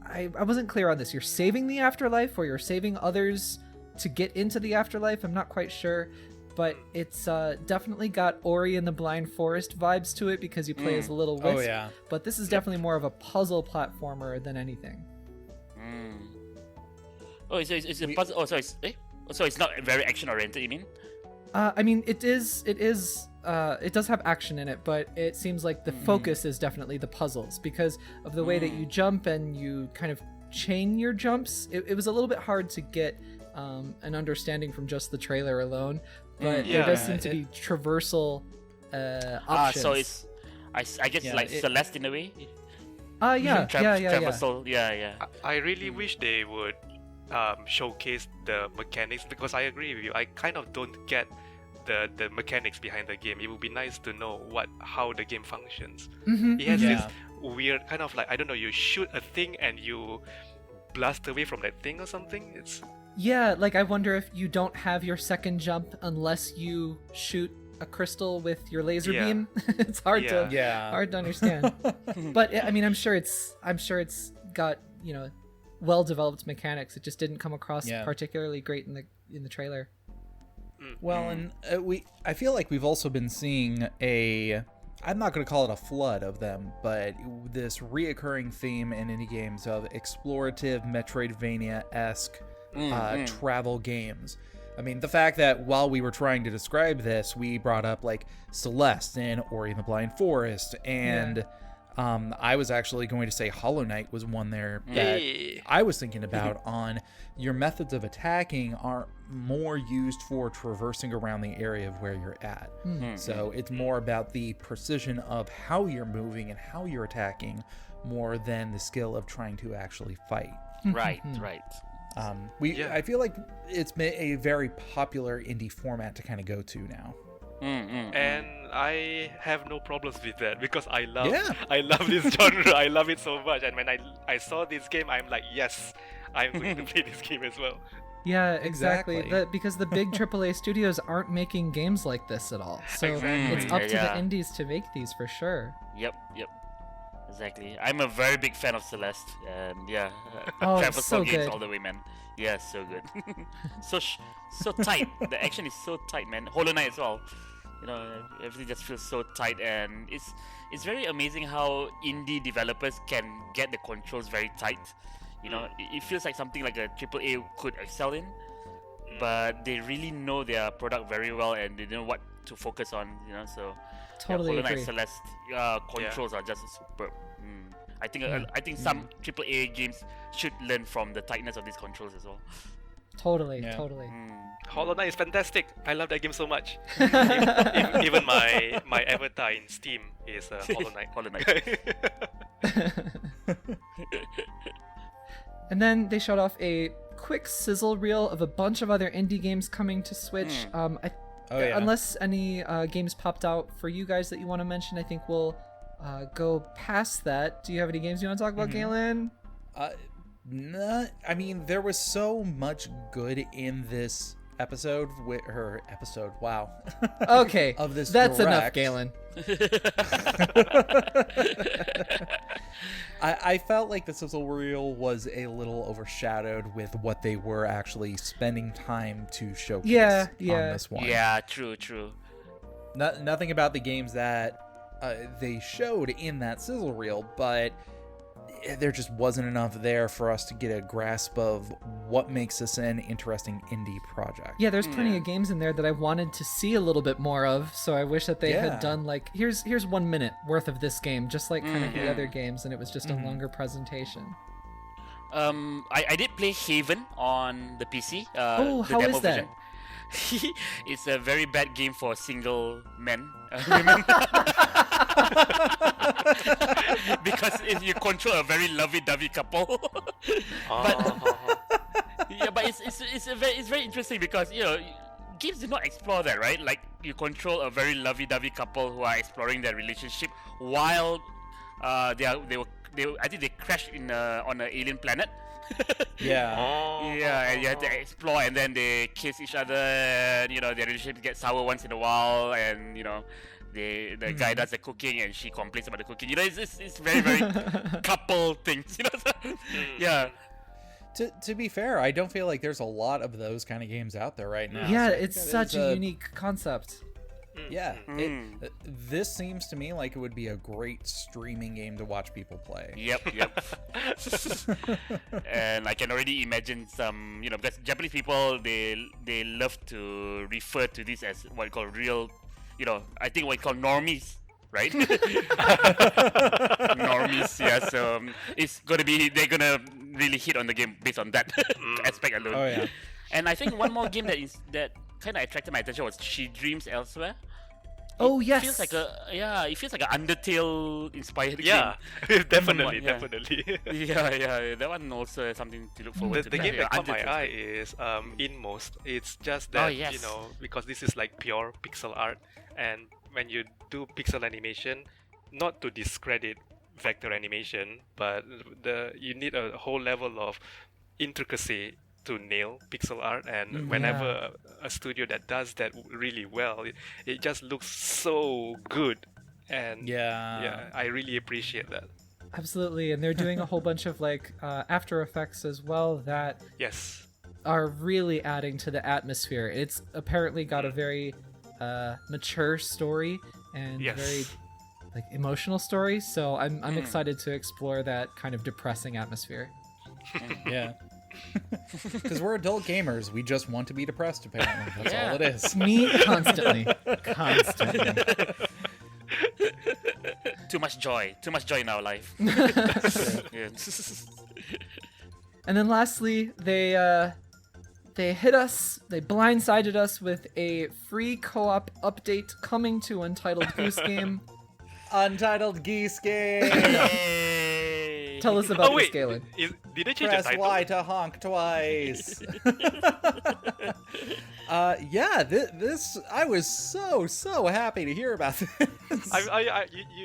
I wasn't clear on this. You're saving the afterlife, or you're saving others to get into the afterlife? I'm not quite sure, but it's definitely got Ori and the Blind Forest vibes to it because you play as a little wisp. Oh, yeah. But this is definitely more of a puzzle platformer than anything. Oh, so it's a puzzle. Oh, so it's not very action oriented. You mean? I mean, it is. It does have action in it, but it seems like the focus is definitely the puzzles because of the way that you jump and you kind of chain your jumps. It was a little bit hard to get an understanding from just the trailer alone, but there does seem to be traversal options. So it's, I guess it's like Celeste in a way. Traversal, yeah. I really wish they would showcase the mechanics, because I agree with you. I kind of don't get the mechanics behind the game. It would be nice to know how the game functions. It has this weird kind of like, I don't know, you shoot a thing and you blast away from that thing or something. Like I wonder if you don't have your second jump unless you shoot a crystal with your laser beam. It's hard to understand. But I mean, I'm sure it's got, well developed mechanics. It just didn't come across particularly great in the trailer. Well, and I feel like we've also been seeing I'm not going to call it a flood of them, but this reoccurring theme in indie games of explorative Metroidvania-esque travel games. I mean, the fact that while we were trying to describe this, we brought up like Celeste and Ori and the Blind Forest, and I was actually going to say Hollow Knight was one there that I was thinking about on your methods of attacking are more used for traversing around the area of where you're at. So it's more about the precision of how you're moving and how you're attacking more than the skill of trying to actually fight. Right. I feel like it's been a very popular indie format to kind of go to now. And I have no problems with that because I love this genre. I love it so much. And when I saw this game, I'm like, yes, I'm going to play this game as well. Yeah, exactly. Because the big AAA studios aren't making games like this at all. So it's up to the indies to make these for sure. Yep. Exactly. I'm a very big fan of Celeste. Traversal so games good all the way, man. Yeah, so good. so tight. The action is so tight, man. Hollow Knight as well. Everything just feels so tight, and it's very amazing how indie developers can get the controls very tight. It feels like something like a AAA could excel in, but they really know their product very well and they know what to focus on. So totally Hollow Knight agree. Celeste controls are just superb. I think some AAA games should learn from the tightness of these controls as well. Totally. Hollow Knight is fantastic. I love that game so much. Even my avatar in Steam is Hollow Knight. Hollow Knight. And then they showed off a quick sizzle reel of a bunch of other indie games coming to Switch. Unless any games popped out for you guys that you want to mention, I think we'll go past that. Do you have any games you want to talk about, Galen? I mean, there was so much good in this episode with her episode. Wow. Okay. Of this that's direct. Enough, Galen. I felt like the sizzle reel was a little overshadowed with what they were actually spending time to showcase on this one. Yeah, true. Nothing about the games that they showed in that sizzle reel, but there just wasn't enough there for us to get a grasp of what makes this an interesting indie project. Yeah, there's plenty of games in there that I wanted to see a little bit more of, so I wish that they had done like, here's 1 minute worth of this game, just like kind of the other games, and it was just a longer presentation. I did play Haven on the PC. How the demo is that? version. it's a very bad game for single men, women. Because if you control a very lovey-dovey couple. Yeah, but it's very interesting because games do not explore that, right? Like you control a very lovey-dovey couple who are exploring their relationship while I think they crashed on an alien planet. Yeah. Yeah, and you have to explore, and then they kiss each other, and their relationship gets sour once in a while, and the guy does the cooking and she complains about the cooking. It's very very couple things. Yeah. To be fair, I don't feel like there's a lot of those kind of games out there right now. Yeah, So it's such a unique concept. Yeah, this seems to me like it would be a great streaming game to watch people play. Yep. And I can already imagine some, because Japanese people they love to refer to this as what you call real, I think what you call normies, right? Normies, yeah. So they're gonna really hit on the game based on that aspect alone. Oh yeah. And I think one more game that kind of attracted my attention was She Dreams Elsewhere. Oh It yes. feels like it feels like an Undertale inspired Yeah, game. definitely, Yeah. definitely. Yeah, that one also has something to look forward to. The game that caught my Undertale. eye is Inmost. It's just Oh, that yes. because this is like pure pixel art, and when you do pixel animation, not to discredit vector animation, but you need a whole level of intricacy to nail pixel art, and whenever a studio that does that really well, it just looks so good, and Yeah. I really appreciate that. Absolutely, and they're doing a whole bunch of After Effects as well that Yes. are really adding to the atmosphere. It's apparently got a very mature story and Yes. very emotional story. So I'm excited to explore that kind of depressing atmosphere. Yeah. Because we're adult gamers, we just want to be depressed. Apparently, that's Yeah. all it is. Me constantly. Too much joy in our life. Yeah. And then lastly, they hit us. They blindsided us with a free co-op update coming to Untitled Goose Game. Untitled Geese Game. Yay. Tell us about Oh this, wait, Galen. did they change Press the title? Y to honk twice. This I was so happy to hear about this.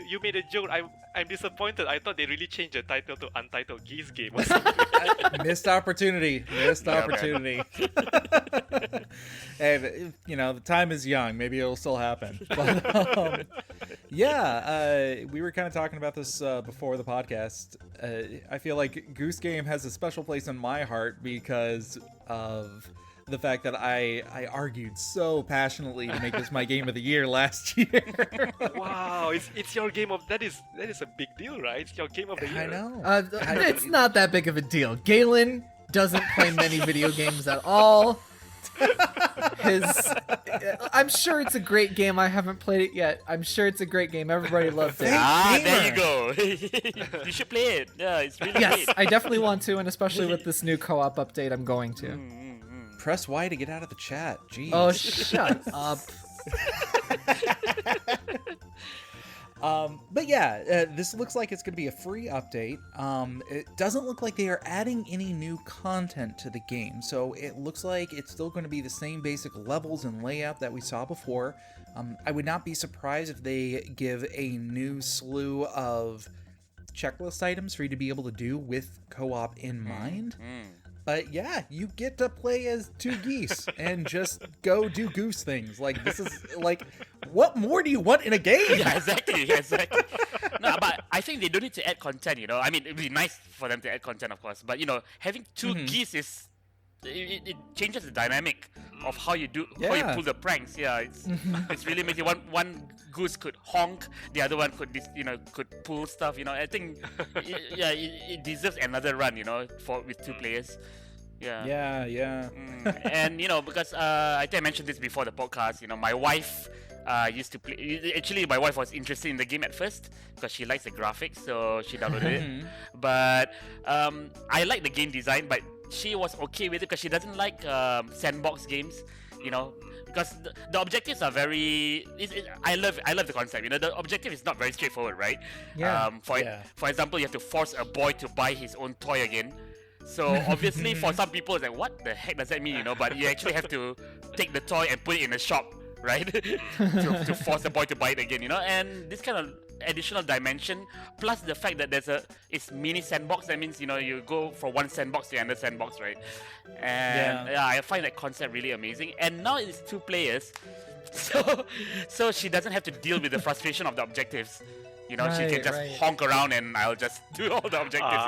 You made a joke. I'm disappointed. I thought they really changed the title to Untitled Geese Game or something. Missed opportunity. And the time is young. Maybe it'll still happen. But we were kind of talking about this before the podcast. I feel like Goose Game has a special place in my heart because of the fact that I argued so passionately to make this my game of the year last year. Wow, it's your game of that is a big deal, right? It's your game of the year. I know. It's not that big of a deal. Galen doesn't play many video games at all. I'm sure it's a great game. I haven't played it yet. I'm sure it's a great game. Everybody loved it. There you go. You should play it. Yeah, it's really Yes, great. I definitely want to, and especially with this new co-op update, I'm going to. Press Y to get out of the chat. Jeez. Oh, shut up. But yeah, this looks like it's going to be a free update. It doesn't look like they are adding any new content to the game, so it looks like it's still going to be the same basic levels and layout that we saw before. I would not be surprised if they give a new slew of checklist items for you to be able to do with co-op in mind. But yeah, you get to play as two geese and just go do goose things. Like, this is like, what more do you want in a game? Yeah, exactly. No, but I think they don't need to add content, I mean, it'd be nice for them to add content, of course. But, having two geese is... It changes the dynamic of how you pull the pranks. Yeah, it's really amazing. One goose could honk, the other one could could pull stuff. I think it deserves another run. With two players. Yeah. And because I think I mentioned this before the podcast. My wife used to play. Actually, my wife was interested in the game at first because she likes the graphics, so she downloaded it. But I like the game design, but she was okay with it because she doesn't like sandbox games. you know, because the objectives are very. I love the concept. You know, the objective is not very straightforward, right? Yeah. For example, you have to force a boy to buy his own toy again. So obviously, for some people, it's like, what the heck does that mean? You know, but you actually have to take the toy and put it in a shop, right? to force the boy to buy it again. You know, and this kind of additional dimension, plus the fact that it's mini sandbox. That means, you know, you go from one sandbox to another sandbox, right? And yeah, I find that concept really amazing. And now it's 2 players, so she doesn't have to deal with the frustration of the objectives. You know, she can just honk around and I'll just do all the objectives.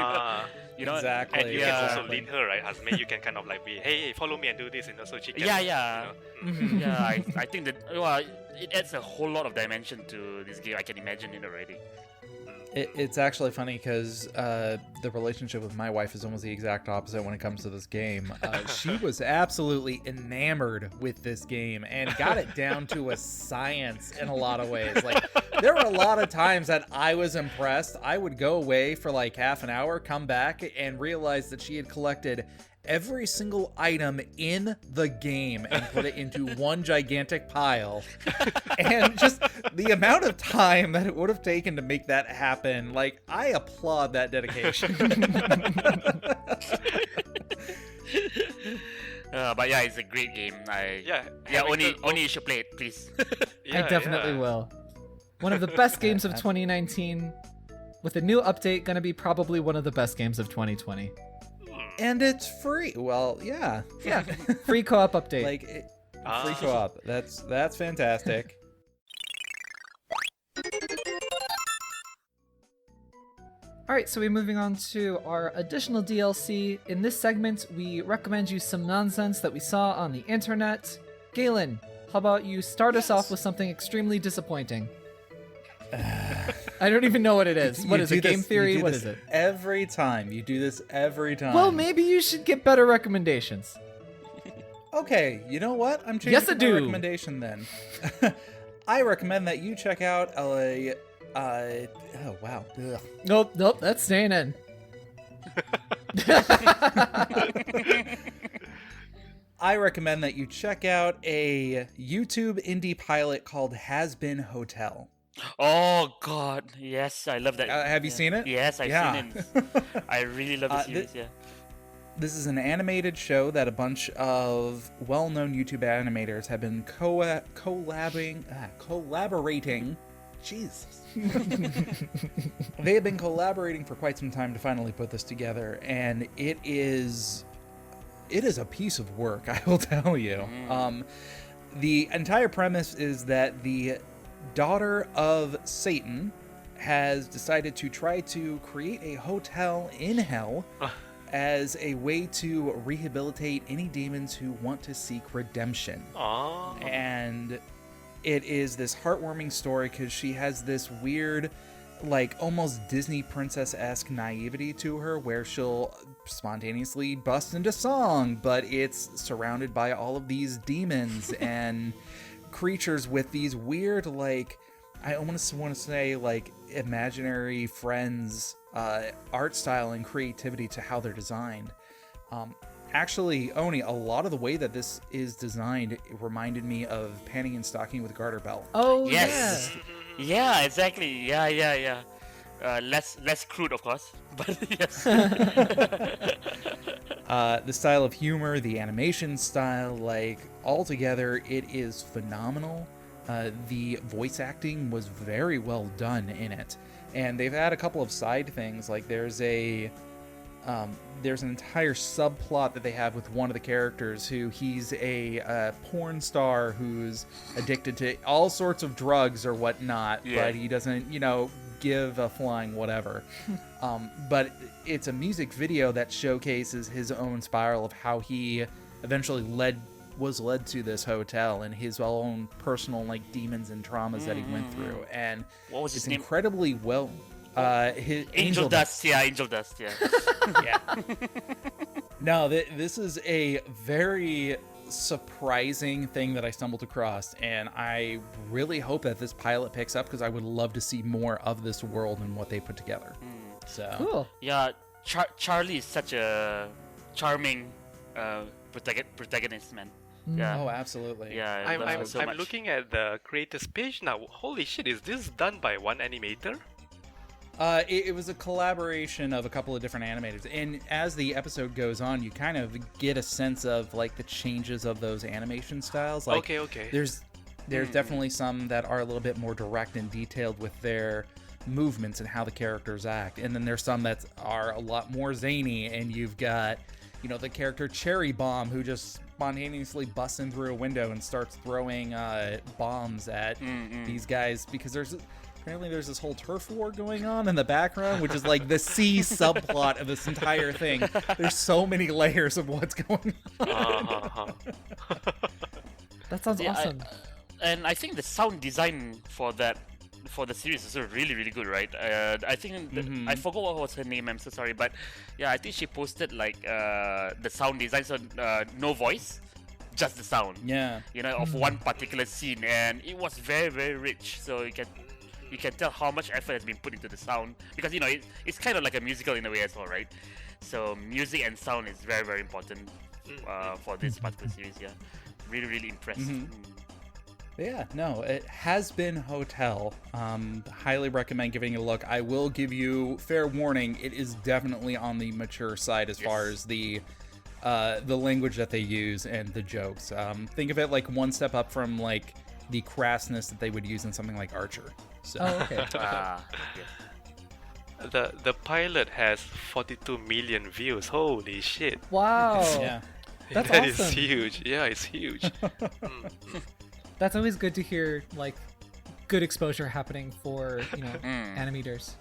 You know, exactly. And you can also lead her, right? Hazmer, you can kind of like be, hey, follow me and do this, and also she can. Yeah. You know? Yeah, I think that it adds a whole lot of dimension to this game. I can imagine it already. It's actually funny because the relationship with my wife is almost the exact opposite when it comes to this game. She was absolutely enamored with this game and got it down to a science in a lot of ways. Like, there were a lot of times that I was impressed. I would go away for like half an hour, come back, and realize that she had collected every single item in the game and put it into one gigantic pile. And just the amount of time that it would have taken to make that happen, like, I applaud that dedication. But yeah, it's a great game. Only you should play it, please. I definitely will. One of the best games of 2019, with a new update, gonna be probably one of the best games of 2020. And it's free. Well, yeah. Yeah, free co-op update. Free co-op. That's fantastic. All right, so we're moving on to our additional DLC. In this segment, we recommend you some nonsense that we saw on the internet. Galen, how about you start us off with something extremely disappointing? I don't even know what it is. What is it? Game theory? What is it? Every time. You do this every time. Well, maybe you should get better recommendations. Okay, you know what? I'm changing my do. recommendation then. I recommend that you check out oh wow. Ugh. Nope, that's staying in. I recommend that you check out a YouTube indie pilot called Has Been Hotel. Oh God, yes, I love that. Have you seen it? Yes, I've seen it. I really love the series. This is an animated show that a bunch of well-known YouTube animators have been collaborating. Jesus. They have been collaborating for quite some time to finally put this together, and it is a piece of work, I will tell you. The entire premise is that the daughter of Satan has decided to try to create a hotel in hell as a way to rehabilitate any demons who want to seek redemption. And it is this heartwarming story because she has this weird, like, almost Disney princess-esque naivety to her where she'll spontaneously bust into song, but it's surrounded by all of these demons and creatures with these weird, like, I almost want to say, like, imaginary friends art style and creativity to how they're designed. Actually, Oni, a lot of the way that this is designed, it reminded me of Panty and Stocking with Garter Belt. Oh, yes. Yeah, exactly. Yeah. Less crude, of course, but yes. The style of humor, the animation style, like, altogether, it is phenomenal. The voice acting was very well done in it. And they've had a couple of side things, like there's an entire subplot that they have with one of the characters who he's a porn star who's addicted to all sorts of drugs or whatnot, but he doesn't, give a flying whatever. But it's a music video that showcases his own spiral of how he eventually was led to this hotel and his own personal, like, demons and traumas that he went through. And what was his name? Incredibly well. His Angel Dust. Yeah, Angel Dust. Yeah. Yeah. No, this is a very surprising thing that I stumbled across, and I really hope that this pilot picks up because I would love to see more of this world and what they put together. So cool. Yeah, Charlie is such a charming protagonist, man. Yeah. Oh, absolutely. Yeah, I love her so I'm much. looking at the creators page now. Holy shit, is this done by one animator? It was a collaboration of a couple of different animators, and as the episode goes on, you kind of get a sense of like the changes of those animation styles. Like, Okay. There's definitely some that are a little bit more direct and detailed with their movements and how the characters act, and then there's some that are a lot more zany, and you've got, the character Cherry Bomb, who just spontaneously busts in through a window and starts throwing bombs at these guys, because apparently there's this whole turf war going on in the background, which is like the C subplot of this entire thing. There's so many layers of what's going on. That sounds awesome. And I think the sound design for the series is really, really good, right? I think I forgot what was her name. I'm so sorry, but yeah, I think she posted like the sound design, so no voice, just the sound. Yeah. Of one particular scene, and it was very, very rich. So you can tell how much effort has been put into the sound, because it's kind of like a musical in a way as well, right? So music and sound is very, very important for this particular series. Yeah, really, really impressed. Yeah, no, it has been Hotel. Highly recommend giving it a look. I will give you fair warning, it is definitely on the mature side as far as the language that they use and the jokes. Think of it like one step up from like the crassness that they would use in something like Archer. So. Oh, okay. The pilot has 42 million views. Holy shit. Wow. Yeah. That's That awesome. is huge. Yeah, it's huge. That's always good to hear, like, good exposure happening for, animators.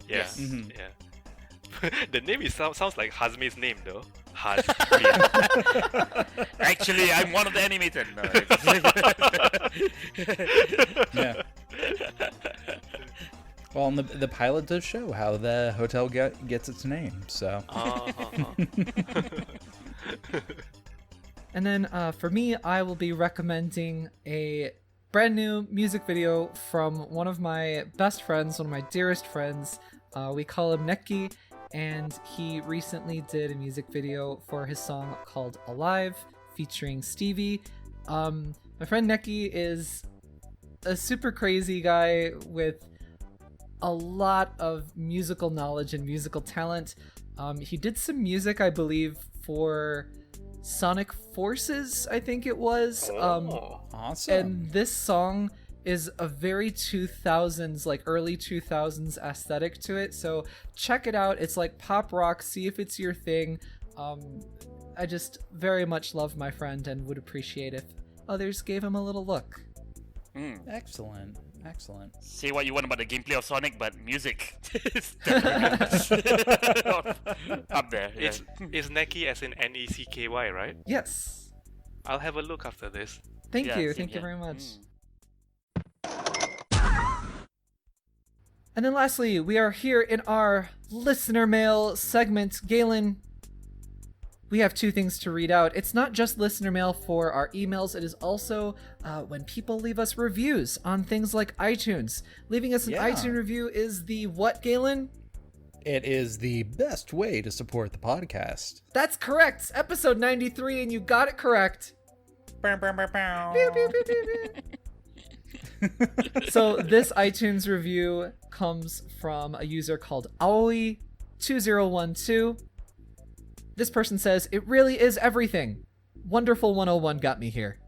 Yeah. Yes. Yeah. The name sounds like Hazme's name though. Hazme. Actually, I'm one of the animators. Yeah. Well, and the pilot does show how the hotel gets its name, so. And then for me, I will be recommending a brand new music video from one of my best friends, one of my dearest friends. We call him Neki, and he recently did a music video for his song called Alive, featuring Stevie. My friend Neki is a super crazy guy with a lot of musical knowledge and musical talent. He did some music, I believe, for Sonic Forces, I think it was. Awesome. And this song is a very 2000s, like early 2000s aesthetic to it. So check it out. It's like pop rock. See if it's your thing. I just very much love my friend and would appreciate if others gave him a little look. Excellent. Say what you want about the gameplay of Sonic, but music is definitely up there. Yeah. It's Neki as in Necky, right? Yes. I'll have a look after this. Thank Yeah, you. same Thank you here. very much. And then lastly, we are here in our listener mail segment. Galen, we have two things to read out. It's not just listener mail for our emails. It is also when people leave us reviews on things like iTunes. Leaving us an iTunes review is the what, Galen? It is the best way to support the podcast. That's correct. Episode 93, and you got it correct. Pew, pew, pew, pew, pew. So this iTunes review comes from a user called Aoi2012. This person says, "It really is everything. Wonderful 101 got me here."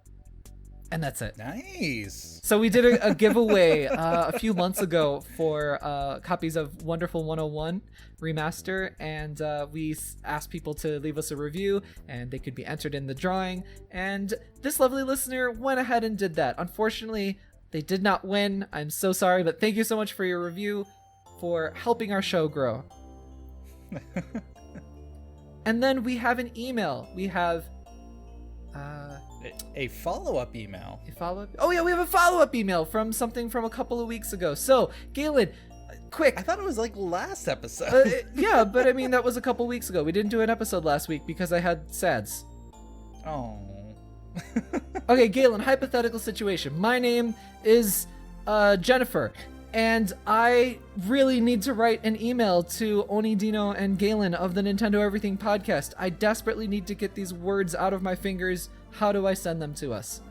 And that's it. Nice. So we did a giveaway a few months ago for copies of Wonderful 101 Remaster, and we asked people to leave us a review, and they could be entered in the drawing. And this lovely listener went ahead and did that. Unfortunately, they did not win. I'm so sorry, but thank you so much for your review, for helping our show grow. And then we have an email. We have a follow-up email. a follow-up. Oh yeah, we have a follow-up email from something from a couple of weeks ago. So, Galen, quick. I thought it was like last episode. Yeah, but I mean that was a couple weeks ago. We didn't do an episode last week because I had SADS. Oh. Okay, Galen, hypothetical situation. My name is Jennifer, and I really need to write an email to Oni, Dino, and Galen of the Nintendo Everything podcast. I desperately need to get these words out of my fingers how do I send them to us?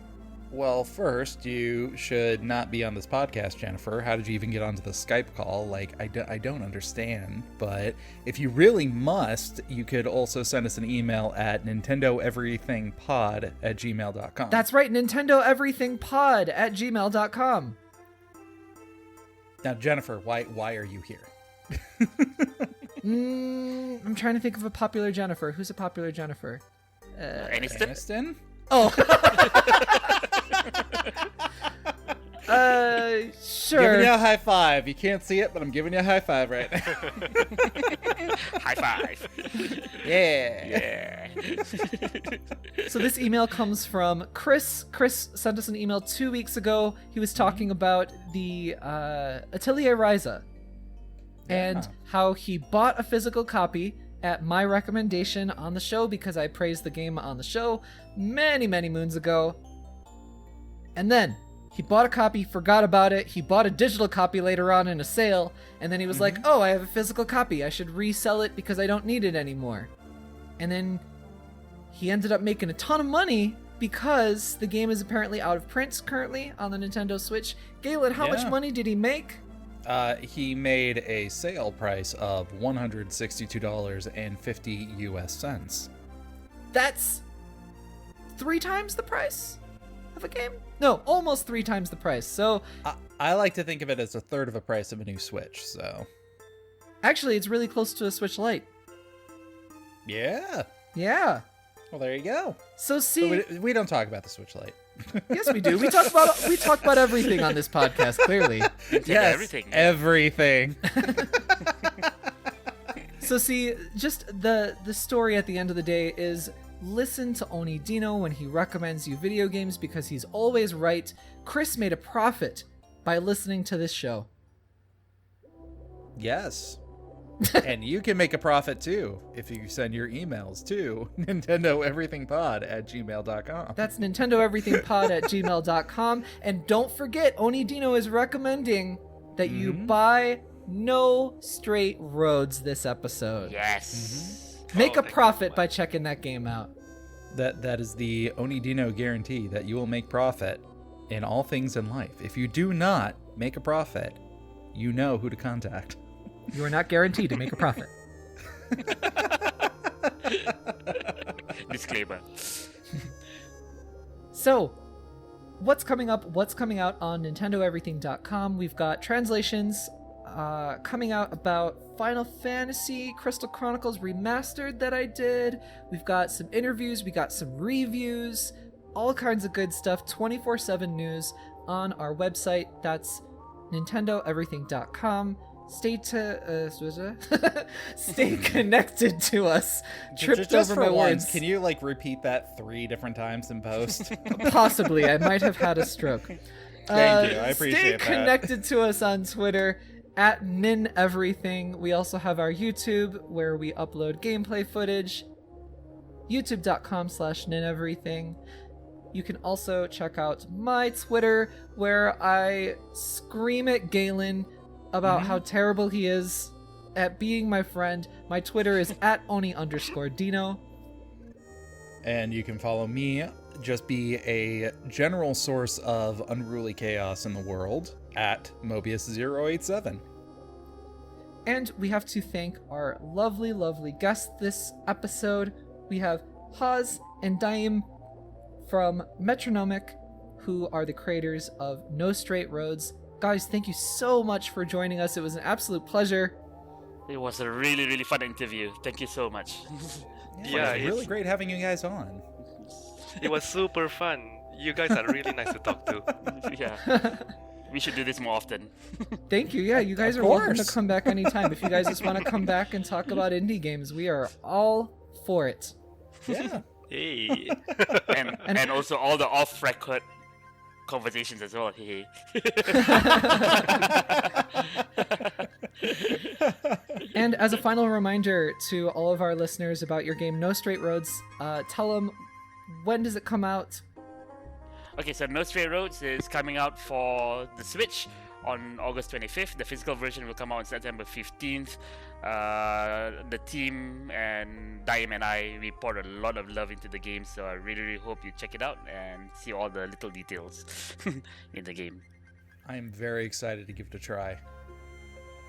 Well, first, you should not be on this podcast, Jennifer. How did you even get onto the Skype call? Like, I don't understand. But if you really must, you could also send us an email at nintendoeverythingpod@gmail.com. That's right, nintendoeverythingpod@gmail.com. Now, Jennifer, why are you here? I'm trying to think of a popular Jennifer. Who's a popular Jennifer? Aniston? Aniston? Oh. Sure. Giving you a high five. You can't see it, but I'm giving you a high five right now. High five. Yeah. So this email comes from Chris. Chris sent us an email 2 weeks ago. He was talking about the Atelier Ryza and how he bought a physical copy at my recommendation on the show because I praised the game on the show many moons ago. And then he bought a copy, forgot about it. He bought a digital copy later on in a sale, and then he was like, oh, I have a physical copy. I should resell it because I don't need it anymore. And then he ended up making a ton of money because the game is apparently out of print currently on the Nintendo Switch. Galen, how much money did he make? He made a sale price of $162.50 US. That's 3 times the price of a game? No, almost 3 times the price. So I like to think of it as a third of the price of a new Switch, so. Actually, it's really close to a Switch Lite. Yeah. Yeah. Well, there you go. So see, But we don't talk about the Switch Lite. yes, we do. We talk about everything on this podcast. Clearly, Yeah, everything. So see, just the story at the end of the day is listen to Oni Dino when he recommends you video games because he's always right. Chris made a profit by listening to this show. Yes. And you can make a profit too if you send your emails to nintendoeverythingpod@gmail.com. That's nintendoeverythingpod@gmail.com. And don't forget, Oni Dino is recommending that you buy No Straight Roads this episode. Yes. Make a profit by checking that game out. That is the Onidino guarantee that you will make profit in all things in life. If you do not make a profit, you know who to contact. You are not guaranteed to make a profit. Disclaimer. So, what's coming up? What's coming out on NintendoEverything.com? We've got translations coming out about Final Fantasy Crystal Chronicles Remastered that I did. We've got some interviews. We got some reviews. All kinds of good stuff. 24/7 news on our website. That's NintendoEverything.com. Stay connected to us. Tripped Just over for my once, words. can you repeat that 3 different times in post? Possibly. I might have had a stroke. Thank you. I appreciate Stay that. connected to us on Twitter at NinEverything. We also have our YouTube where we upload gameplay footage. YouTube.com/NinEverything. You can also check out my Twitter where I scream at Galen about how terrible he is at being my friend. My Twitter is at Oni_Dino. And you can follow me, just be a general source of unruly chaos in the world, at Mobius087. And we have to thank our lovely guests this episode. We have Haz and Daim from Metronomik, who are the creators of No Straight Roads. Guys, thank you so much for joining us. It was an absolute pleasure. It was a really fun interview. Thank you so much. Yeah, It's really great having you guys on. it was super fun. You guys are really nice to talk to. Yeah. We should do this more often. Thank you. Yeah, you guys Of are welcome to course. come back anytime. If you guys just want to come back and talk about indie games, we are all for it. Yeah. Hey. And also all the off-record conversations as well. Hey. And as a final reminder to all of our listeners about your game No Straight Roads, tell them, when does it come out? Okay, so No Straight Roads is coming out for the Switch on August 25th. The physical version will come out on September 15th. The team and Daim and we poured a lot of love into the game, so I really hope you check it out and see all the little details in the game. I am very excited to give it a try.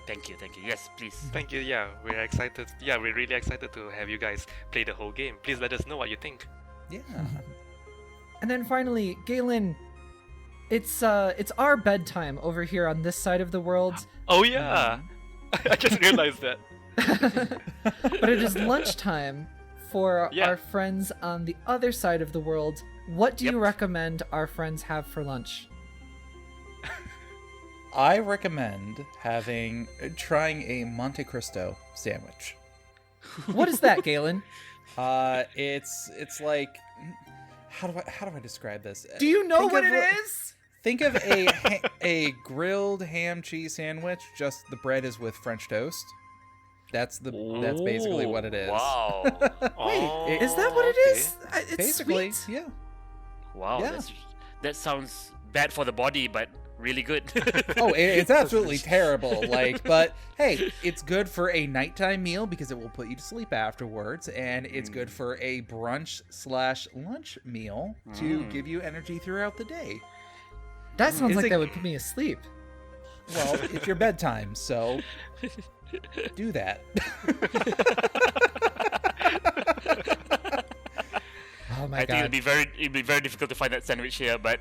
Thank you. Yes, please. Thank you. Yeah, we're excited. Yeah, we're really excited to have you guys play the whole game. Please let us know what you think. Yeah. And then finally, Galen, it's our bedtime over here on this side of the world. Oh yeah, I just realized that. But it is lunchtime for Yeah. our friends on the other side of the world. What do you Yep. recommend our friends have for lunch? I recommend trying a Monte Cristo sandwich. What is that, Galen? It's like, how do I describe this? Do you know Think what of it a- is? Think of a grilled ham cheese sandwich, just the bread is with French toast. That's basically what it is. Wow. Wait, is that what it is? It's Basically, sweet. yeah. Wow. Yeah. That sounds bad for the body, but really good. Oh, it's absolutely terrible. But hey, it's good for a nighttime meal because it will put you to sleep afterwards, and it's good for a brunch/lunch meal to give you energy throughout the day. That sounds Is like it- that would put me asleep. Well, it's your bedtime, so do that. Oh my I think god. it'd be very difficult to find that sandwich here, but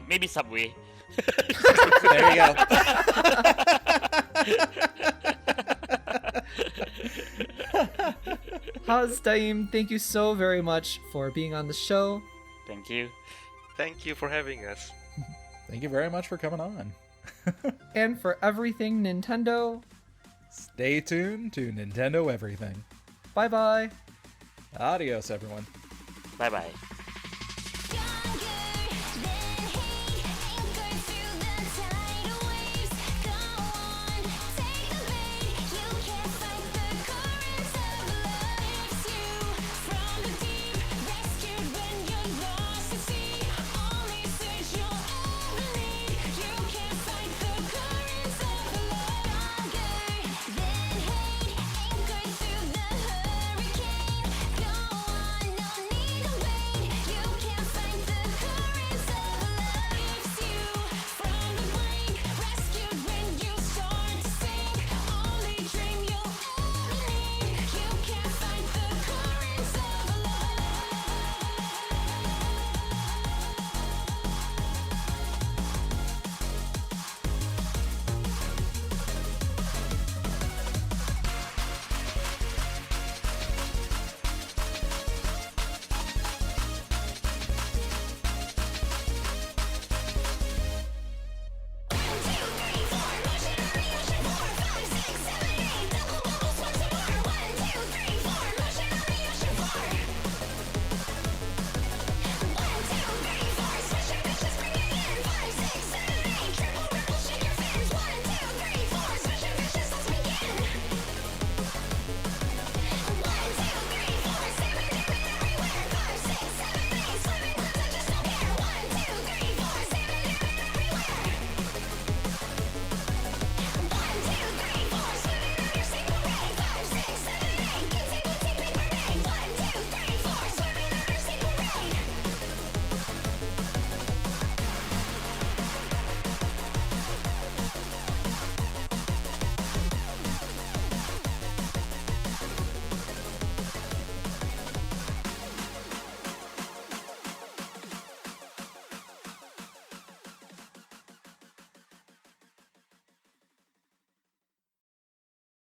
maybe Subway. There you go. Haz, Daim, thank you so very much for being on the show. Thank you. Thank you for having us. Thank you very much for coming on. And for everything Nintendo, Stay tuned to Nintendo Everything. bye bye. Adios, everyone. Bye bye.